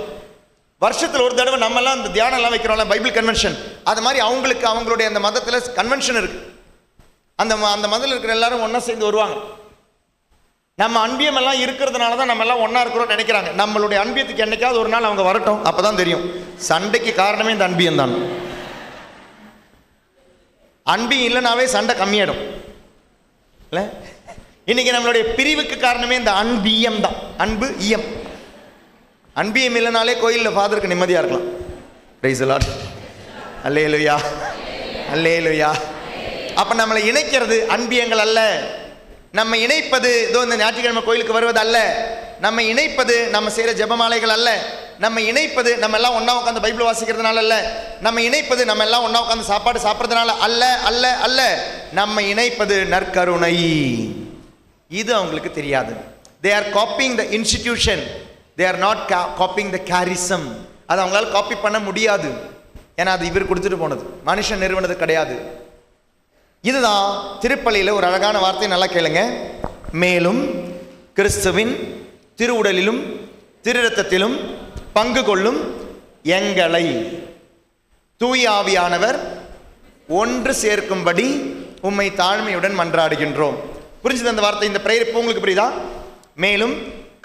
Speaker 1: வருஷத்தில் ஒரு தடவை நம்மெல்லாம் இந்த தியானம் எல்லாம் வைக்கிறோம்ல, பைபிள் கன்வென்ஷன், அது மாதிரி அவங்களுக்கு அவங்களுடைய அந்த மதத்தில் கன்வென்ஷன் இருக்குது. அந்த மதத்தில் இருக்கிற எல்லாரும் ஒன்றா சேர்ந்து வருவாங்க. நம்ம அன்பியம் எல்லாம் இருக்கிறதுனால தான் நம்ம எல்லாம் ஒன்றா இருக்கிறோம்னு நினைக்கிறாங்க. நம்மளுடைய அன்பியத்துக்கு என்னைக்காவது ஒரு நாள் அவங்க வரட்டும், அப்போ தான் தெரியும் சண்டைக்கு காரணமே இந்த அன்பியம் தான். அன்பியம் இல்லைனாவே சண்டை கம்மியாயிடும் இல்லை. இன்னைக்கு நம்மளுடைய பிரிவுக்கு காரணமே இந்த அன்பியம் தான். அன்பு இயம், அன்பியம் இல்லைனாலே கோயிலில் ஃபாதருக்கு நிம்மதியாக இருக்கலாம். பிரைஸ் தி லார்ட், அல்லேலூயா, அல்லேலூயா. அப்போ நம்மளை இணைக்கிறது அன்பியங்கள் அல்ல. நம்ம இணைப்பது இதோ இந்த ஞாயிற்றுக்கிழமை கோயிலுக்கு வருவது அல்ல. நம்ம இணைப்பது நம்ம செய்கிற ஜெபமாலைகள் அல்ல. நம்ம இணைப்பது நம்ம எல்லாம் ஒன்றா உட்காந்து பைபிள் வாசிக்கிறதுனால அல்ல. நம்ம இணைப்பது நம்ம எல்லாம் ஒன்றா உட்காந்து சாப்பாடு சாப்பிட்றதுனால அல்ல அல்ல அல்ல. நம்ம இணைப்பது நற்கருணை. இது அவங்களுக்கு தெரியாது. They are copying the institution. They are not copying the charism. அது அவங்களால காப்பி பண்ண முடியாது. ஏன்னா அது இவர் கொடுத்துட்டு போனது, மனுஷன் நிறுவனது கிடையாது. இதுதான் திருப்பலியில் ஒரு அழகான வார்த்தை, நல்லா கேளுங்க. மேலும் கிறிஸ்துவின் திருவுடலிலும் திரு இரத்தத்திலும் பங்கு கொள்ளும் எங்களை தூய ஆவியானவர் ஒன்று சேர்க்கும்படி உம்மை தாழ்மையுடன் மன்றாடுகின்றோம். புரிஞ்சுது அந்த வார்த்தை? இந்த பிரேயர் இப்போ உங்களுக்கு புரியுதா? மேலும்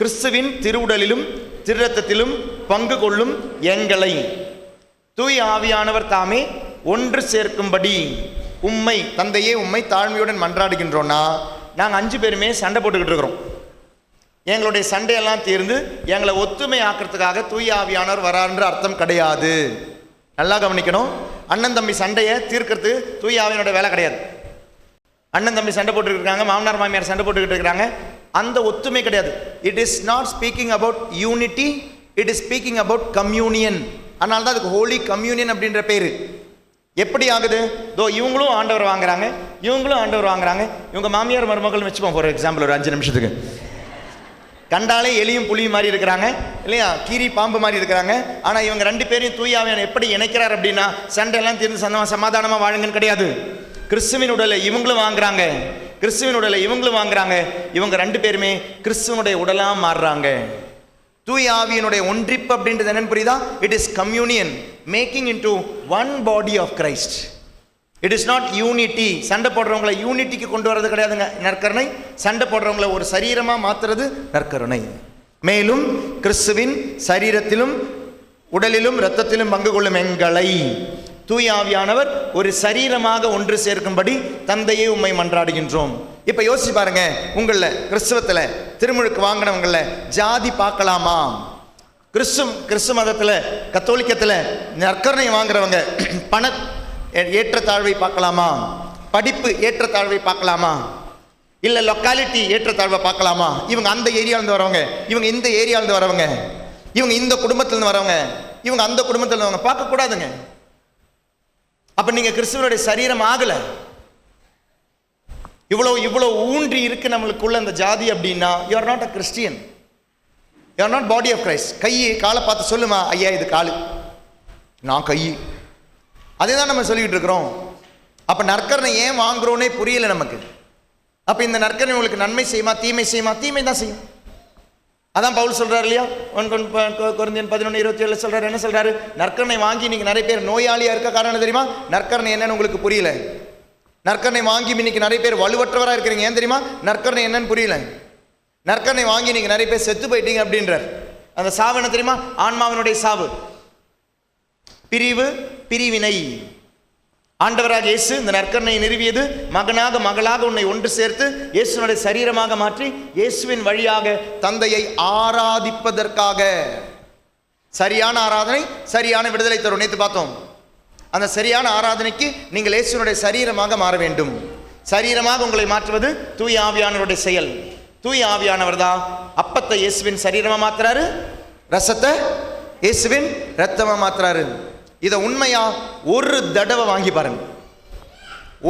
Speaker 1: கிறிஸ்துவின் திருவுடலிலும் திரு இரத்தத்திலும் பங்கு கொள்ளும் எங்களை தூய ஆவியானவர் தாமே ஒன்று சேர்க்கும்படி உம்மை தந்தையே உம்மை தாழ்மையுடன் மன்றாடுகின்றோன்னா, நாங்கள் 5 பேருமே சண்டை போட்டுக்கிட்டு இருக்கிறோம். எங்களுடைய சண்டையெல்லாம் தீர்ந்து எங்களை ஒத்துமை ஆக்கிறதுக்காக தூய ஆவியானவர் வரான்ற அர்த்தம் கிடையாது. நல்லா கவனிக்கணும். அண்ணன் தம்பி சண்டையை தீர்க்கிறது தூய ஆவியானோட வேலை கிடையாது. அண்ணன் தம்பி சண்டை போட்டுக்கிட்டு இருக்காங்க, மாமனார் மாமியார் சண்டை போட்டுக்கிட்டு இருக்கிறாங்க, அந்த ஒத்துமை கிடையாது. It is not speaking about unity, it is speaking about communion. அதனால தான் அதுக்கு ஹோலி கம்யூனியன் அப்படின்ற பேர். எப்படி ஆகுது? தோ இவங்களும் ஆண்டவர் வாங்குறாங்க, இவங்களும் ஆண்டவர் வாங்குறாங்க. இவங்க மாமியார் மருமகள் வச்சுப்போம் ஃபார் எக்ஸாம்பிள் ஒரு 5 நிமிஷத்துக்கு. கண்டாலே எலியும் புலியும் மாதிரி இருக்கிறாங்க இல்லையா, கீரி பாம்பு மாதிரி இருக்கிறாங்க. ஆனால் இவங்க 2 பேரையும் தூய ஆவியானவர் எப்படி இணைக்கிறார் அப்படின்னா, சண்டையெல்லாம் தீர்ந்து சமாதானமாக வாழுங்கன்னு கிடையாது. கிறிஸ்துவின் உடலை இவங்களும் வாங்குறாங்க, கிறிஸ்துவின் உடலை இவங்களும் வாங்குறாங்க. இவங்க 2 பேருமே கிறிஸ்துவனுடைய உடலாக மாறுறாங்க. தூய ஆவியினுடைய ஒன்றிப்பு அப்படின்றது என்னன்னு புரியுதா? It is communion, making into one body of Christ. It is not unity. சண்டை போடுறவங்களை யூனிட்டிக்கு கொண்டு வரது கிடையாதுங்க நற்கருணை. சண்டை போடுறவங்களை ஒரு சரீரமாக மாற்றுறது நற்கருணை. மேலும் கிறிஸ்துவின் சரீரத்திலும் உடலிலும் இரத்தத்திலும் பங்கு கொள்ளும் எங்களை தூய ஆவியானவர் ஒரு சரீரமாக ஒன்று சேர்க்கும்படி தந்தையே உம்மை மன்றாடுகின்றோம். இப்போ யோசிச்சு பாருங்க, உங்களில் கிறிஸ்தவத்தில் திருமுழுக்கு வாங்கினவங்களில் ஜாதி பார்க்கலாமா? கிறிஸ்து மதத்தில் கத்தோலிக்கத்தில் நற்கருணை வாங்குறவங்க பண ஏற்றத்தாழ்வை பார்க்கலாமா, படிப்பு ஏற்றத்தாழ்வை பார்க்கலாமா, இல்லை லொக்காலிட்டி ஏற்றத்தாழ்வை பார்க்கலாமா, இவங்க அந்த ஏரியாவிலேருந்து வரவங்க, இவங்க இந்த ஏரியாவிலேருந்து வரவங்க, இவங்க இந்த குடும்பத்திலேருந்து வரவங்க, இவங்க அந்த குடும்பத்தில் வரவங்க பார்க்கக்கூடாதுங்க. அப்போ நீங்கள் கிறிஸ்துவனுடைய சரீரம் ஆகலை. இவ்வளோ ஊன்றி இருக்கு நம்மளுக்குள்ள அந்த ஜாதி அப்படின்னா you are not a Christian, you are not body of Christ. கையை காலை பார்த்து சொல்லுமா, ஐயா இது காலு, நான் கை, அதே தான் நம்ம சொல்லிக்கிட்டு இருக்கிறோம். அப்போ நற்கரணை ஏன் வாங்குறோன்னே புரியலை நமக்கு. அப்போ இந்த நற்கரணை உங்களுக்கு நன்மை செய்யுமா தீமை செய்யுமா? தீமை தான் செய்யும். அதான் பவுல் சொல்றாரு இல்லையா, 1 கொரிந்தியர் 11:27 சொல்றாரு. என்ன சொல்றாரு? நற்கரணை வாங்கி நீங்க நிறைய பேர் நோயாளியா இருக்க காரணம் தெரியுமா? நற்கரணை என்னன்னு உங்களுக்கு புரியல. நற்கரணை வாங்கி இன்னைக்கு நிறைய பேர் வலுவற்றவராக இருக்கிறீங்க. ஏன் தெரியுமா? நற்கரணை என்னன்னு புரியல. நற்கரணை வாங்கி நீங்க நிறைய பேர் செத்து போயிட்டீங்க அப்படின்றார். அந்த சாவு என்ன தெரியுமா? ஆன்மாவினுடைய சாவு, பிரிவினை. ஆண்டவராக இயேசு இந்த நற்கருணையை நிறுவியது மகனாக மகளாக உன்னை ஒன்று சேர்த்து இயேசுனுடைய சரீரமாக மாற்றி இயேசுவின் வழியாக தந்தையை ஆராதிப்பதற்காக. சரியான ஆராதனை சரியான விடுதலை தரும். நேற்று பார்த்தோம். அந்த சரியான ஆராதனைக்கு நீங்கள் இயேசுனுடைய சரீரமாக மாற வேண்டும். சரீரமாக உங்களை மாற்றுவது தூய ஆவியானவருடைய செயல். தூய ஆவியானவர் தான் அப்பத்தை இயேசுவின் சரீரமாக மாத்துறாரு, ரசத்தை இயேசுவின் ரத்தமா மாத்துறாரு. இதை உண்மையா ஒரு தடவை வாங்கி பாருங்க.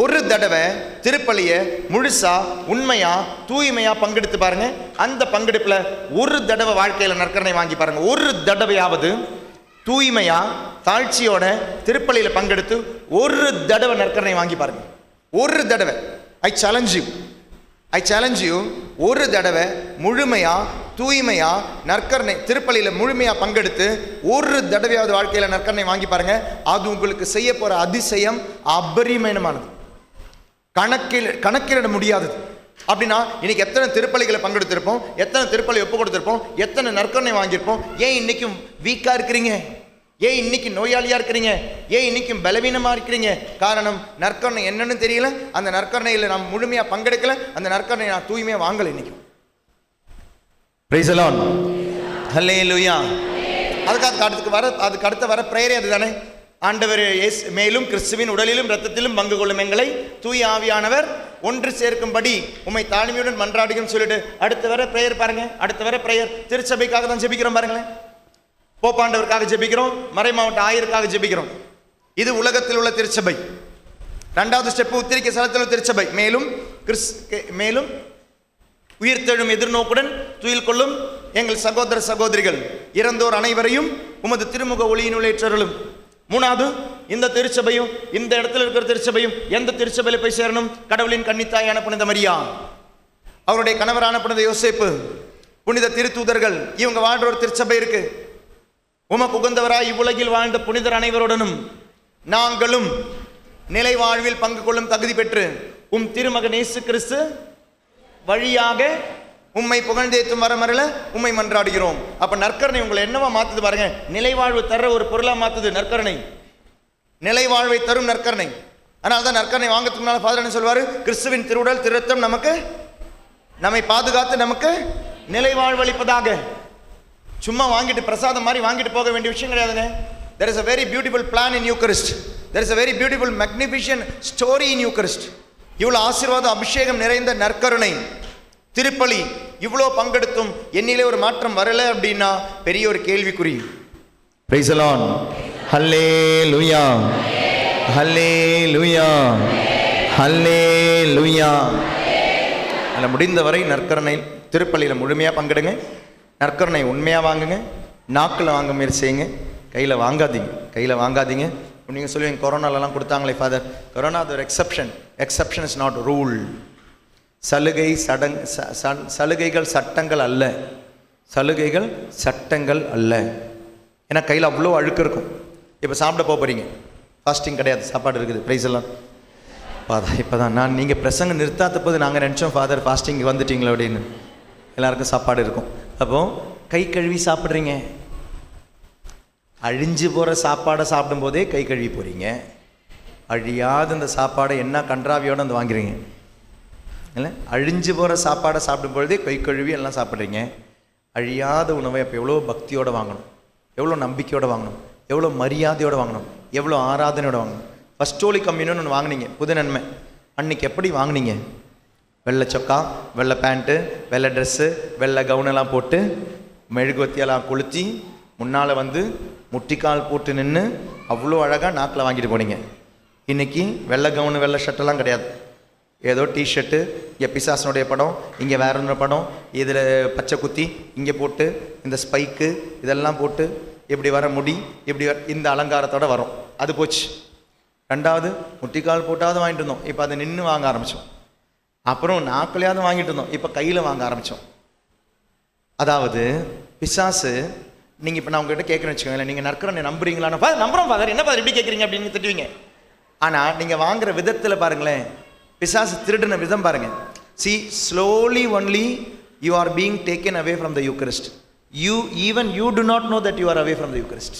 Speaker 1: ஒரு தடவை திருப்பலியை முழுசா உண்மையா தூய்மையா பங்கெடுத்து பாருங்க. அந்த பங்கெடுப்புல ஒரு தடவை வாழ்க்கையில நற்கரணை வாங்கி பாருங்க. ஒரு தடவையாவது தூய்மையா தாழ்ச்சியோட திருப்பலியில பங்கெடுத்து ஒரு தடவை நற்கரணை வாங்கி பாருங்க. ஒரு தடவை. ஐ சேலஞ்ச் யூ ஒரு தடவை முழுமையா தூய்மையா நற்கரணை திருப்பலியில முழுமையா பங்கெடுத்து ஒரு தடவையாவது வாழ்க்கையில நற்கரணை வாங்கி பாருங்க. அது உங்களுக்கு செய்ய போற அதிசயம் அபரிமிதமானது, கணக்கிட முடியாதது. அப்படின்னா இன்னைக்கு எத்தனை திருப்பலிகளை பங்கெடுத்திருப்போம், எத்தனை திருப்பலி ஒப்பு கொடுத்திருப்போம், எத்தனை நற்கரணை வாங்கியிருப்போம். ஏன் இன்னைக்கும் வீக்கா இருக்கிறீங்க? ஏன் இன்னைக்கு நோயாளியா இருக்கிறீங்க? ஏன் இன்னைக்கும் பலவீனமா இருக்கிறீங்க? காரணம் நற்கரணை என்னன்னு தெரியல. அந்த நற்கரணையில நாம் முழுமையா பங்கெடுக்கல. அந்த நற்கரணை நான் தூய்மையா வாங்கல இன்னைக்கு. பிரைஸ் தி லார்ட், ஹல்லேலூயா. அதுக்கு அடுத்த வர பிரேயரே அதுதானே. ஆண்டவர் மேலும் கிறிஸ்துவின் உடலிலும் இரத்தத்திலும் பங்கு கொள்ளும் எங்களை தூய ஆவியானவர் ஒன்று சேர்க்கும்படி உம்மை தாழ்மையுடன் மன்றாடுகிறோம் சொல்லிட்டு அடுத்த வர பிரேயர் பாருங்க. அடுத்த வர பிரேயர் திருச்சபைக்காக தான் ஜெபிக்கிறோம் பாருங்களேன். போப்பாண்டவருக்காக ஜெபிக்கிறோம், மறை மாவட்ட ஆயருக்காக ஜெபிக்கிறோம். இது உலகத்தில் உள்ள திருச்சபை. இரண்டாவது ஸ்டெப் உத்திரிக்கை ஸ்தலத்தில் உள்ள திருச்சபை. மேலும் உயிர்த்தெழும் எதிர்நோக்குடன் துயில் கொள்ளும் எங்கள் சகோதர சகோதரிகள் இறந்தோர் அனைவரையும் உமது திருமுக ஒளியினுள்ளேற்றருளும். மூணாவது, இந்த திருச்சபையும் இந்த இடத்துல இருக்கிற திருச்சபையும் எந்த திருச்சபையில போய் சேரணும்? கடவுளின் கன்னித்தாயான புனித மரியா, அவருடைய கணவரான புனித யோசேப்பு, புனித திருத்தூதர்கள், இவங்க வாழ்ற ஒரு திருச்சபை இருக்கு. உமக்கு உகந்தவராய் இவ்வுலகில் வாழ்ந்த புனிதர் அனைவருடனும் நாங்களும் நிலை வாழ்வில் பங்கு கொள்ளும் தகுதி பெற்று உம் திருமகன் இயேசு கிறிஸ்து வழியாக உம்மை புகழ்ந்தேத்தும் வரமரல உம்மை மன்றாடுகிறோம். அப்ப நற்கரணை உங்களை என்னவா மாத்துது பாருங்க. நிலை வாழ்வு தர ஒரு பொருளா மாத்துது நற்கரணை. நிலை வாழ்வை தரும் நற்கரணை. அதனால தான் நற்கரணை வாங்கறதுக்கு முன்னால ஃபாதர் என்ன சொல்வாரு? கிறிஸ்துவின் திருவுடல் திருரத்தம் நமக்கு நம்மை பாதுகாத்து நமக்கு நிலை வாழ்வு அளிப்பதாக. சும்மா வாங்கிட்டு பிரசாதம் மாதிரி வாங்கிட்டு போக வேண்டிய விஷயம் கிடையாதுங்க. There is a very beautiful plan in Eucharist. There is a very beautiful magnificent story in Eucharist. இவ்வளவு ஆசீர்வாதம் அபிஷேகம் நிறைந்த நற்கருணை திருப்பலி இவ்வளோ பங்கெடுத்தும் என்னிலே ஒரு மாற்றம் வரல அப்படின்னா பெரிய ஒரு கேள்விக்குறி. Praise the Lord. Hallelujah. Hallelujah. Hallelujah. அல்ல முடிந்தவரை நற்கருணை திருப்பலியில் முழுமையாக பங்கெடுங்க. நற்கருணை உண்மையாக வாங்குங்க. நாக்கில் வாங்க முயற்சி செய்யுங்க. கையில் வாங்காதீங்க. நீங்கள் சொல்லுவீங்க கொரோனாலலாம் கொடுத்தாங்களே ஃபாதர், கொரோனா அது ஒரு எக்ஸப்ஷன் இஸ் நாட் ரூல். சலுகைகள் சட்டங்கள் அல்ல. ஏன்னா கையில் அவ்வளோ அழுக்கு இருக்கும். இப்போ சாப்பிட போகிறீங்க, ஃபாஸ்டிங் கிடையாது, சாப்பாடு இருக்குது. ப்ரைஸ் எல்லாம் இப்போ தான் நீங்கள் பிரசங்க நிறுத்தாத போது நாங்கள் நினச்சோம் ஃபாதர் ஃபாஸ்டிங் வந்துட்டீங்களோ அப்படின்னு. எல்லாருக்கும் சாப்பாடு இருக்கும். அப்போது கை கழுவி சாப்பிட்றீங்க. அழிஞ்சு போகிற சாப்பாடை சாப்பிடும்போதே கை கழுவி போகிறீங்க. அழியாத இந்த சாப்பாடை என்ன கன்றாவியோடு வந்து வாங்குறீங்க இல்லை? அழிஞ்சு போகிற சாப்பாடை சாப்பிடும் பொழுதே கை கழுவி எல்லாம் சாப்பிட்றீங்க. அழியாத உணவை அப்போ எவ்வளோ பக்தியோடு வாங்கணும், எவ்வளோ நம்பிக்கையோடு வாங்கணும், எவ்வளோ மரியாதையோடு வாங்கணும், எவ்வளோ ஆராதனையோடு வாங்கணும். ஃபர்ஸ்ட் ஹோலி கம்யூனியன் ஒன்று வாங்கினீங்க, புது நன்மை. அன்றைக்கி எப்படி வாங்கினீங்க? வெள்ளை சொக்கா, வெள்ளை பேண்ட்டு, வெள்ளை ட்ரெஸ்ஸு, வெள்ளை கவுனெல்லாம் போட்டு மெழுகுவத்தியெல்லாம் கொளுத்தி முன்னால் வந்து முட்டிக்கால் போட்டு நின்று அவ்வளோ அழகாக நாக்கில் வாங்கிட்டு போனீங்க. இன்றைக்கி வெள்ளை கவுனு வெள்ளை ஷர்ட்டெல்லாம் கிடையாது. ஏதோ டிஷர்ட்டு, இங்கே பிசாசனுடைய படம், இங்கே வேற ஒன்று படம், இதில் பச்சை குத்தி இங்கே போட்டு இந்த ஸ்பைக்கு இதெல்லாம் போட்டு இப்படி வர முடி இப்படி இந்த அலங்காரத்தோடு வரும். அது போச்சு. ரெண்டாவது முட்டிக்கால் போட்டாவது வாங்கிட்டு இருந்தோம், இப்போ அதை நின்று வாங்க ஆரம்பித்தோம். அப்புறம் நாக்கிலையாவது வாங்கிட்டு இருந்தோம், இப்போ கையில் வாங்க ஆரம்பித்தோம். அதாவது பிசாசு, நீங்கள் இப்போ நான் உங்கள்கிட்ட கேட்குறேன்னு வச்சுக்கோங்களேன், நீங்கள் நற்கரனை நம்புறீங்களான்னு, நம்புகிறோம் ஃபாதர், என்ன ஃபாதர் இப்படி கேட்குறீங்க அப்படின்னு திட்டுவீங்க. ஆனால் நீங்கள் வாங்குகிற விதத்தில் பாருங்களேன், பிசாசு திருடின விதம் பாருங்கள். See, slowly only you are being taken away from the Eucharist. You do not know that you are away from the Eucharist.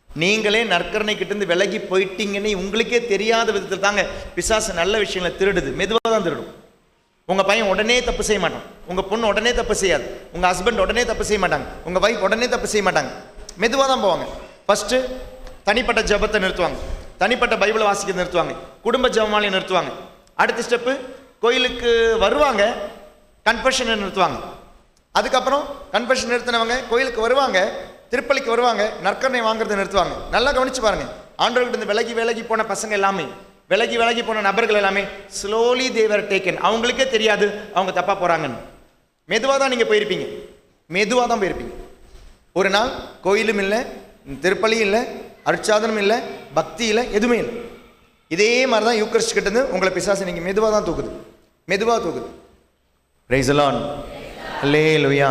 Speaker 1: நீங்களே நற்கரணை கிட்டேருந்து விலகி போயிட்டீங்கன்னு உங்களுக்கே தெரியாத விதத்தில் தாங்க பிசாசு நல்ல விஷயங்களை திருடுது. மெதுவாக தான் திருடும். உங்கள் பையன் உடனே தப்பு செய்ய மாட்டான், உங்கள் பொண்ணு உடனே தப்பு செய்யாது, உங்கள் ஹஸ்பண்ட் உடனே தப்பு செய்ய மாட்டாங்க, உங்கள் வைஃப் உடனே தப்பு செய்ய மாட்டாங்க. மெதுவாக தான் போவாங்க. ஃபஸ்ட்டு தனிப்பட்ட ஜபத்தை நிறுத்துவாங்க, தனிப்பட்ட பைபிளை வாசிக்க நிறுத்துவாங்க, குடும்ப ஜபமாலையை நிறுத்துவாங்க. அடுத்த ஸ்டெப்பு கோயிலுக்கு வருவாங்க, கன்ஃபெஷனை நிறுத்துவாங்க. அதுக்கப்புறம் கன்ஃபெஷன் நிறுத்தினவங்க கோயிலுக்கு வருவாங்க, திருப்பலிக்கு வருவாங்க, நற்கரணை வாங்குறதை நிறுத்துவாங்க. நல்லா கவனிச்சு பாருங்க. ஆண்டவர்கிட்ட விலகி போன பசங்க எல்லாமே, விலகி போன நபர்கள் எல்லாமே ஸ்லோலி தேவர் டேக்கன். அவங்களுக்கே தெரியாது அவங்க தப்பா போறாங்கன்னு. மெதுவாக தான் நீங்கள் போயிருப்பீங்க, மெதுவாக தான் போயிருப்பீங்க. ஒரு நாள் கோயிலும் இல்லை, திருப்பலியும் இல்லை, அருட்சாதனம் இல்லை, பக்தி இல்லை, எதுவுமே இல்லை. இதே மாதிரி தான் யூக்கரிஸ்ட் கிட்டேருந்து உங்களை பிசாசு நீங்கள் மெதுவாக தான் தூக்குது, மெதுவாக தூக்குது. பிரைஸ் தி லார்ட், அல்லேலூயா.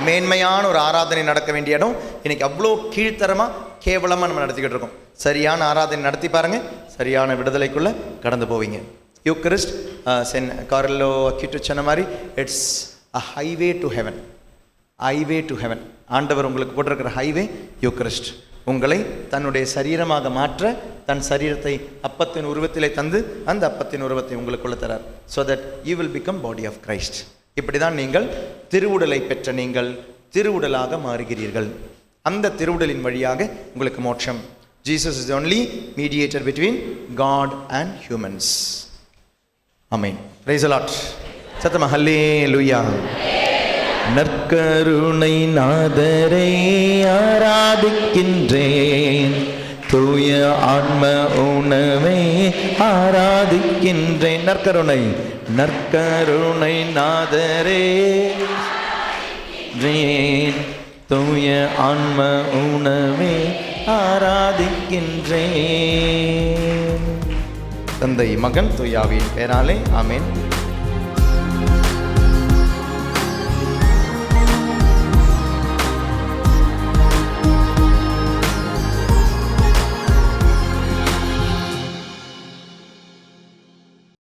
Speaker 1: மேன்மையான ஒரு ஆராதனை நடக்க வேண்டிய இடம் இன்னைக்கு அவ்வளோ கீழ்த்தரமாக கேவலமாக நம்ம நடத்திக்கிட்டு இருக்கோம். சரியான ஆராதனை நடத்தி பாருங்கள், சரியான விடுதலைக்குள்ளே கடந்து போவீங்க. யூக்கரிஸ்ட் கார்லோ அக்யூட்டோ சொன்ன மாதிரி it's a highway to heaven, highway to heaven. ஆண்டவர் உங்களுக்கு போட்டிருக்கிற ஹைவே யூக்கரிஸ்ட். உங்களை தன்னுடைய சரீரமாக மாற்ற தன் சரீரத்தை அப்பத்தின் உருவத்திலே தந்து அந்த அப்பத்தின் உருவத்தை உங்களுக்குள்ள தரார். So that you will become body of Christ. இப்படி தான் நீங்கள் திருவுடலை பெற்ற நீங்கள் திருவுடலாக மாறுகிறீர்கள். அந்த திருவுடலின் வழியாக உங்களுக்கு மோட்சம். Jesus is only mediator between God and humans. Amen. Praise the Lord. சத்தமா ஹல்லேலூயா. நற்கருணை நாதரை ஆராதிக்கின்றேன், தூய ஆன்ம உணவை ஆராதிக்கின்றேன். நற்கருணை நற்கருணை நாதரே, தூய ஆன்ம உணவை ஆராதிக்கின்றேன். தந்தை மகன் தூயாவின் பெயராலே ஆமென்.